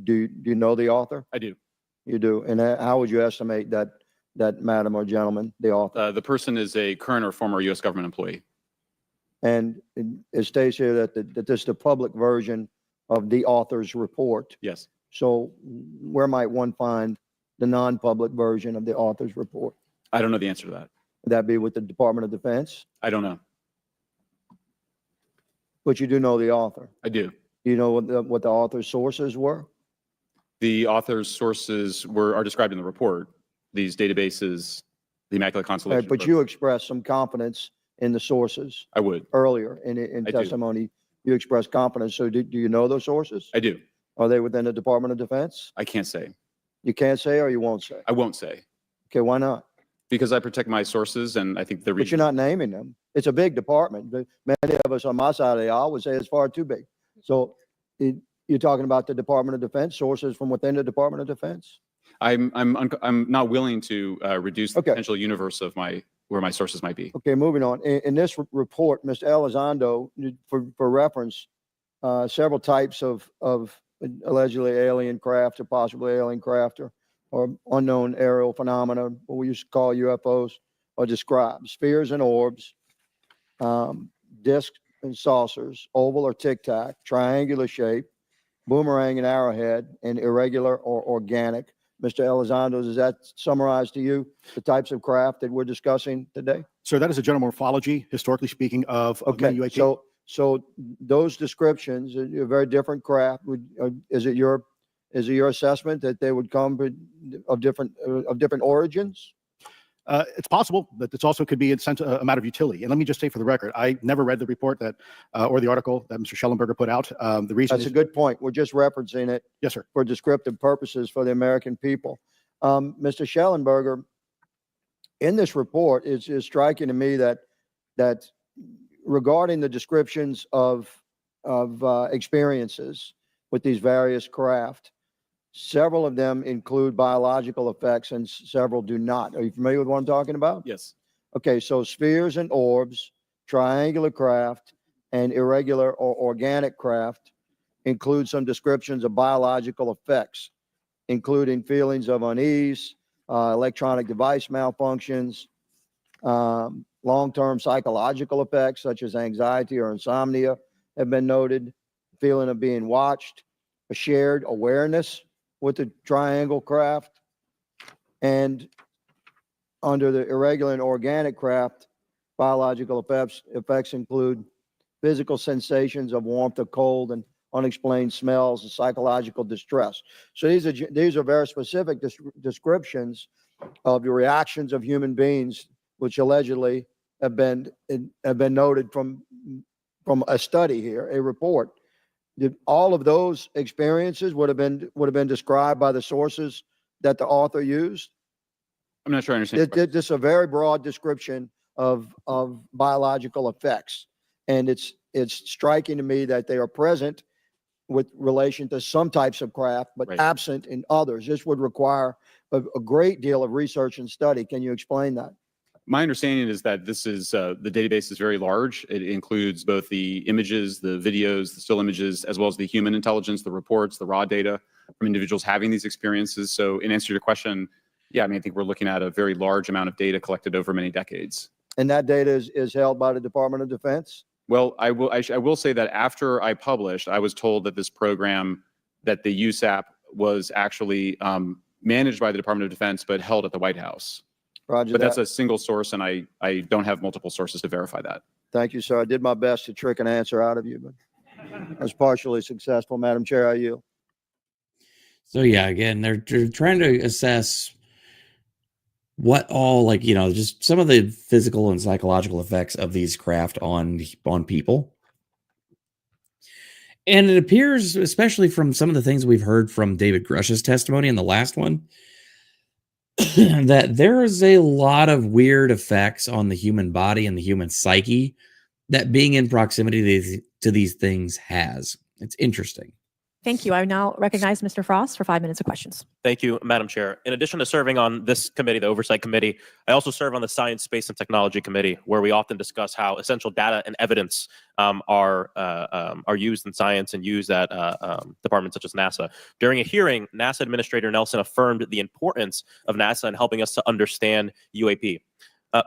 Do you know the author? I do. You do. And how would you estimate that madam or gentleman, the author? The person is a current or former U.S. government employee. And it states here that this is the public version of the author's report. Yes. So where might one find the non-public version of the author's report? I don't know the answer to that. Would that be with the Department of Defense? I don't know. But you do know the author. I do. Do you know what the author's sources were? The author's sources are described in the report. These databases, the Immaculate Constellation. Right, but you expressed some confidence in the sources I would. earlier in I do. testimony. You expressed confidence. So do you know those sources? I do. Are they within the Department of Defense? I can't say. You can't say or you won't say? I won't say. Okay, why not? Because I protect my sources, and I think the But reason. you're not naming them. It's a big department. But many of us on my side of the aisle would say it's far too big. So you're talking about the Department of Defense, sources from within the Department of Defense? I'm not willing to reduce the potential universe of where my sources might be. Okay, moving on. In this report, Mr. Elizondo, for reference, several types of allegedly alien craft or possibly alien craft or unknown aerial phenomena, what we used to call UFOs, are described. Spheres and orbs, discs and saucers, oval or tic-tac, triangular shape, boomerang and arrowhead, and irregular or organic. Mr. Elizondo, does that summarize to you the types of craft that we're discussing today? Sir, that is a general morphology, historically speaking, of Okay, UAP. so those descriptions are very different craft. Is it your assessment that they would come of different origins? It's possible, but it's also could be a matter of utility. And let me just say for the record, I never read the report that or the article that Mr. Schellenberger put out. The reason That's a good point. We're just referencing it. Yes, sir. For descriptive purposes for the American people. Mr. Schellenberger, in this report, it's striking to me that regarding the descriptions of experiences with these various craft, several of them include biological effects and several do not. Are you familiar with what I'm talking about? Yes. Okay, so spheres and orbs, triangular craft, and irregular or organic craft include some descriptions of biological effects, including feelings of unease, electronic device malfunctions, long-term psychological effects such as anxiety or insomnia have been noted, feeling of being watched, a shared awareness with the triangle craft, and under the irregular and organic craft, biological effects include physical sensations of warmth or cold and unexplained smells and psychological distress. So these are very specific descriptions of the reactions of human beings, which allegedly have been noted from a study here, a report. All of those experiences would have been described by the sources that the author used? I'm not sure I understand. This is a very broad description of biological effects, and it's striking to me that they are present with relation to some types of craft, but Right. absent in others. This would require a great deal of research and study. Can you explain that? My understanding is that this is the database is very large. It includes both the images, the videos, the still images, as well as the human intelligence, the reports, the raw data from individuals having these experiences. So in answer to your question, yeah, I mean, I think we're looking at a very large amount of data collected over many decades. And that data is held by the Department of Defense? Well, I will say that after I published, I was told that this program, that the USAP was actually managed by the Department of Defense, but held at the White House. Roger But that. that's a single source, and I don't have multiple sources to verify that. Thank you, sir. I did my best to trick an answer out of you, but I was partially successful. Madam Chair, I yield. So yeah, again, they're trying to assess what all, like, just some of the physical and psychological effects of these craft on people. And it appears, especially from some of the things we've heard from David Grush's testimony in the last one, that there is a lot of weird effects on the human body and the human psyche that being in proximity to these things has. It's interesting. Thank you. I now recognize Mr. Frost for 5 minutes of questions. Thank you, Madam Chair. In addition to serving on this committee, the Oversight Committee, I also serve on the Science, Space, and Technology Committee, where we often discuss how essential data and evidence are used in science and used at departments such as NASA. During a hearing, NASA Administrator Nelson affirmed the importance of NASA in helping us to understand UAP.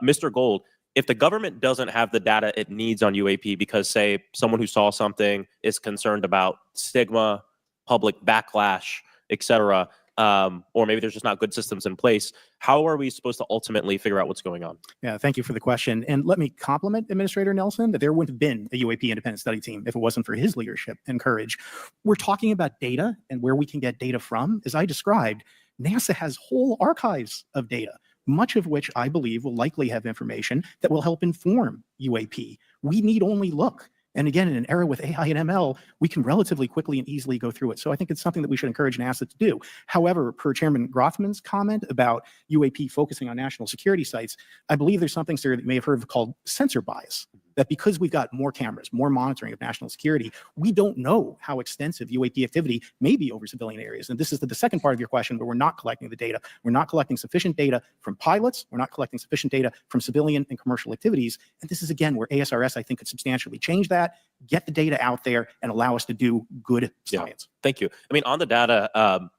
Mr. Gold, if the government doesn't have the data it needs on UAP because, say, someone who saw something is concerned about stigma, public backlash, etc., or maybe there's just not good systems in place. How are we supposed to ultimately figure out what's going on? Yeah, thank you for the question. And let me compliment Administrator Nelson that there wouldn't have been a UAP independent study team if it wasn't for his leadership and courage. We're talking about data and where we can get data from. As I described, NASA has whole archives of data, much of which I believe will likely have information that will help inform UAP. We need only look. And again, in an era with AI and ML, we can relatively quickly and easily go through it. So I think it's something that we should encourage NASA to do. However, per Chairman Grothman's comment about UAP focusing on national security sites, I believe there's something, sir, that you may have heard of called sensor bias. That because we've got more cameras, more monitoring of national security, we don't know how extensive UAP activity may be over civilian areas. And this is the second part of your question, where we're not collecting the data. We're not collecting sufficient data from pilots. We're not collecting sufficient data from civilian and commercial activities. And this is, again, where ASRS, I think, could substantially change that, get the data out there, and allow us to do good science. Yeah. Thank you. I mean, on the data, I'm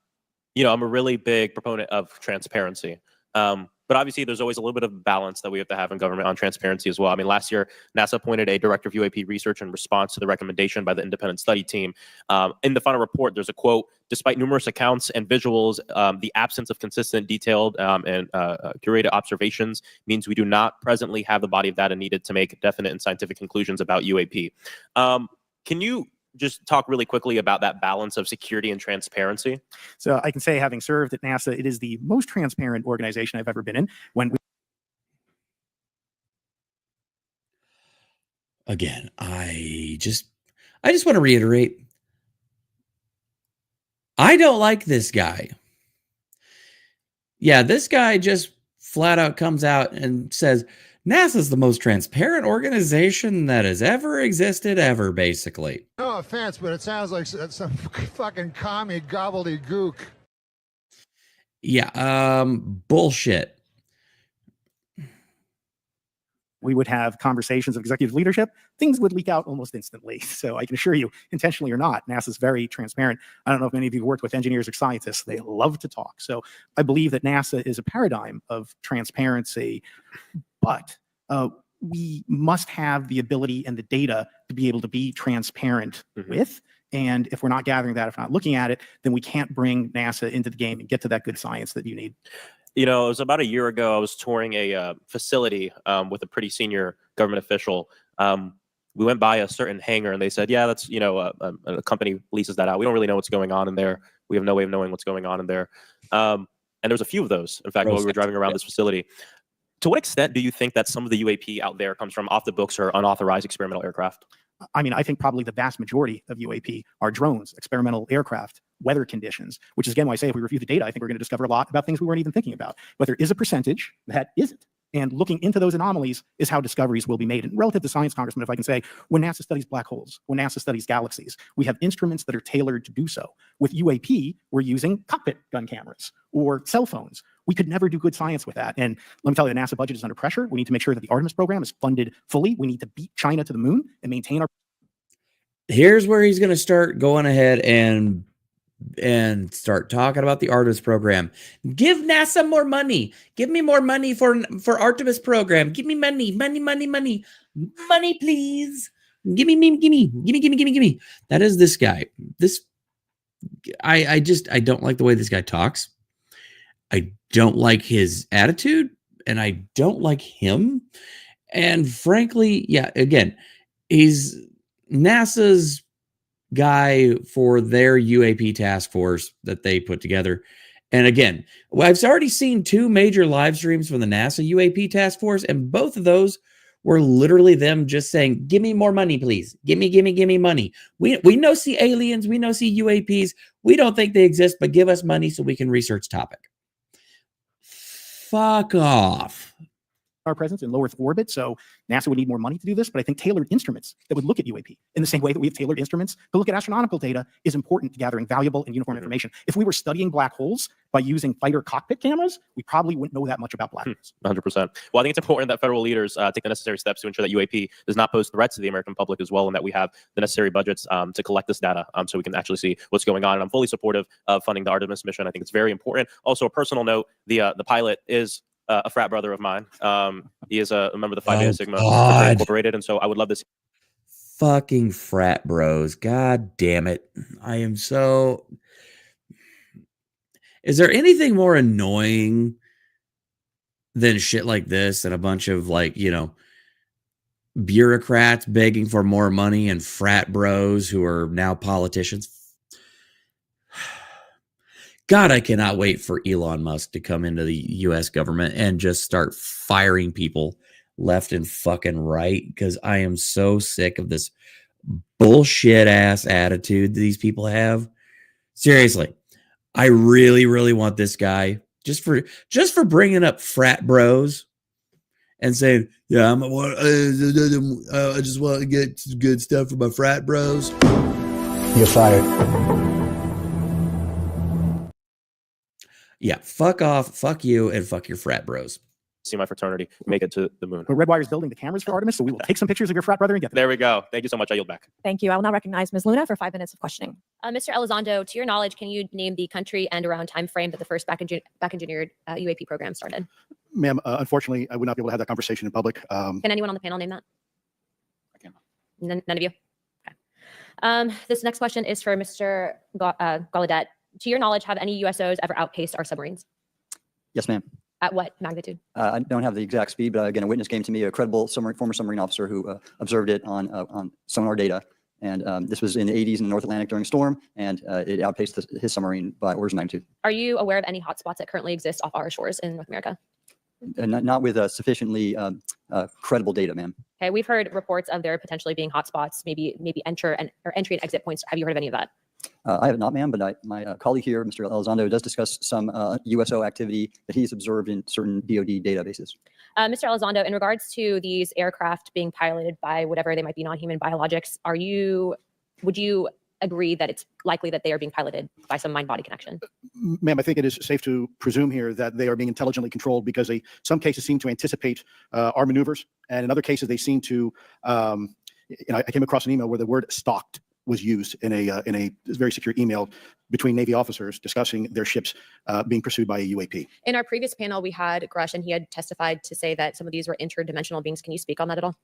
a really big proponent of transparency. But obviously, there's always a little bit of balance that we have to have in government on transparency as well. I mean, last year, NASA appointed a director of UAP research in response to the recommendation by the independent study team. In the final report, there's a quote: "Despite numerous accounts and visuals, the absence of consistent, detailed, and curated observations means we do not presently have the body of data needed to make definite and scientific conclusions about UAP." Can you just talk really quickly about that balance of security and transparency? So I can say, having served at NASA, it is the most transparent organization I've ever been in. Again, I just want to reiterate, I don't like this guy. Yeah, this guy just flat out comes out and says, NASA's the most transparent organization that has ever existed ever, basically. No offense, but it sounds like some fucking commie gobbledygook. Yeah, bullshit. We would have conversations of executive leadership, things would leak out almost instantly. So I can assure you, intentionally or not, NASA's very transparent. I don't know if many of you worked with engineers or scientists. They love to talk. So I believe that NASA is a paradigm of transparency, but we must have the ability and the data to be able to be transparent with. And if we're not gathering that, if we're not looking at it, then we can't bring NASA into the game and get to that good science that you need. You know, it was about a year ago, I was touring a facility with a pretty senior government official. We went by a certain hangar and they said, yeah, that's, a company leases that out. We don't really know what's going on in there. We have no way of knowing what's going on in there. And there was a few of those, in fact, while we were driving around this facility. To what extent do you think that some of the UAP out there comes from off the books or unauthorized experimental aircraft? I mean, I think probably the vast majority of UAP are drones, experimental aircraft, weather conditions, which is again why I say if we review the data, I think we're going to discover a lot about things we weren't even thinking about. But there is a percentage that isn't. And looking into those anomalies is how discoveries will be made. And relative to science, Congressman, if I can say, when NASA studies black holes, when NASA studies galaxies, we have instruments that are tailored to do so. With UAP, we're using cockpit gun cameras or cell phones. We could never do good science with that. And let me tell you, the NASA budget is under pressure. We need to make sure that the Artemis program is funded fully. We need to beat China to the moon and maintain our... Here's where he's going to start going ahead and start talking about the Artemis program. Give NASA more money. Give me more money for Artemis program. Give me money, please. Give me. That is this guy. I don't like the way this guy talks. I don't like his attitude, and I don't like him. And frankly, yeah, again, he's NASA's guy for their UAP task force that they put together. And again, I've already seen 2 major live streams from the NASA UAP task force, and both of those were literally them just saying, give me more money, please. Give me money. We know see aliens, we know see UAPs. We don't think they exist, but give us money so we can research topic. Fuck off. Our presence in low Earth orbit, so NASA would need more money to do this, but I think tailored instruments that would look at UAP in the same way that we have tailored instruments to look at astronomical data is important to gathering valuable and uniform information. If we were studying black holes by using fighter cockpit cameras, we probably wouldn't know that much about black holes. 100%. Well, I think it's important that federal leaders take the necessary steps to ensure that UAP does not pose threats to the American public as well, and that we have the necessary budgets to collect this data so we can actually see what's going on. And I'm fully supportive of funding the Artemis mission. I think it's very important. Also, a personal note, the pilot is a frat brother of mine. He is a member of the Phi Beta Sigma Fraternity Incorporated, and so I would love this. Fucking frat bros. God damn it. I am so... Is there anything more annoying than shit like this and a bunch of like, bureaucrats begging for more money and frat bros who are now politicians? God, I cannot wait for Elon Musk to come into the US government and just start firing people left and fucking right, because I am so sick of this bullshit ass attitude these people have. Seriously, I really, really want this guy just for bringing up frat bros and saying, yeah, I just want to get good stuff for my frat bros. You're fired. Yeah, fuck off, fuck you, and fuck your frat bros. See my fraternity make it to the moon. But Redwire's building the cameras for Artemis, so we will take some pictures of your frat brother and get them. There we go. Thank you so much. I yield back. Thank you. I will now recognize Ms. Luna for 5 minutes of questioning. Mr. Elizondo, to your knowledge, can you name the country and around time frame that the first back engineered UAP program started? Ma'am, unfortunately, I would not be able to have that conversation in public. Can anyone on the panel name that? I can. None of you? Okay. This next question is for Mr. Gallaudet. To your knowledge, have any USOs ever outpaced our submarines? Yes, ma'am. At what magnitude? I don't have the exact speed, but again, a witness came to me, a credible former submarine officer who observed it on sonar data. And this was in the 80s in the North Atlantic during a storm, and it outpaced his submarine by orders of magnitude. Are you aware of any hotspots that currently exist off our shores in North America? Not with sufficiently credible data, ma'am. Okay, we've heard reports of there potentially being hotspots, maybe entry and exit points. Have you heard of any of that? I have not, ma'am, but my colleague here, Mr. Elizondo, does discuss some USO activity that he's observed in certain DoD databases. Mr. Elizondo, in regards to these aircraft being piloted by whatever they might be, non-human biologics, would you agree that it's likely that they are being piloted by some mind-body connection? Ma'am, I think it is safe to presume here that they are being intelligently controlled because they, some cases seem to anticipate our maneuvers, and in other cases they seem to, I came across an email where the word stalked was used in a very secure email between Navy officers discussing their ships being pursued by a UAP. In our previous panel, we had Grush, and he had testified to say that some of these were interdimensional beings. Can you speak on that at all?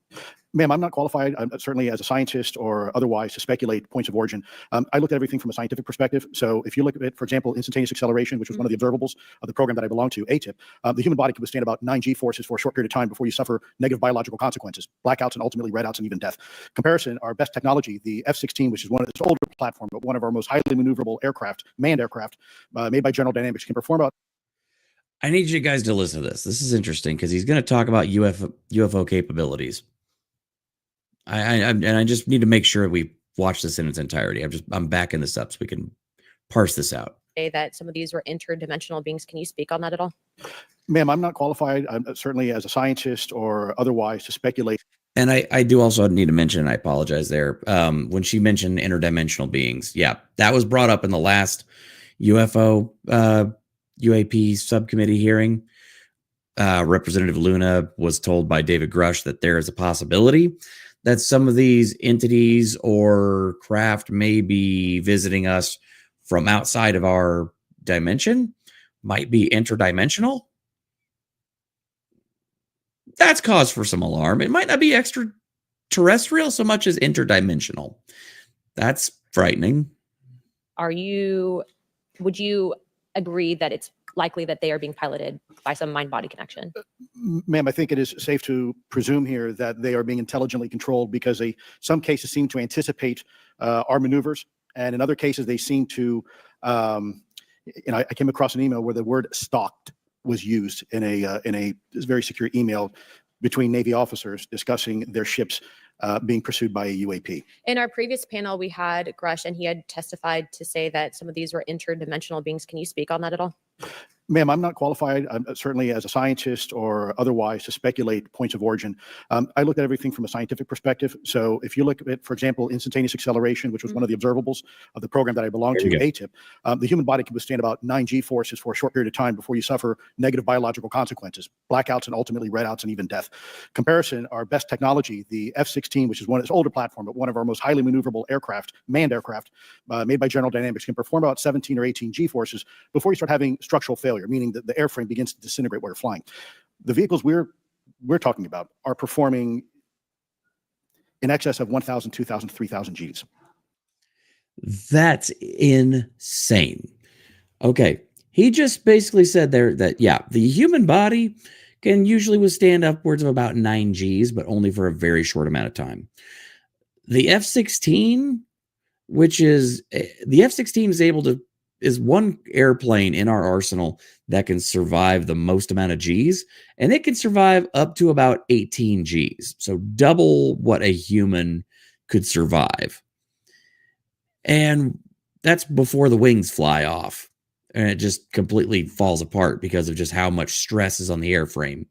Ma'am, I'm not qualified, certainly as a scientist or otherwise, to speculate points of origin. I looked at everything from a scientific perspective. So if you look at it, for example, instantaneous acceleration, which was one of the observables of the program that I belong to, ATIP, the human body can withstand about 9 G forces for a short period of time before you suffer negative biological consequences, blackouts, and ultimately redouts and even death. Comparison, our best technology, the F-16, which is one of its older platform, but one of our most highly maneuverable aircraft, manned aircraft, made by General Dynamics, can perform about. I need you guys to listen to this. This is interesting because he's going to talk about UFO capabilities. I just need to make sure we watch this in its entirety. I'm backing this up so we can parse this out. Say that some of these were interdimensional beings. Can you speak on that at all? Ma'am, I'm not qualified, certainly as a scientist or otherwise, to speculate. And I do also need to mention, and I apologize there, when she mentioned interdimensional beings, yeah, that was brought up in the last UFO UAP subcommittee hearing. Representative Luna was told by David Grush that there is a possibility that some of these entities or craft may be visiting us from outside of our dimension, might be interdimensional. That's cause for some alarm. It might not be extraterrestrial so much as interdimensional. That's frightening. Would you agree that it's likely that they are being piloted by some mind-body connection? Ma'am, I think it is safe to presume here that they are being intelligently controlled because some cases seem to anticipate our maneuvers, and in other cases they seem to, I came across an email where the word stalked was used in a very secure email between Navy officers discussing their ships being pursued by a UAP. In our previous panel, we had Grush, and he had testified to say that some of these were interdimensional beings. Can you speak on that at all? Ma'am, I'm not qualified, certainly as a scientist or otherwise, to speculate points of origin. I looked at everything from a scientific perspective. So if you look at, for example, instantaneous acceleration, which was one of the observables of the program that I belong to, ATIP, the human body can withstand about 9 G forces for a short period of time before you suffer negative biological consequences, blackouts, and ultimately redouts and even death. Comparison, our best technology, the F-16, which is one of its older platform, but one of our most highly maneuverable aircraft, manned aircraft, made by General Dynamics, can perform about 17 or 18 G forces before you start having structural failure, meaning that the airframe begins to disintegrate while you're flying. The vehicles we're talking about are performing in excess of 1,000, 2,000, 3,000 Gs. That's insane. Okay, He just basically said there that, yeah, the human body can usually withstand upwards of about 9 Gs, but only for a very short amount of time. The F-16, the F-16 is one airplane in our arsenal that can survive the most amount of Gs, and it can survive up to about 18 Gs. So double what a human could survive. And that's before the wings fly off. And it just completely falls apart because of just how much stress is on the airframe.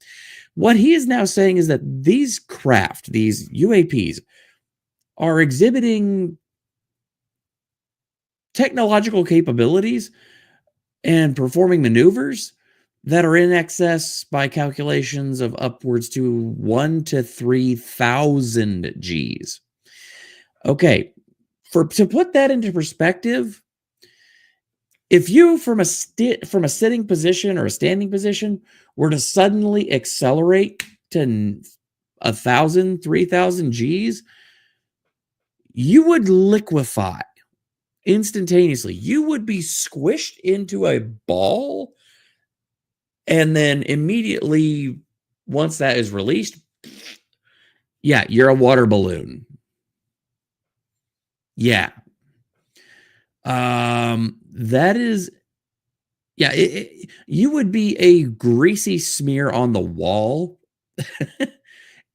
What he is now saying is that these craft, these UAPs, are exhibiting technological capabilities and performing maneuvers that are in excess by calculations of upwards to 1 to 3,000 Gs. Okay, to put that into perspective, if you from a sitting position or a standing position were to suddenly accelerate to 1,000, 3,000 Gs, you would liquefy instantaneously. You would be squished into a ball, and then immediately, once that is released, yeah, you're a water balloon. Yeah. That is, yeah, you would be a greasy smear on the wall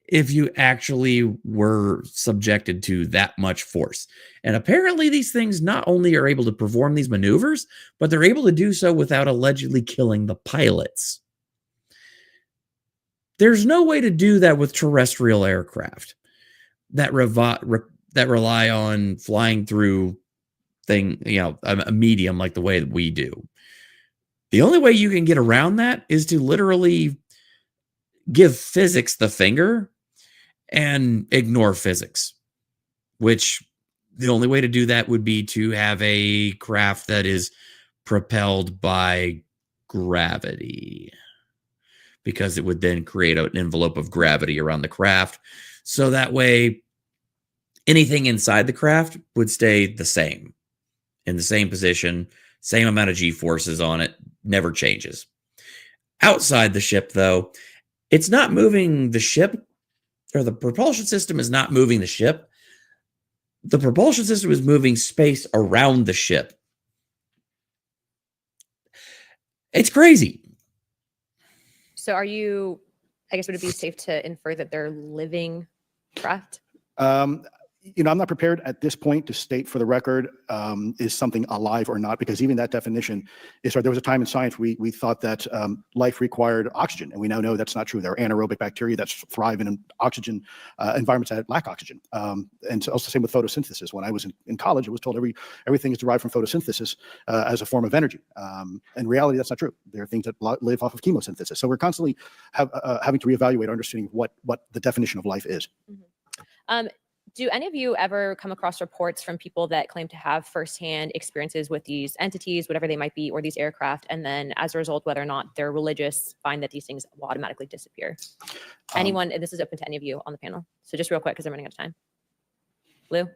if you actually were subjected to that much force. And apparently these things not only are able to perform these maneuvers, but they're able to do so without allegedly killing the pilots. There's no way to do that with terrestrial aircraft that rely on flying through a medium like the way that we do. The only way you can get around that is to literally give physics the finger and ignore physics, which the only way to do that would be to have a craft that is propelled by gravity, because it would then create an envelope of gravity around the craft. So that way, anything inside the craft would stay the same, in the same position, same amount of G-forces on it, never changes. Outside the ship, though, it's not moving the ship, or the propulsion system is not moving the ship. The propulsion system is moving space around the ship. It's crazy. So I guess, would it be safe to infer that they're living craft? I'm not prepared at this point to state for the record, is something alive or not, because even that definition is hard. There was a time in science we thought that life required oxygen, and we now know that's not true. There are anaerobic bacteria that thrive in oxygen environments that lack oxygen. And also the same with photosynthesis. When I was in college, I was told everything is derived from photosynthesis as a form of energy. In reality, that's not true. There are things that live off of chemosynthesis. So we're constantly having to reevaluate our understanding of what the definition of life is. Mm-hmm. Do any of you ever come across reports from people that claim to have firsthand experiences with these entities, whatever they might be, or these aircraft, and then as a result, whether or not they're religious, find that these things will automatically disappear? Anyone, and this is open to any of you on the panel. So just real quick, because I'm running out of time. Lou?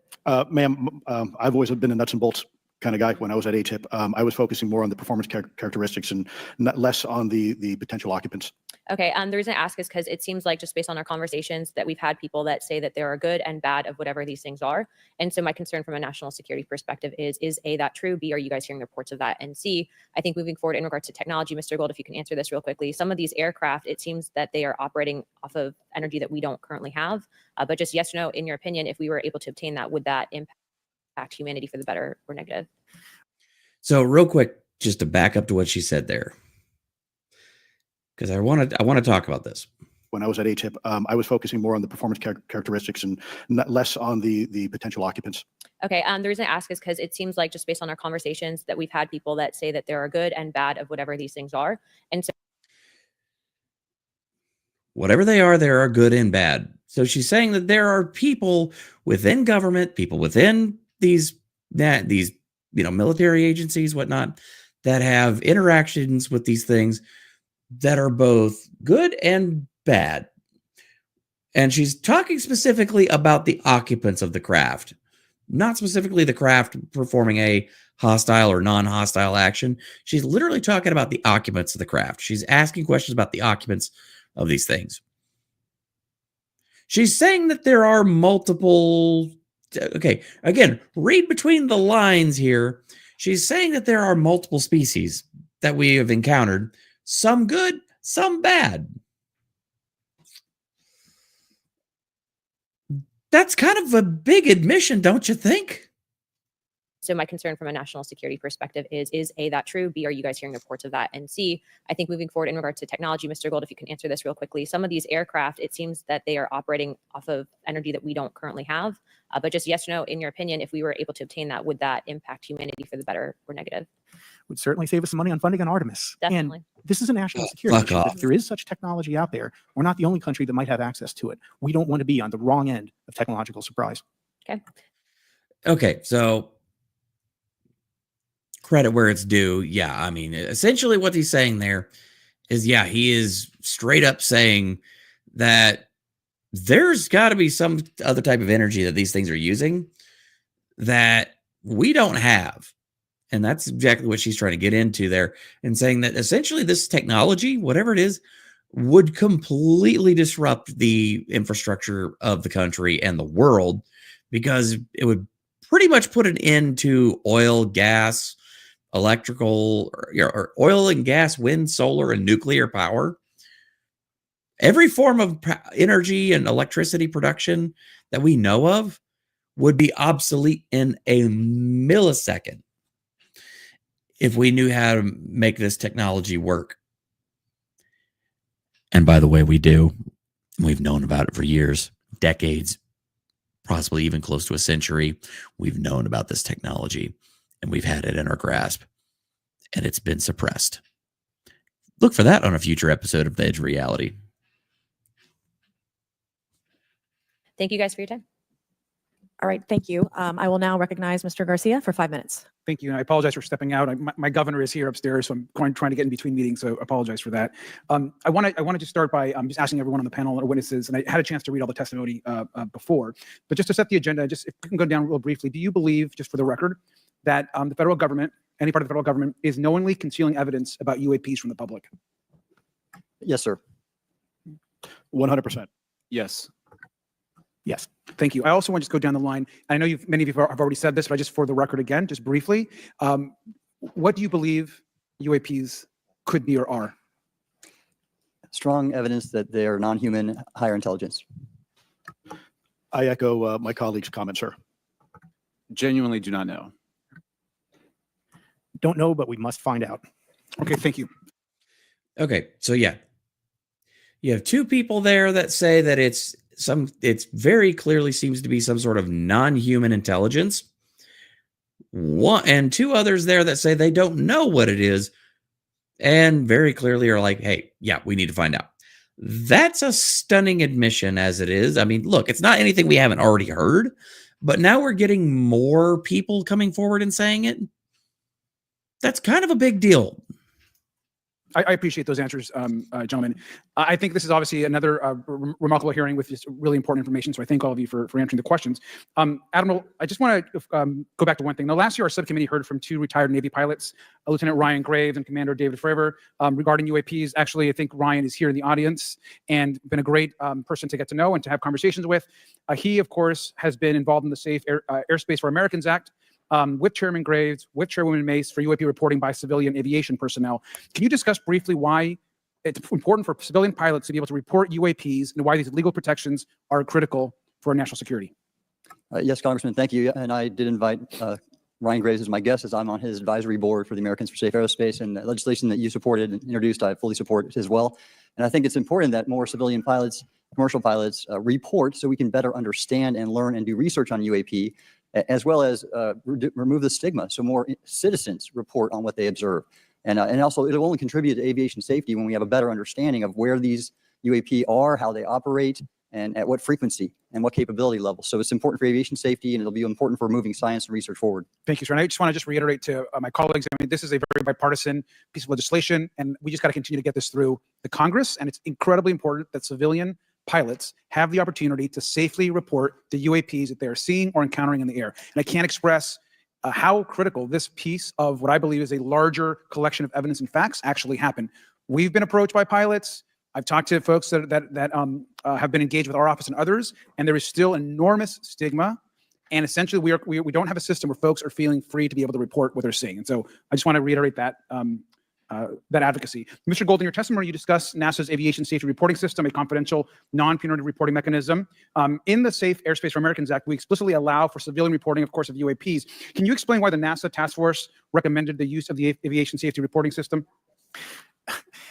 Ma'am, I've always been a nuts and bolts kind of guy. When I was at ATIP, I was focusing more on the performance characteristics and less on the potential occupants. Okay, the reason I ask is because it seems like, just based on our conversations, that we've had people that say that there are good and bad of whatever these things are. And so my concern from a national security perspective is A, that true? B, are you guys hearing reports of that? And C, I think moving forward in regards to technology, Mr. Gold, if you can answer this real quickly, some of these aircraft, it seems that they are operating off of energy that we don't currently have. But just yes or no, in your opinion, if we were able to obtain that, would that impact humanity for the better or negative? So real quick, just to back up to what she said there, because I want to talk about this. When I was at ATIP, I was focusing more on the performance characteristics and less on the potential occupants. Okay, the reason I ask is because it seems like, just based on our conversations, that we've had people that say that there are good and bad of whatever these things are. And so whatever they are, there are good and bad. So she's saying that there are people within government, people within these military agencies, whatnot, that have interactions with these things that are both good and bad. And she's talking specifically about the occupants of the craft, not specifically the craft performing a hostile or non-hostile action. She's literally talking about the occupants of the craft. She's asking questions about the occupants of these things. She's saying that there are multiple. Okay, again, read between the lines here. She's saying that there are multiple species that we have encountered, some good, some bad. That's kind of a big admission, don't you think? So my concern from a national security perspective is A, that true? B, are you guys hearing reports of that? And C, I think moving forward in regard to technology, Mr. Gold, if you can answer this real quickly, some of these aircraft, it seems that they are operating off of energy that we don't currently have. But just yes or no, in your opinion, if we were able to obtain that, would that impact humanity for the better or negative? Would certainly save us some money on funding on Artemis. Definitely. And this is a national security Fuck issue. off. If there is such technology out there, we're not the only country that might have access to it. We don't want to be on the wrong end of technological surprise. Okay. Okay, so credit where it's due. Yeah, I mean, essentially what he's saying there is, yeah, he is straight up saying that there's got to be some other type of energy that these things are using that we don't have. And that's exactly what she's trying to get into there, and saying that essentially this technology, whatever it is, would completely disrupt the infrastructure of the country and the world, because it would pretty much put an end to oil, gas, electrical, or oil and gas, wind, solar, and nuclear power. Every form of energy and electricity production that we know of would be obsolete in a millisecond if we knew how to make this technology work. And by the way, we do. We've known about it for years, decades, possibly even close to a century. We've known about this technology, and we've had it in our grasp, and it's been suppressed. Look for that on a future episode of The Edge of Reality. Thank you guys for your time. All right, thank you. I will now recognize Mr. Garcia for 5 minutes. Thank you. And I apologize for stepping out. My governor is here upstairs, so I'm trying to get in between meetings, so I apologize for that. I want to start by just asking everyone on the panel or witnesses, and I had a chance to read all the testimony before, but just to set the agenda, just if we can go down real briefly, do you believe, just for the record, that the federal government, any part of the federal government, is knowingly concealing evidence about UAPs from the public? Yes, sir. 100%. Yes. Yes, thank you. I also want to just go down the line. I know many of you have already said this, but just for the record again, just briefly, what do you believe UAPs could be or are? Strong evidence that they are non-human, higher intelligence. I echo my colleague's comment, sir. Genuinely do not know. Don't know, but we must find out. Okay, thank you. Okay, so yeah, you have two people there that say that it's very clearly seems to be some sort of non-human intelligence. One and two others there that say they don't know what it is, and very clearly are like, hey, yeah, we need to find out. That's a stunning admission as it is. I mean, look, it's not anything we haven't already heard, but now we're getting more people coming forward and saying it. That's kind of a big deal. I appreciate those answers, gentlemen. I think this is obviously another remarkable hearing with just really important information. So I thank all of you for answering the questions. Admiral, I just want to go back to one thing. Now, last year, our subcommittee heard from two retired Navy pilots, Lieutenant Ryan Graves and Commander David Fravor, regarding UAPs. Actually, I think Ryan is here in the audience and been a great person to get to know and to have conversations with. He, of course, has been involved in the Safe Airspace for Americans Act, with Chairman Graves, with Chairwoman Mace for UAP reporting by civilian aviation personnel. Can you discuss briefly why it's important for civilian pilots to be able to report UAPs and why these legal protections are critical for national security? Yes, Congressman, thank you. And I did invite Ryan Graves as my guest, as I'm on his advisory board for the Americans for Safe Aerospace, and legislation that you supported and introduced, I fully support as well. And I think it's important that more civilian pilots, commercial pilots, report so we can better understand and learn and do research on UAP, as well as remove the stigma, so more citizens report on what they observe. And also, it'll only contribute to aviation safety when we have a better understanding of where these UAP are, how they operate, and at what frequency and what capability level. So it's important for aviation safety, and it'll be important for moving science and research forward. Thank you, sir. And I just want to reiterate to my colleagues, I mean, this is a very bipartisan piece of legislation, and we just got to continue to get this through the Congress. And it's incredibly important that civilian pilots have the opportunity to safely report the UAPs that they are seeing or encountering in the air. And I can't express how critical this piece of what I believe is a larger collection of evidence and facts actually happened. We've been approached by pilots. I've talked to folks that have been engaged with our office and others, and there is still enormous stigma. And essentially, we don't have a system where folks are feeling free to be able to report what they're seeing. And so I just want to reiterate that advocacy. Mr. Gold, in your testimony, you discussed NASA's aviation safety reporting system, a confidential, non-punitive reporting mechanism. In the Safe Airspace for Americans Act, we explicitly allow for civilian reporting, of course, of UAPs. Can you explain why the NASA task force recommended the use of the aviation safety reporting system?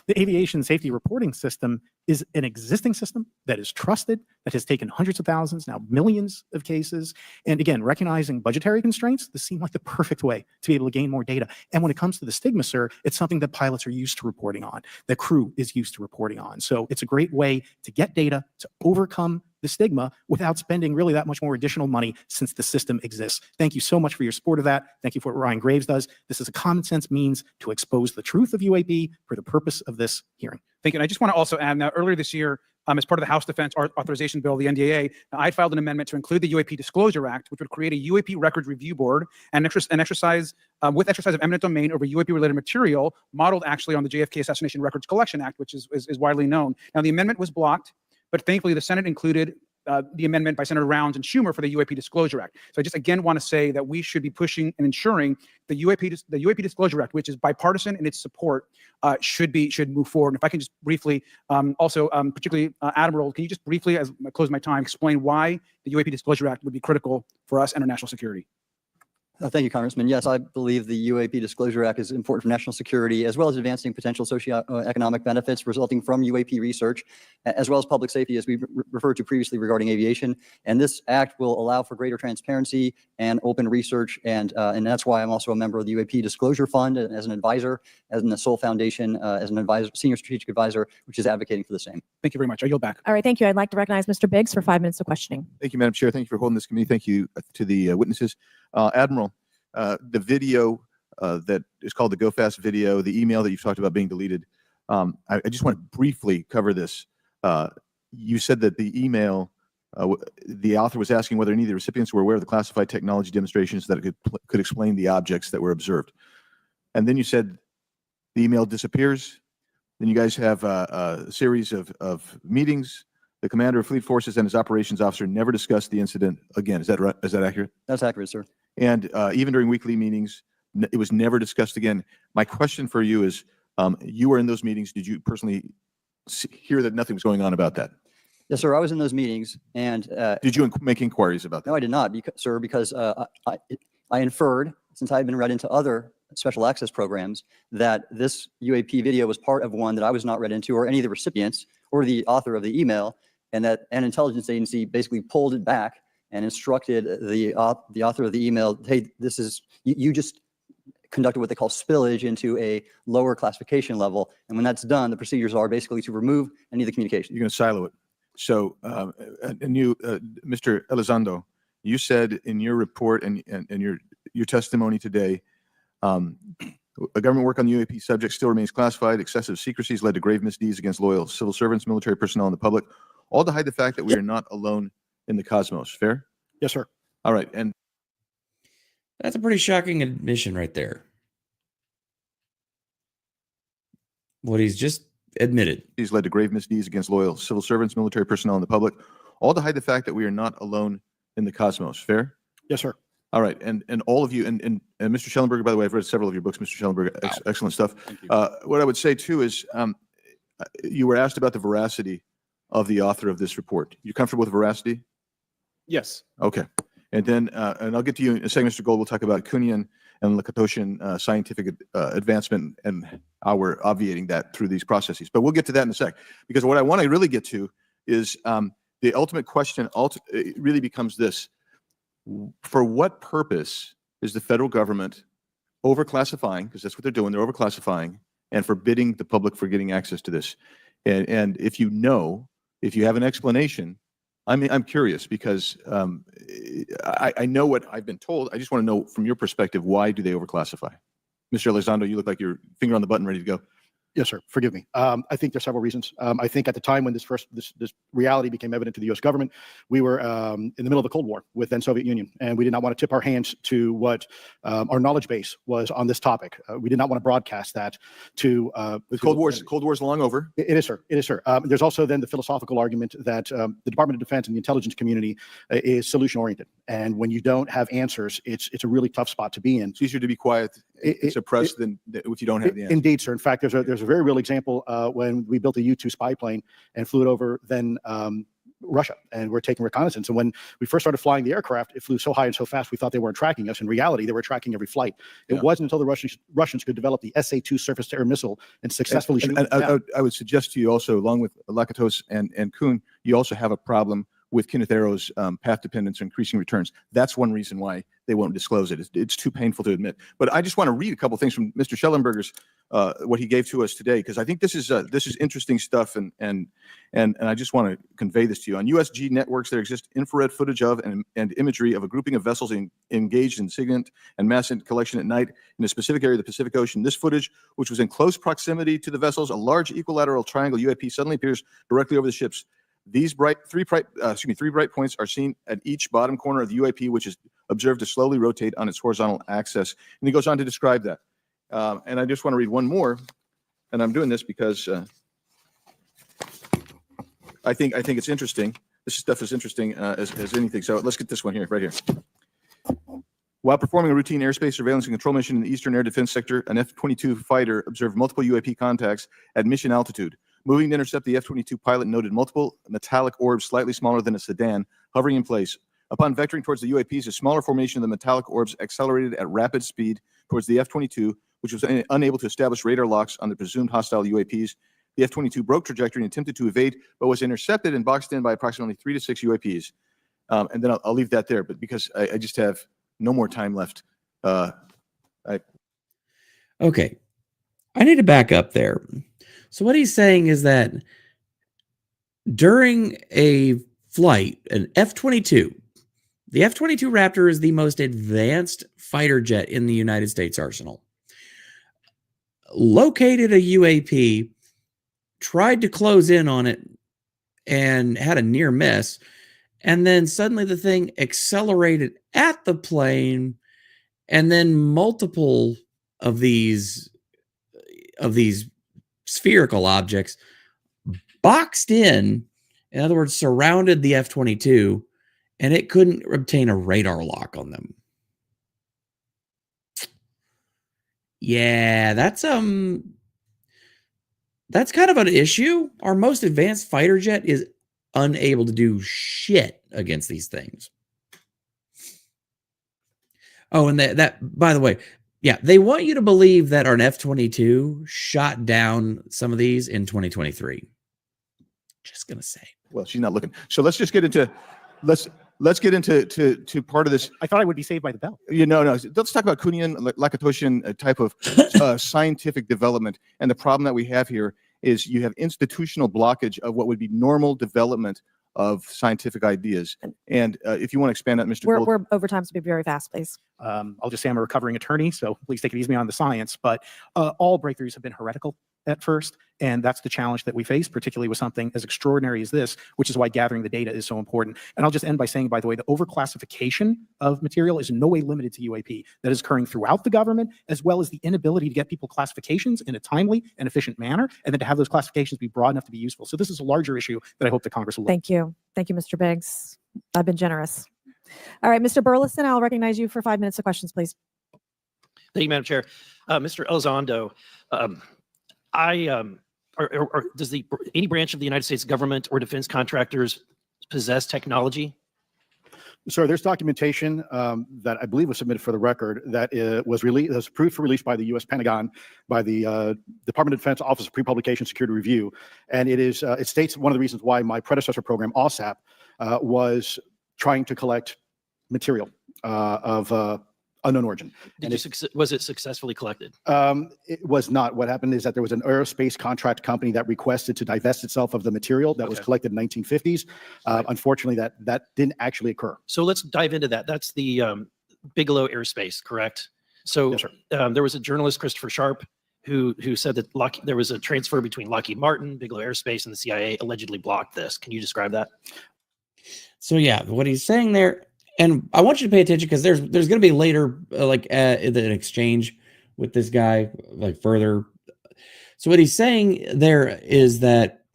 The aviation safety reporting system is an existing system that is trusted, that has taken hundreds of thousands, now millions of cases. And again, recognizing budgetary constraints, this seemed like the perfect way to be able to gain more data. And when it comes to the stigma, sir, it's something that pilots are used to reporting on, that crew is used to reporting on. So it's a great way to get data, to overcome the stigma without spending really that much more additional money since the system exists. Thank you so much for your support of that. Thank you for what Ryan Graves does. This is a common sense means to expose the truth of UAP for the purpose of this hearing. Thank you. And I just want to also add, now earlier this year, as part of the House Defense Authorization Bill, the NDAA, I filed an amendment to include the UAP Disclosure Act, which would create a UAP Records Review Board and exercise of eminent domain over UAP-related material, modeled actually on the JFK Assassination Records Collection Act, which is widely known. Now, the amendment was blocked, but thankfully the Senate included the amendment by Senator Rounds and Schumer for the UAP Disclosure Act. So I just again want to say that we should be pushing and ensuring the UAP Disclosure Act, which is bipartisan in its support, should move forward. And if I can just briefly, particularly Admiral, can you just briefly, as I close my time, explain why the UAP Disclosure Act would be critical for us and our national security? Thank you, Congressman. Yes, I believe the UAP Disclosure Act is important for national security, as well as advancing potential socioeconomic benefits resulting from UAP research, as well as public safety, as we referred to previously regarding aviation. And this act will allow for greater transparency and open research, and that's why I'm also a member of the UAP Disclosure Fund as an advisor, as in the Sol Foundation, as an advisor, senior strategic advisor, which is advocating for the same. Thank you very much. I yield back. All right, thank you. I'd like to recognize Mr. Biggs for 5 minutes of questioning. Thank you, Madam Chair. Thank you for holding this committee. Thank you to the witnesses. Admiral, the video that is called the Go Fast video, the email that you've talked about being deleted, I just want to briefly cover this. You said that the email, the author was asking whether any of the recipients were aware of the classified technology demonstrations that could explain the objects that were observed. And then you said the email disappears. Then you guys have a series of meetings. The commander of fleet forces and his operations officer never discussed the incident again. Is that right? Is that accurate? That's accurate, sir. And even during weekly meetings, it was never discussed again. My question for you is, you were in those meetings. Did you personally hear that nothing was going on about that? Yes, sir. I was in those meetings, and did you make inquiries about that? No, I did not, sir, because I inferred, since I had been read into other special access programs, that this UAP video was part of one that I was not read into, or any of the recipients, or the author of the email, and that an intelligence agency basically pulled it back and instructed the author of the email, hey, this is, you just conducted what they call spillage into a lower classification level. And when that's done, the procedures are basically to remove any of the communication. You're going to silo it. So, and you, Mr. Elizondo, you said in your report and your testimony today, government work on the UAP subject still remains classified. Excessive secrecies led to grave misdeeds against loyal civil servants, military personnel, and the public, all to hide the fact that we are not alone in the cosmos. Fair? Yes, sir. All right. And that's a pretty shocking admission right there. What he's just admitted. These led to grave misdeeds against loyal civil servants, military personnel, and the public, all to hide the fact that we are not alone in the cosmos. Fair? Yes, sir. All right. And all of you, and Mr. Schellenberger, by the way, I've read several of your books, Mr. Schellenberger. Excellent stuff. What I would say, too, is you were asked about the veracity of the author of this report. You comfortable with veracity? Yes. Okay. And then, and I'll get to you in a second, Mr. Gold. We'll talk about Kuhnian and Lakatoshian scientific advancement and how we're obviating that through these processes. But we'll get to that in a sec. Because what I want to really get to is the ultimate question it really becomes this. For what purpose is the federal government overclassifying, because that's what they're doing, they're overclassifying, and forbidding the public for getting access to this? And if you know, if you have an explanation, I'm curious, because I know what I've been told. I just want to know from your perspective, why do they overclassify? Mr. Elizondo, you look like you're finger on the button, ready to go. Yes, sir. Forgive me. I think there's several reasons. I think at the time when this reality became evident to the U.S. government, we were in the middle of the Cold War with then Soviet Union, and we did not want to tip our hands to what our knowledge base was on this topic. We did not want to broadcast that to the Cold War's long over. It is, sir. It is, sir. There's also then the philosophical argument that the Department of Defense and the intelligence community is solution oriented, and when you don't have answers, it's a really tough spot to be in. It's easier to be quiet, suppressed than if you don't have the answer. Indeed, sir. In fact, there's a very real example when we built a U-2 spy plane and flew it over then Russia, and we're taking reconnaissance. And when we first started flying the aircraft, it flew so high and so fast we thought they weren't tracking us. In reality, they were tracking every flight. It wasn't until the Russians could develop the SA-2 surface-to-air missile and successfully shoot it down. I would suggest to you also, along with Lakatos and Kuhn, you also have a problem with Kenneth Arrow's path dependence or increasing returns. That's one reason why they won't disclose it. It's too painful to admit. But I just want to read a couple things from Mr. Schellenberger's what he gave to us today, because I think this is interesting stuff, and I just want to convey this to you. On USG networks, there exists infrared footage of and imagery of a grouping of vessels engaged in SIGINT and mass collection at night in a specific area of the Pacific Ocean. This footage, which was in close proximity to the vessels, a large equilateral triangle UAP suddenly appears directly over the ships. These three bright points are seen at each bottom corner of the UAP, which is observed to slowly rotate on its horizontal axis. And he goes on to describe that. And I just want to read one more, and I'm doing this because I think it's interesting. This stuff is interesting as anything. So let's get this one here, right here. While performing a routine airspace surveillance and control mission in the Eastern Air Defense Sector, an F-22 fighter observed multiple UAP contacts at mission altitude. Moving to intercept, the F-22 pilot noted multiple metallic orbs slightly smaller than a sedan hovering in place. Upon vectoring towards the UAPs, a smaller formation of the metallic orbs accelerated at rapid speed towards the F-22, which was unable to establish radar locks on the presumed hostile UAPs. The F-22 broke trajectory and attempted to evade, but was intercepted and boxed in by approximately 3 to 6 UAPs. And then I'll leave that there, but because I just have no more time left. Okay. I need to back up there. So what he's saying is that during a flight, an F-22, the F-22 Raptor is the most advanced fighter jet in the United States arsenal. Located a UAP, tried to close in on it, and had a near miss. And then suddenly the thing accelerated at the plane, and then multiple of these spherical objects boxed in other words, surrounded the F-22, and it couldn't obtain a radar lock on them. Yeah, that's kind of an issue. Our most advanced fighter jet is unable to do shit against these things. Oh, and that by the way, yeah, they want you to believe that our F-22 shot down some of these in 2023. Just gonna say. Well, she's not looking. So let's just get into let's get into part of this. I thought I would be saved by the bell. No. Let's talk about Kuhnian, Lakatoshian type of scientific development. And the problem that we have here is you have institutional blockage of what would be normal development of scientific ideas. And if you want to expand that, Mr. Gold. We're over time, so be very fast, please. I'll just say I'm a recovering attorney, so please take it easy on the science. But all breakthroughs have been heretical at first, and that's the challenge that we face, particularly with something as extraordinary as this, which is why gathering the data is so important. And I'll just end by saying, by the way, the overclassification of material is in no way limited to UAP. That is occurring throughout the government, as well as the inability to get people classifications in a timely and efficient manner, and then to have those classifications be broad enough to be useful. So this is a larger issue that I hope the Congress will look. Thank you. Thank you, Mr. Biggs. I've been generous. All right, Mr. Burleson, I'll recognize you for 5 minutes of questions, please. Thank you, Madam Chair. Mr. Elizondo, does any branch of the United States government or defense contractors possess technology? Sir, there's documentation that I believe was submitted for the record that was approved for release by the U.S. Pentagon, by the Department of Defense Office of Pre-Publication Security Review, and it states one of the reasons why my predecessor program, OSAP, was trying to collect material of unknown origin. Was it successfully collected? It was not. What happened is that there was an aerospace contract company that requested to divest itself of the material that was collected in the 1950s. Unfortunately, that didn't actually occur. So let's dive into that. That's the Bigelow Aerospace, correct? So Yes, sir. There was a journalist, Christopher Sharp, who said that there was a transfer between Lockheed Martin, Bigelow Aerospace, and the CIA allegedly blocked this. Can you describe that? So yeah, what he's saying there, and I want you to pay attention because there's going to be later an exchange with this guy like further. So what he's saying there is that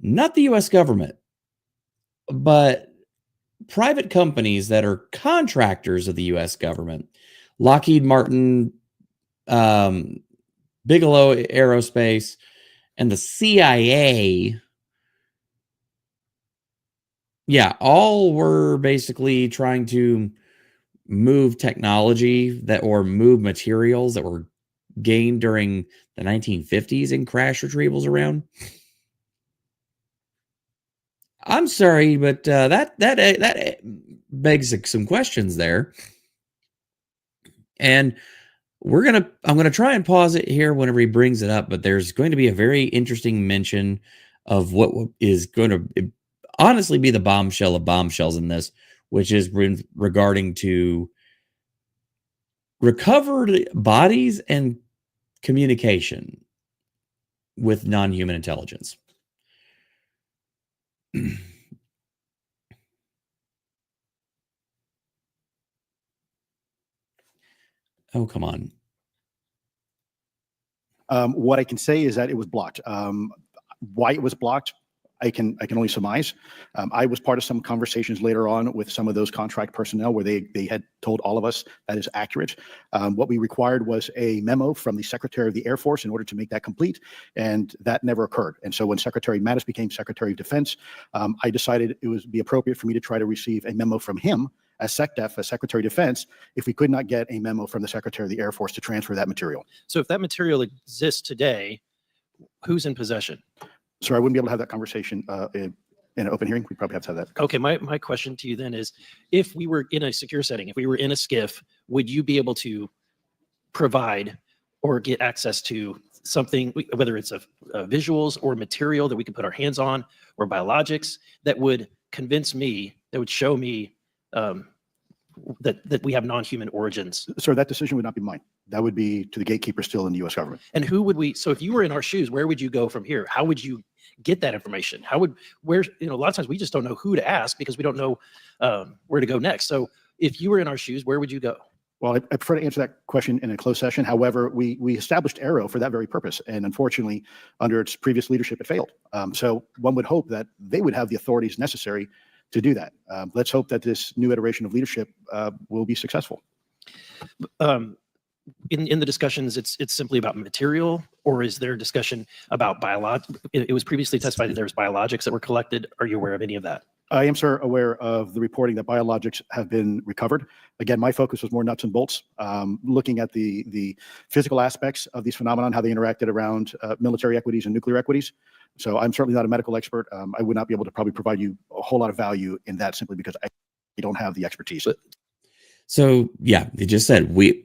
not the U.S. government, but private companies that are contractors of the U.S. government, Lockheed Martin, Bigelow Aerospace, and the CIA, yeah, all were basically trying to move technology or move materials that were gained during the 1950s in crash retrievals around. I'm sorry, but that begs some questions there. And I'm gonna try and pause it here whenever he brings it up, but there's going to be a very interesting mention of what is going to honestly be the bombshell of bombshells in this, which is regarding to recovered bodies and communication with non-human intelligence. Oh, come on. What I can say is that it was blocked. Why it was blocked, I can only surmise. I was part of some conversations later on with some of those contract personnel where they had told all of us that is accurate. What we required was a memo from the Secretary of the Air Force in order to make that complete, and that never occurred. And so when Secretary Mattis became Secretary of Defense, I decided it would be appropriate for me to try to receive a memo from him as SecDef, as Secretary of Defense, if we could not get a memo from the Secretary of the Air Force to transfer that material. So if that material exists today, who's in possession? Sir, I wouldn't be able to have that conversation in an open hearing. We probably have to have that. Okay, my question to you then is, if we were in a secure setting, if we were in a SCIF, would you be able to provide or get access to something, whether it's visuals or material that we could put our hands on, or biologics that would convince me, that would show me that we have non-human origins? Sir, that decision would not be mine. That would be to the gatekeeper still in the U.S. government. And who would we, so if you were in our shoes, where would you go from here? How would you get that information? A lot of times we just don't know who to ask because we don't know where to go next. So if you were in our shoes, where would you go? Well, I prefer to answer that question in a closed session. However, we established Aero for that very purpose. And unfortunately, under its previous leadership, it failed. So one would hope that they would have the authorities necessary to do that. Let's hope that this new iteration of leadership will be successful. In the discussions, it's simply about material, or is there discussion about biologics? It was previously testified that there was biologics that were collected. Are you aware of any of that? I am, sir, aware of the reporting that biologics have been recovered. Again, my focus was more nuts and bolts, looking at the physical aspects of these phenomenon, how they interacted around military equities and nuclear equities. So I'm certainly not a medical expert. I would not be able to probably provide you a whole lot of value in that simply because I don't have the expertise. So yeah, they just said we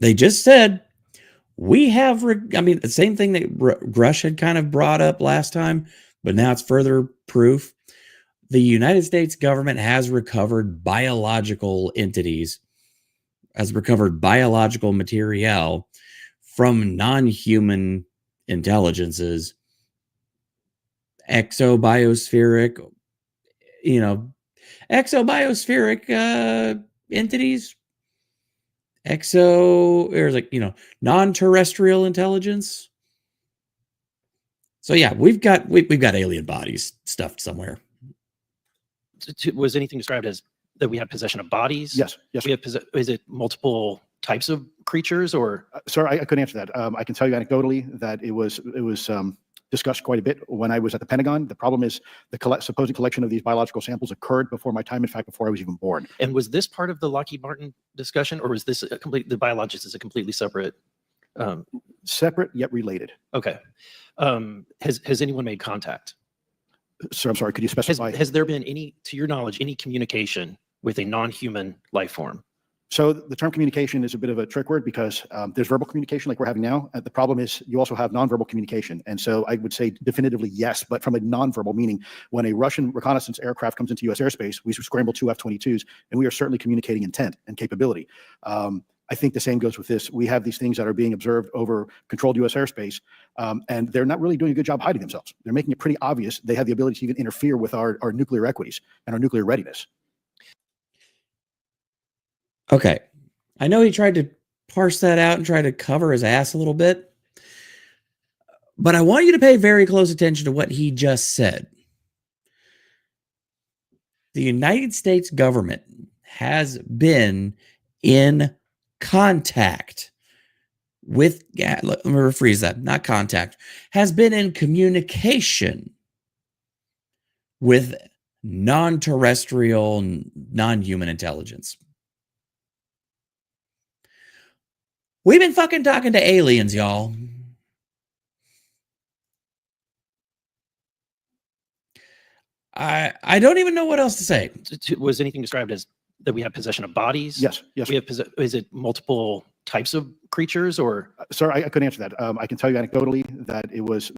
have. I mean, the same thing that Grush had kind of brought up last time, but now it's further proof. The United States government has recovered biological entities, has recovered biological material from non-human intelligences, exobiospheric entities, non-terrestrial intelligence. So yeah, we've got alien bodies stuffed somewhere. Was anything described as that we have possession of bodies? Yes. We have is it multiple types of creatures, or? Sir, I couldn't answer that. I can tell you anecdotally that it was discussed quite a bit when I was at the Pentagon. The problem is the supposed collection of these biological samples occurred before my time, in fact, before I was even born. And was this part of the Lockheed Martin discussion, or was this the biologics is a completely separate? Separate yet related. Okay. Has anyone made contact? Sir, I'm sorry, could you specify? Has there been any, to your knowledge, any communication with a non-human life form? So the term communication is a bit of a trick word because there's verbal communication like we're having now. The problem is you also have nonverbal communication. And so I would say definitively yes, but from a nonverbal meaning, when a Russian reconnaissance aircraft comes into U.S. airspace, we scramble two F-22s, and we are certainly communicating intent and capability. I think the same goes with this. We have these things that are being observed over controlled U.S. airspace, and they're not really doing a good job hiding themselves. They're making it pretty obvious they have the ability to even interfere with our nuclear equities and our nuclear readiness. Okay. I know he tried to parse that out and try to cover his ass a little bit, but I want you to pay very close attention to what he just said. The United States government has been in contact with, let me rephrase that, not contact, has been in communication with non-terrestrial, non-human intelligence. We've been fucking talking to aliens, y'all. I don't even know what else to say. Was anything described as that we have possession of bodies? Yes, yes. We have is it multiple types of creatures or? Sir, I couldn't answer that. I can tell you anecdotally that it was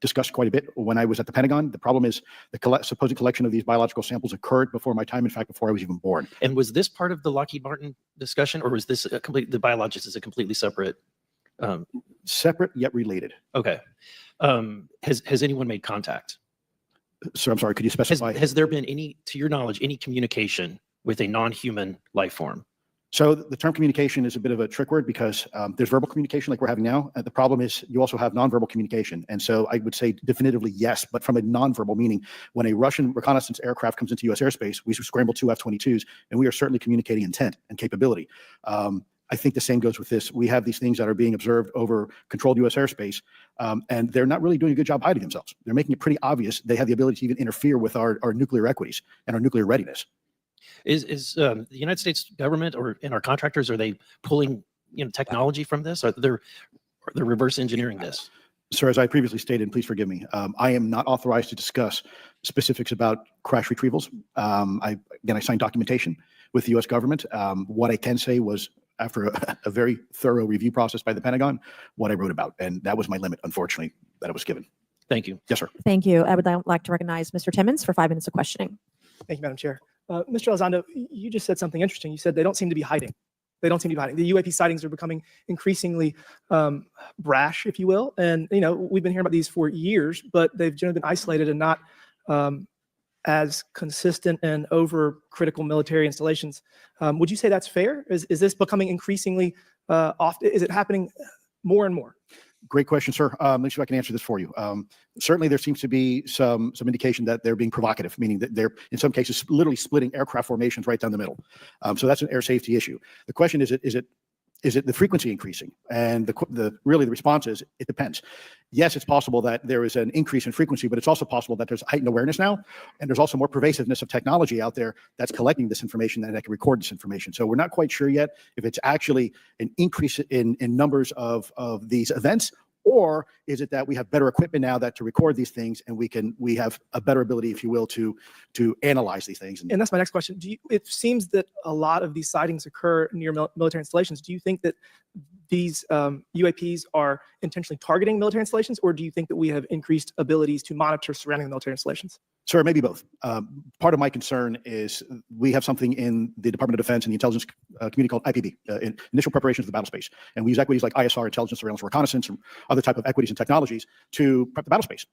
discussed quite a bit when I was at the Pentagon. The problem is the supposed collection of these biological samples occurred before my time, in fact, before I was even born. And was this part of the Lockheed Martin discussion, or was this the biologics is a completely separate? Separate yet related. Okay. Has anyone made contact? Sir, I'm sorry, could you specify? Has there been any, to your knowledge, any communication with a non-human life form? So the term communication is a bit of a trick word because there's verbal communication like we're having now. The problem is you also have nonverbal communication. And so I would say definitively yes, but from a nonverbal meaning, when a Russian reconnaissance aircraft comes into U.S. airspace, we scramble 2 F-22s, and we are certainly communicating intent and capability. I think the same goes with this. We have these things that are being observed over controlled U.S. airspace, and they're not really doing a good job hiding themselves. They're making it pretty obvious they have the ability to even interfere with our nuclear equities and our nuclear readiness. Is the United States government or in our contractors, are they pulling technology from this? Are they reverse engineering this? Sir, as I previously stated, and please forgive me, I am not authorized to discuss specifics about crash retrievals. I signed documentation with the U.S. government. What I can say was, after a very thorough review process by the Pentagon, what I wrote about, and that was my limit, unfortunately, that I was given. Thank you. Yes, sir. Thank you. I would like to recognize Mr. Timmons for 5 minutes of questioning. Thank you, Madam Chair. Mr. Elizondo, you just said something interesting. You said they don't seem to be hiding. They don't seem to be hiding. The UAP sightings are becoming increasingly brash, if you will. And, we've been hearing about these for years, but they've generally been isolated and not as consistent and over critical military installations. Would you say that's fair? Is this becoming increasingly often? Is it happening more and more? Great question, sir. Let me see if I can answer this for you. Certainly, there seems to be some indication that they're being provocative, meaning that they're, in some cases, literally splitting aircraft formations right down the middle. So that's an air safety issue. The question is it the frequency increasing? And the response is it depends. Yes, it's possible that there is an increase in frequency, but it's also possible that there's heightened awareness now, and there's also more pervasiveness of technology out there that's collecting this information and that can record this information. So we're not quite sure yet if it's actually an increase in numbers of these events, or is it that we have better equipment now that to record these things, and we have a better ability, if you will, to analyze these things. And that's my next question. It seems that a lot of these sightings occur near military installations. Do you think that these UAPs are intentionally targeting military installations, or do you think that we have increased abilities to monitor surrounding military installations? Sir, maybe both. Part of my concern is we have something in the Department of Defense and the intelligence community called IPB, Initial Preparations for the Battle Space. And we use equities like ISR, intelligence, surveillance, reconnaissance, and other type of equities and technologies to prep the battle space.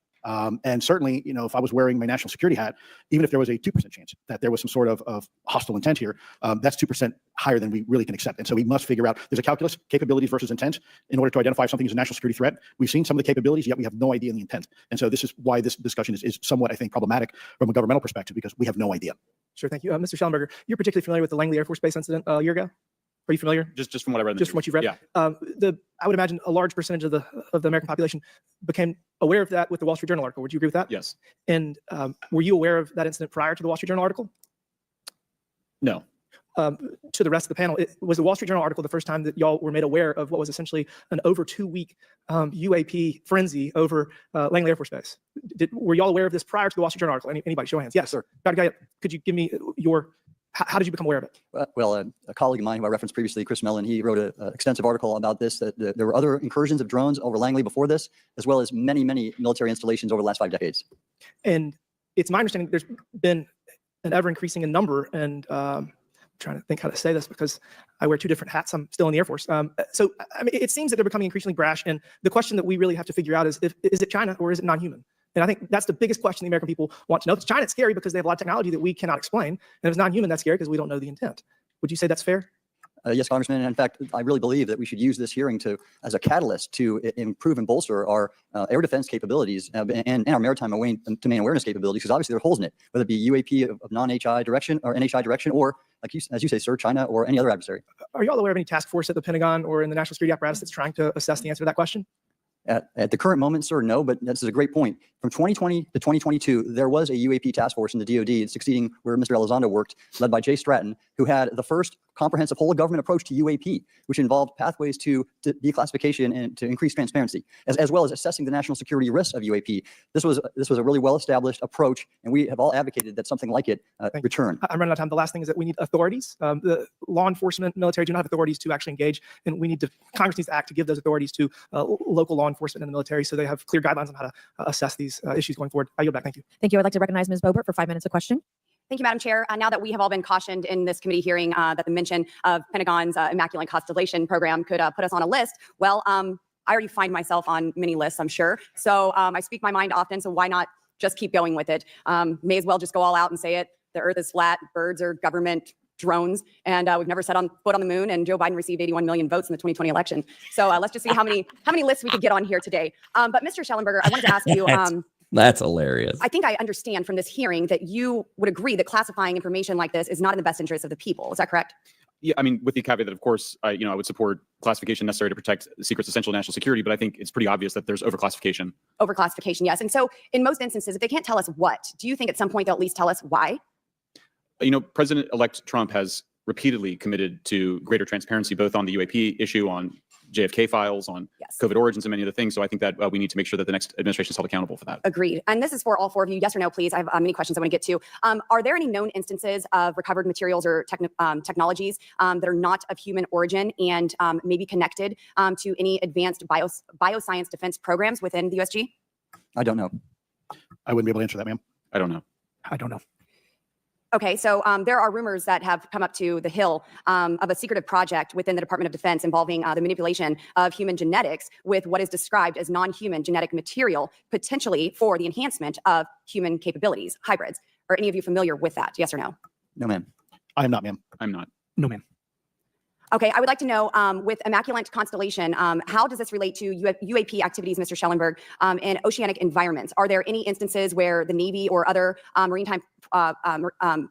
And certainly, if I was wearing my national security hat, even if there was a 2% chance that there was some sort of hostile intent here, that's 2% higher than we really can accept. And so we must figure out, there's a calculus, capabilities versus intent, in order to identify if something is a national security threat. We've seen some of the capabilities, yet we have no idea in the intent. And so this is why this discussion is somewhat, I think, problematic from a governmental perspective, because we have no idea. Sure, thank you. Mr. Schellenberger, you're particularly familiar with the Langley Air Force Base incident a year ago? Are you familiar? Just from what I read. Just from what you've read? Yeah. I would imagine a large percentage of the American population became aware of that with the Wall Street Journal article. Would you agree with that? Yes. And were you aware of that incident prior to the Wall Street Journal article? No. To the rest of the panel, was the Wall Street Journal article the first time that y'all were made aware of what was essentially an over 2-week UAP frenzy over Langley Air Force Base? Were y'all aware of this prior to the Wall Street Journal article? Anybody? Show of hands. Yes, sir. Dr. Guyette, could you give me how did you become aware of it? Well, a colleague of mine who I referenced previously, Chris Mellon, he wrote an extensive article about this, that there were other incursions of drones over Langley before this, as well as many, many military installations over the last 5 decades. And it's my understanding there's been an ever increasing in number and trying to think how to say this because I wear two different hats. I'm still in the Air Force. So I mean, it seems that they're becoming increasingly brash. And the question that we really have to figure out is it China or is it non-human? And I think that's the biggest question the American people want to know. If it's China, it's scary because they have a lot of technology that we cannot explain. And if it's non-human, that's scary because we don't know the intent. Would you say that's fair? Yes, Congressman. In fact, I really believe that we should use this hearing as a catalyst to improve and bolster our air defense capabilities and our maritime domain awareness capabilities, because obviously there are holes in it, whether it be UAP of non-HI direction or NHI direction, or as you say, sir, China or any other adversary. Are you all aware of any task force at the Pentagon or in the national security apparatus that's trying to assess the answer to that question? At the current moment, sir, no, but this is a great point. From 2020 to 2022, there was a UAP task force in the DoD succeeding where Mr. Elizondo worked, led by Jay Stratton, who had the first comprehensive whole of government approach to UAP, which involved pathways to declassification and to increase transparency, as well as assessing the national security risks of UAP. This was a really well-established approach, and we have all advocated that something like it return. I'm running out of time. The last thing is that we need authorities. The law enforcement, military do not have authorities to actually engage, and Congress needs to act to give those authorities to local law enforcement and the military so they have clear guidelines on how to assess these issues going forward. I yield back. Thank you. Thank you. I'd like to recognize Ms. Boebert for 5 minutes of question. Thank you, Madam Chair. Now that we have all been cautioned in this committee hearing that the mention of Pentagon's Immaculate Constellation program could put us on a list, well, I already find myself on many lists, I'm sure. So I speak my mind often, so why not just keep going with it? May as well just go all out and say it. The earth is flat, birds are government drones, and we've never set foot on the moon, and Joe Biden received 81 million votes in the 2020 election. So let's just see how many lists we could get on here today. But Mr. Schellenberger, I wanted to ask you... That's hilarious. I think I understand from this hearing that you would agree that classifying information like this is not in the best interest of the people. Is that correct? Yeah, I mean, with the caveat that, of course, I would support classification necessary to protect secrets essential to national security, but I think it's pretty obvious that there's overclassification. Overclassification, yes. And so in most instances, if they can't tell us what, do you think at some point they'll at least tell us why? President-elect Trump has repeatedly committed to greater transparency, both on the UAP issue, on JFK files, on COVID origins, and many other things. So I think that we need to make sure that the next administration is held accountable for that. Agreed. And this is for all four of you. Yes or no, please. I have many questions I want to get to. Are there any known instances of recovered materials or technologies that are not of human origin and maybe connected to any advanced bioscience defense programs within the USG? I don't know. I wouldn't be able to answer that, ma'am. I don't know. I don't know. Okay, so there are rumors that have come up to the Hill of a secretive project within the Department of Defense involving the manipulation of human genetics with what is described as non-human genetic material, potentially for the enhancement of human capabilities, hybrids. Are any of you familiar with that? Yes or no? No, ma'am. I am not, ma'am. I'm not. No, ma'am. Okay, I would like to know, with Immaculate Constellation, how does this relate to UAP activities, Mr. Schellenberg, in oceanic environments? Are there any instances where the Navy or other maritime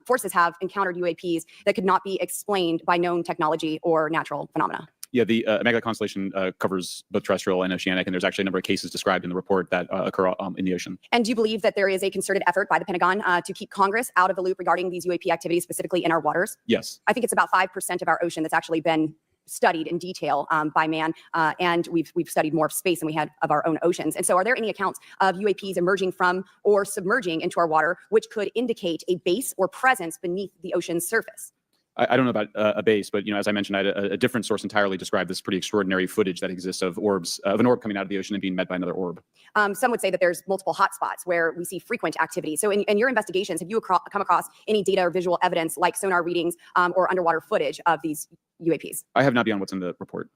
forces have encountered UAPs that could not be explained by known technology or natural phenomena? Yeah, the Immaculate Constellation covers both terrestrial and oceanic, and there's actually a number of cases described in the report that occur in the ocean. And do you believe that there is a concerted effort by the Pentagon to keep Congress out of the loop regarding these UAP activities, specifically in our waters? Yes. I think it's about 5% of our ocean that's actually been studied in detail by man, and we've studied more of space than we had of our own oceans. And so are there any accounts of UAPs emerging from or submerging into our water, which could indicate a base or presence beneath the ocean's surface? I don't know about a base, but as I mentioned, I had a different source entirely described this pretty extraordinary footage that exists of orbs, of an orb coming out of the ocean and being met by another orb. Some would say that there's multiple hotspots where we see frequent activity. So in your investigations, have you come across any data or visual evidence like sonar readings or underwater footage of these UAPs? I have not beyond what's in the report.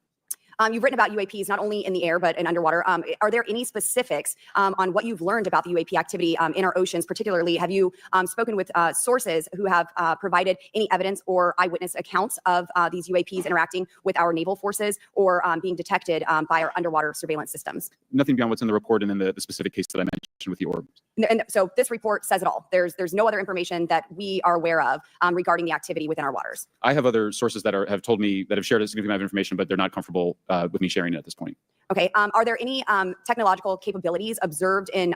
You've written about UAPs not only in the air, but in underwater. Are there any specifics on what you've learned about the UAP activity in our oceans? Particularly, have you spoken with sources who have provided any evidence or eyewitness accounts of these UAPs interacting with our naval forces or being detected by our underwater surveillance systems? Nothing beyond what's in the report and then the specific case that I mentioned with the orb. And so this report says it all. There's no other information that we are aware of regarding the activity within our waters. I have other sources that have told me that have shared a significant amount of information, but they're not comfortable with me sharing it at this point. Okay. Are there any technological capabilities observed in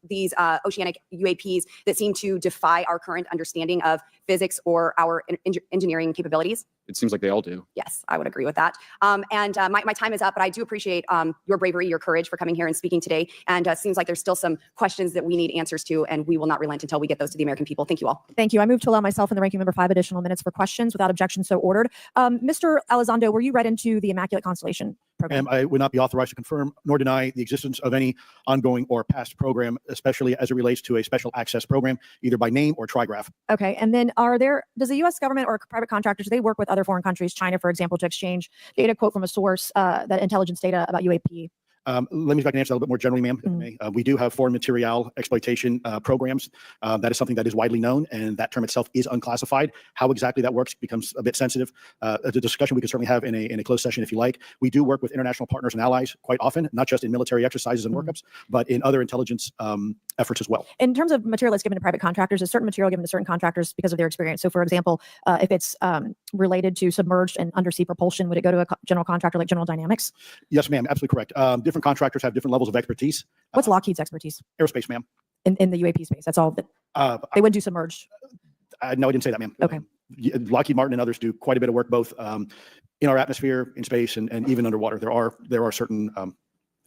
these oceanic UAPs that seem to defy our current understanding of physics or our engineering capabilities? It seems like they all do. Yes, I would agree with that. And my time is up, but I do appreciate your bravery, your courage for coming here and speaking today. And it seems like there's still some questions that we need answers to, and we will not relent until we get those to the American people. Thank you all. Thank you. I move to allow myself and the ranking member 5 additional minutes for questions without objection, so ordered. Mr. Elizondo, were you read into the Immaculate Constellation? program? I would not be authorized to confirm nor deny the existence of any ongoing or past program, especially as it relates to a special access program, either by name or trigraph. Okay. And then does the U.S. government or private contractors, do they work with other foreign countries, China, for example, to exchange data, quote from a source, that intelligence data about UAP? Let me see if I can answer that a little bit more generally, ma'am. If I may. We do have foreign material exploitation programs. That is something that is widely known, and that term itself is unclassified. How exactly that works becomes a bit sensitive. The discussion we can certainly have in a closed session if you like. We do work with international partners and allies quite often, not just in military exercises and workups, but in other intelligence efforts as well. In terms of material that's given to private contractors, is certain material given to certain contractors because of their experience? So, for example, if it's related to submerged and undersea propulsion, would it go to a general contractor like General Dynamics? Yes, ma'am. Absolutely correct. Different contractors have different levels of expertise. What's Lockheed's expertise? Aerospace, ma'am. In the UAP space, that's all that they wouldn't do submerged. No, I didn't say that, ma'am. Okay. Lockheed Martin and others do quite a bit of work, both in our atmosphere, in space, and even underwater. There are certain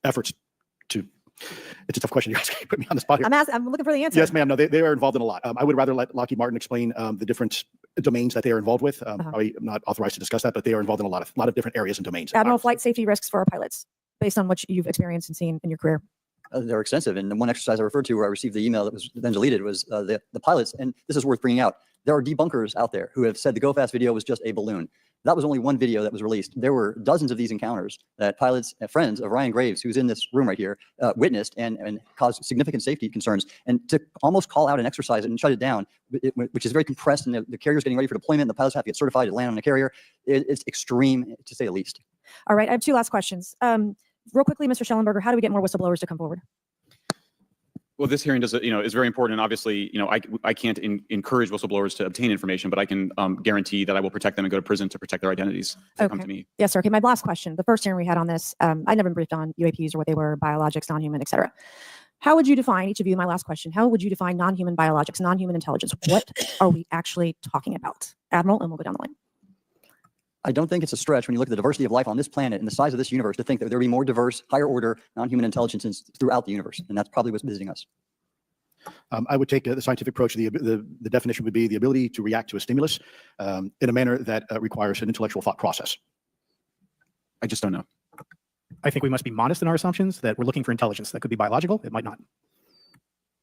efforts to. It's a tough question. You guys put me on the spot here. I'm looking for the answer. Yes, ma'am. No, they are involved in a lot. I would rather let Lockheed Martin explain the different domains that they are involved with. Probably not authorized to discuss that, but they are involved in a lot of different areas and domains. Admiral, flight safety risks for our pilots, based on what you've experienced and seen in your career. They're extensive. And the one exercise I referred to where I received the email that was then deleted was the pilots. And this is worth bringing out. There are debunkers out there who have said the Go Fast video was just a balloon. That was only one video that was released. There were dozens of these encounters that pilots and friends of Ryan Graves, who's in this room right here, witnessed and caused significant safety concerns. And to almost call out an exercise and shut it down, which is very compressed, and the carrier's getting ready for deployment, the pilots have to get certified to land on a carrier, it's extreme, to say the least. All right, I have two last questions. Real quickly, Mr. Schellenberger, how do we get more whistleblowers to come forward? Well, this hearing is very important. And obviously, I can't encourage whistleblowers to obtain information, but I can guarantee that I will protect them and go to prison to protect their identities if they come to me. Yes, sir. Okay, my last question. The first hearing we had on this, I never been briefed on UAPs or what they were, biologics, non-human, et cetera. How would you define, each of you, my last question, how would you define non-human biologics, non-human intelligence? What are we actually talking about? Admiral, and we'll go down the line. I don't think it's a stretch when you look at the diversity of life on this planet and the size of this universe to think that there will be more diverse, higher order, non-human intelligences throughout the universe. And that's probably what's visiting us. I would take the scientific approach. The definition would be the ability to react to a stimulus in a manner that requires an intellectual thought process. I just don't know. I think we must be modest in our assumptions that we're looking for intelligence. That could be biological. It might not.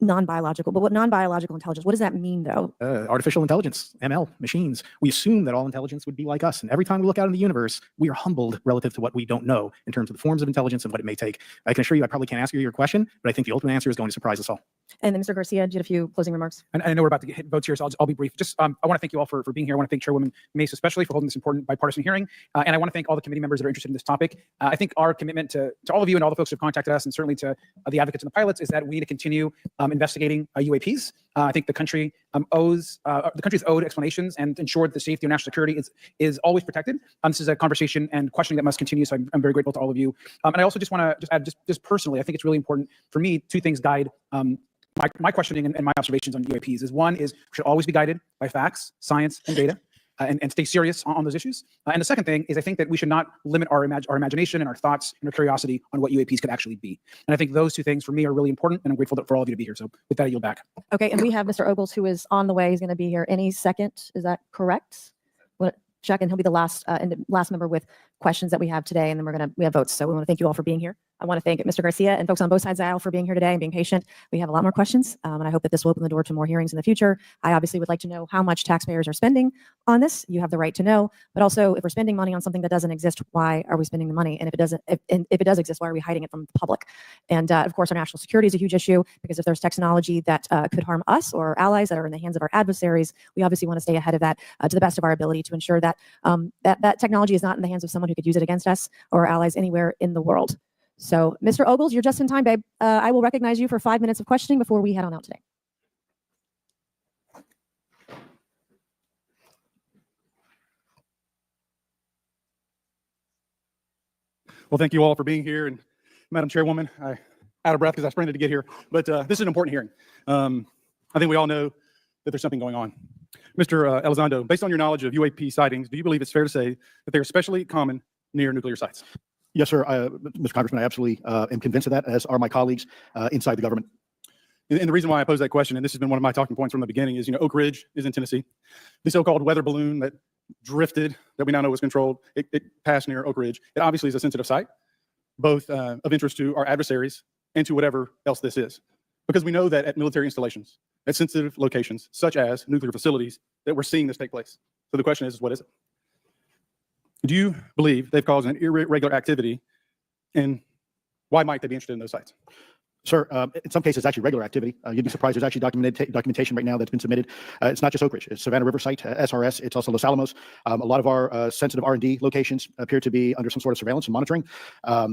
Non-biological, but what non-biological intelligence, what does that mean though? Artificial intelligence, ML, machines. We assume that all intelligence would be like us. And every time we look out in the universe, we are humbled relative to what we don't know in terms of the forms of intelligence and what it may take. I can assure you, I probably can't answer your question, but I think the ultimate answer is going to surprise us all. And then Mr. Garcia, you had a few closing remarks. And I know we're about to hit votes here, so I'll be brief. Just I want to thank you all for being here. I want to thank Chairwoman Mace especially for holding this important bipartisan hearing. And I want to thank all the committee members that are interested in this topic. I think our commitment to all of you and all the folks who have contacted us, and certainly to the advocates and the pilots, is that we need to continue investigating UAPs. I think the country the country's owed explanations and ensured the safety of national security is always protected. This is a conversation and questioning that must continue. So I'm very grateful to all of you. And I also just want to add, just personally, I think it's really important for me. Two things guide my questioning and my observations on UAPs. One is we should always be guided by facts, science, and data. And stay serious on those issues. And the second thing is I think that we should not limit our imagination and our thoughts and our curiosity on what UAPs could actually be. And I think those two things for me are really important, and I'm grateful for all of you to be here. So with that, I yield back. Okay, and we have Mr. Ogles, who is on the way. He's going to be here any second. Is that correct? We'll check, and he'll be the last member with questions that we have today, and then we have votes. So we want to thank you all for being here. I want to thank Mr. Garcia and folks on both sides of the aisle for being here today and being patient. We have a lot more questions, and I hope that this will open the door to more hearings in the future. I obviously would like to know how much taxpayers are spending on this. You have the right to know, but also if we're spending money on something that doesn't exist, why are we spending the money? And if it does exist, why are we hiding it from the public? And of course, our national security is a huge issue, because if there's technology that could harm us or allies that are in the hands of our adversaries, we obviously want to stay ahead of that to the best of our ability to ensure that that technology is not in the hands of someone who could use it against us or our allies anywhere in the world. So, Mr. Ogles, you're just in time, babe. I will recognize you for 5 minutes of questioning before we head on out today. Well, thank you all for being here. And Madam Chairwoman, I'm out of breath because I sprinted to get here. But this is an important hearing. I think we all know that there's something going on. Mr. Elizondo, based on your knowledge of UAP sightings, do you believe it's fair to say that they're especially common near nuclear sites? Yes, sir. Mr. Congressman, I absolutely am convinced of that, as are my colleagues inside the government. And the reason why I pose that question, and this has been one of my talking points from the beginning, is, Oak Ridge is in Tennessee. The so-called weather balloon that drifted, that we now know was controlled, it passed near Oak Ridge. It obviously is a sensitive site. both of interest to our adversaries and to whatever else this is. Because we know that at military installations, at sensitive locations, such as nuclear facilities, that we're seeing this take place. So the question is what is it? Do you believe they've caused an irregular activity, and why might they be interested in those sites? Sir, in some cases, it's actually regular activity. You'd be surprised. There's actually documentation right now that's been submitted. It's not just Oak Ridge. It's Savannah River Site, SRS. It's also Los Alamos. A lot of our sensitive R&D locations appear to be under some sort of surveillance and monitoring.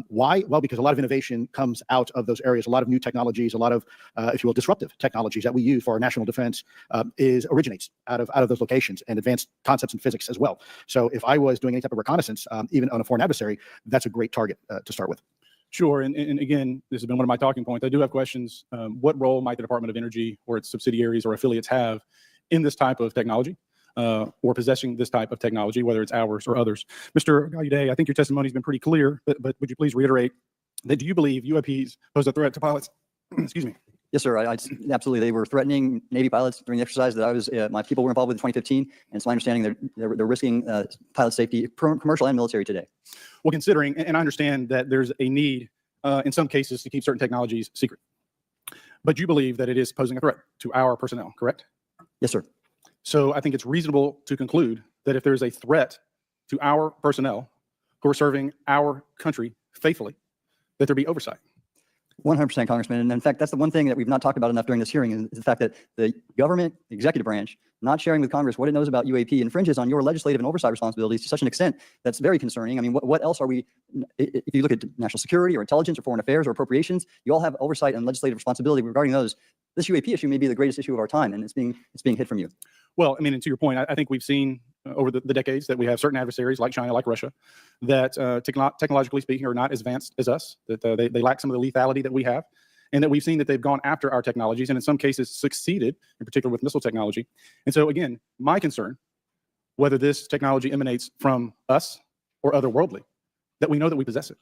Why? Well, because a lot of innovation comes out of those areas. A lot of new technologies, a lot of, if you will, disruptive technologies that we use for our national defense originates out of those locations, and advanced concepts in physics as well. So if I was doing any type of reconnaissance, even on a foreign adversary, that's a great target to start with. Sure, and again, this has been one of my talking points. I do have questions. What role might the Department of Energy or its subsidiaries or affiliates have in this type of technology, or possessing this type of technology, whether it's ours or others? Mr. Gallaudet, I think your testimony has been pretty clear, but would you please reiterate that do you believe UAPs pose a threat to pilots? Excuse me. Yes, sir. Absolutely. They were threatening Navy pilots during the exercise that I was, my people were involved with in 2015. And it's my understanding they're risking pilot safety, commercial and military today. Well, considering, and I understand that there's a need in some cases to keep certain technologies secret, but you believe that it is posing a threat to our personnel, correct? Yes, sir. So I think it's reasonable to conclude that if there's a threat to our personnel who are serving our country faithfully, that there be oversight. 100%, Congressman. And in fact, that's the one thing that we've not talked about enough during this hearing is the fact that the government, the executive branch, not sharing with Congress what it knows about UAP infringes on your legislative and oversight responsibilities to such an extent that's very concerning. I mean, what else are we, if you look at national security or intelligence or foreign affairs or appropriations, you all have oversight and legislative responsibility regarding those. This UAP issue may be the greatest issue of our time, and it's being hid from you. Well, I mean, and to your point, I think we've seen over the decades that we have certain adversaries like China, like Russia, that technologically speaking are not as advanced as us, that they lack some of the lethality that we have, and that we've seen that they've gone after our technologies and in some cases succeeded, in particular with missile technology. And so again, my concern, whether this technology emanates from us or otherworldly, that we know that we possess it.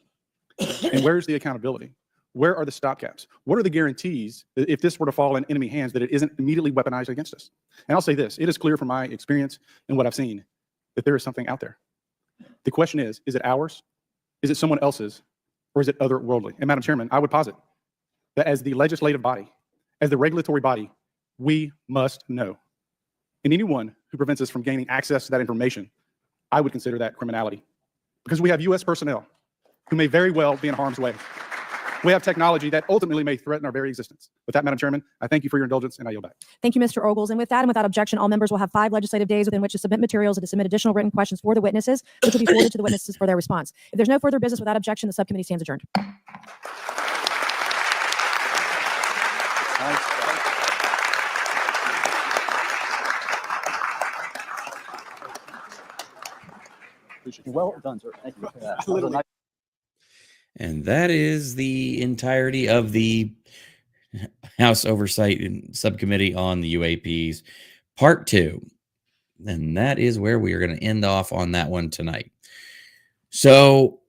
And where's the accountability? Where are the stopgaps? What are the guarantees that if this were to fall in enemy hands, that it isn't immediately weaponized against us? And I'll say this, it is clear from my experience and what I've seen that there is something out there. The question is it ours? Is it someone else's? Or is it otherworldly? And Madam Chairman, I would posit that as the legislative body, as the regulatory body, we must know. And anyone who prevents us from gaining access to that information, I would consider that criminality. Because we have U.S. personnel who may very well be in harm's way. We have technology that ultimately may threaten our very existence. With that, Madam Chairman, I thank you for your indulgence, and I yield back. Thank you, Mr. Ogles. And with that and without objection, all members will have 5 legislative days within which to submit materials and to submit additional written questions for the witnesses, which will be forwarded to the witnesses for their response. If there's no further business without objection, the subcommittee stands adjourned. Well done, sir. Thank you. And that is the entirety of the House Oversight and Subcommittee on the UAPs, Part 2. And that is where we are going to end off on that one tonight. So,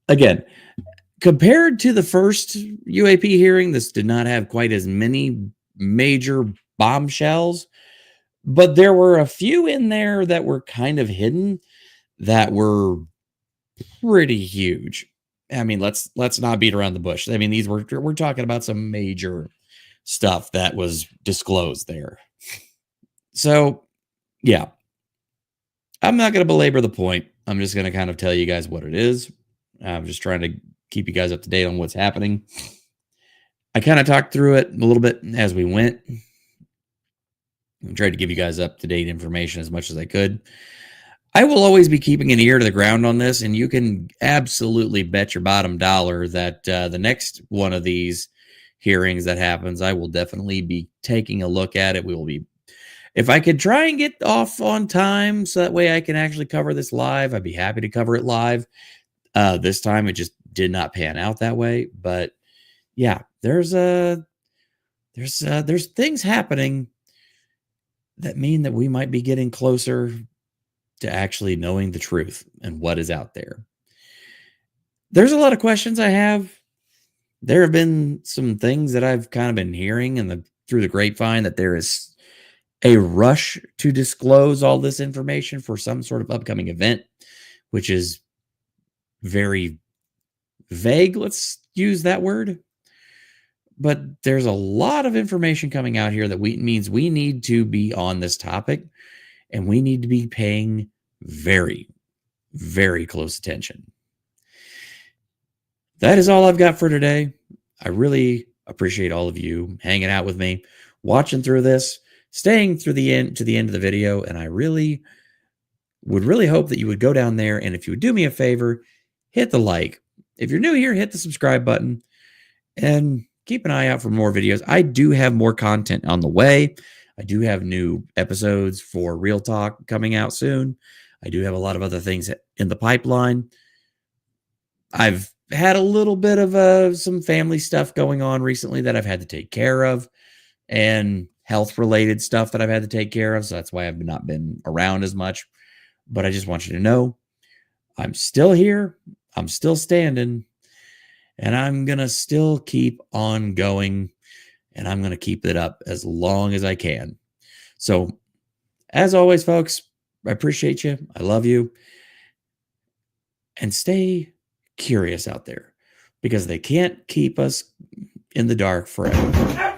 again, compared to the first UAP hearing, this did not have quite as many major bombshells, but there were a few in there that were kind of hidden that were pretty huge. I mean, let's not beat around the bush. I mean, we're talking about some major stuff that was disclosed there. So, yeah, I'm not going to belabor the point. I'm just going to kind of tell you guys what it is. I'm just trying to keep you guys up to date on what's happening. I kind of talked through it a little bit as we went. I tried to give you guys up-to-date information as much as I could. I will always be keeping an ear to the ground on this, and you can absolutely bet your bottom dollar that the next one of these hearings that happens, I will definitely be taking a look at it. We will be, if I could try and get off on time so that way I can actually cover this live, I'd be happy to cover it live. This time it just did not pan out that way, but yeah, there's things happening that mean that we might be getting closer to actually knowing the truth and what is out there. There's a lot of questions I have. There have been some things that I've kind of been hearing through the grapevine that there is a rush to disclose all this information for some sort of upcoming event, which is very vague, let's use that word. But there's a lot of information coming out here that means we need to be on this topic, and we need to be paying very, very close attention. That is all I've got for today. I really appreciate all of you hanging out with me, watching through this, staying through the end to the end of the video, and I really would hope that you would go down there, and if you would do me a favor, hit the like. If you're new here, hit the subscribe button and keep an eye out for more videos. I do have more content on the way. I do have new episodes for Real Talk coming out soon. I do have a lot of other things in the pipeline. I've had a little bit of some family stuff going on recently that I've had to take care of, and health related stuff that I've had to take care of. So that's why I've not been around as much. But I just want you to know I'm still here. I'm still standing, and I'm going to still keep on going, and I'm going to keep it up as long as I can. So as always, folks, I appreciate you. I love you. And stay curious out there, because they can't keep us in the dark forever.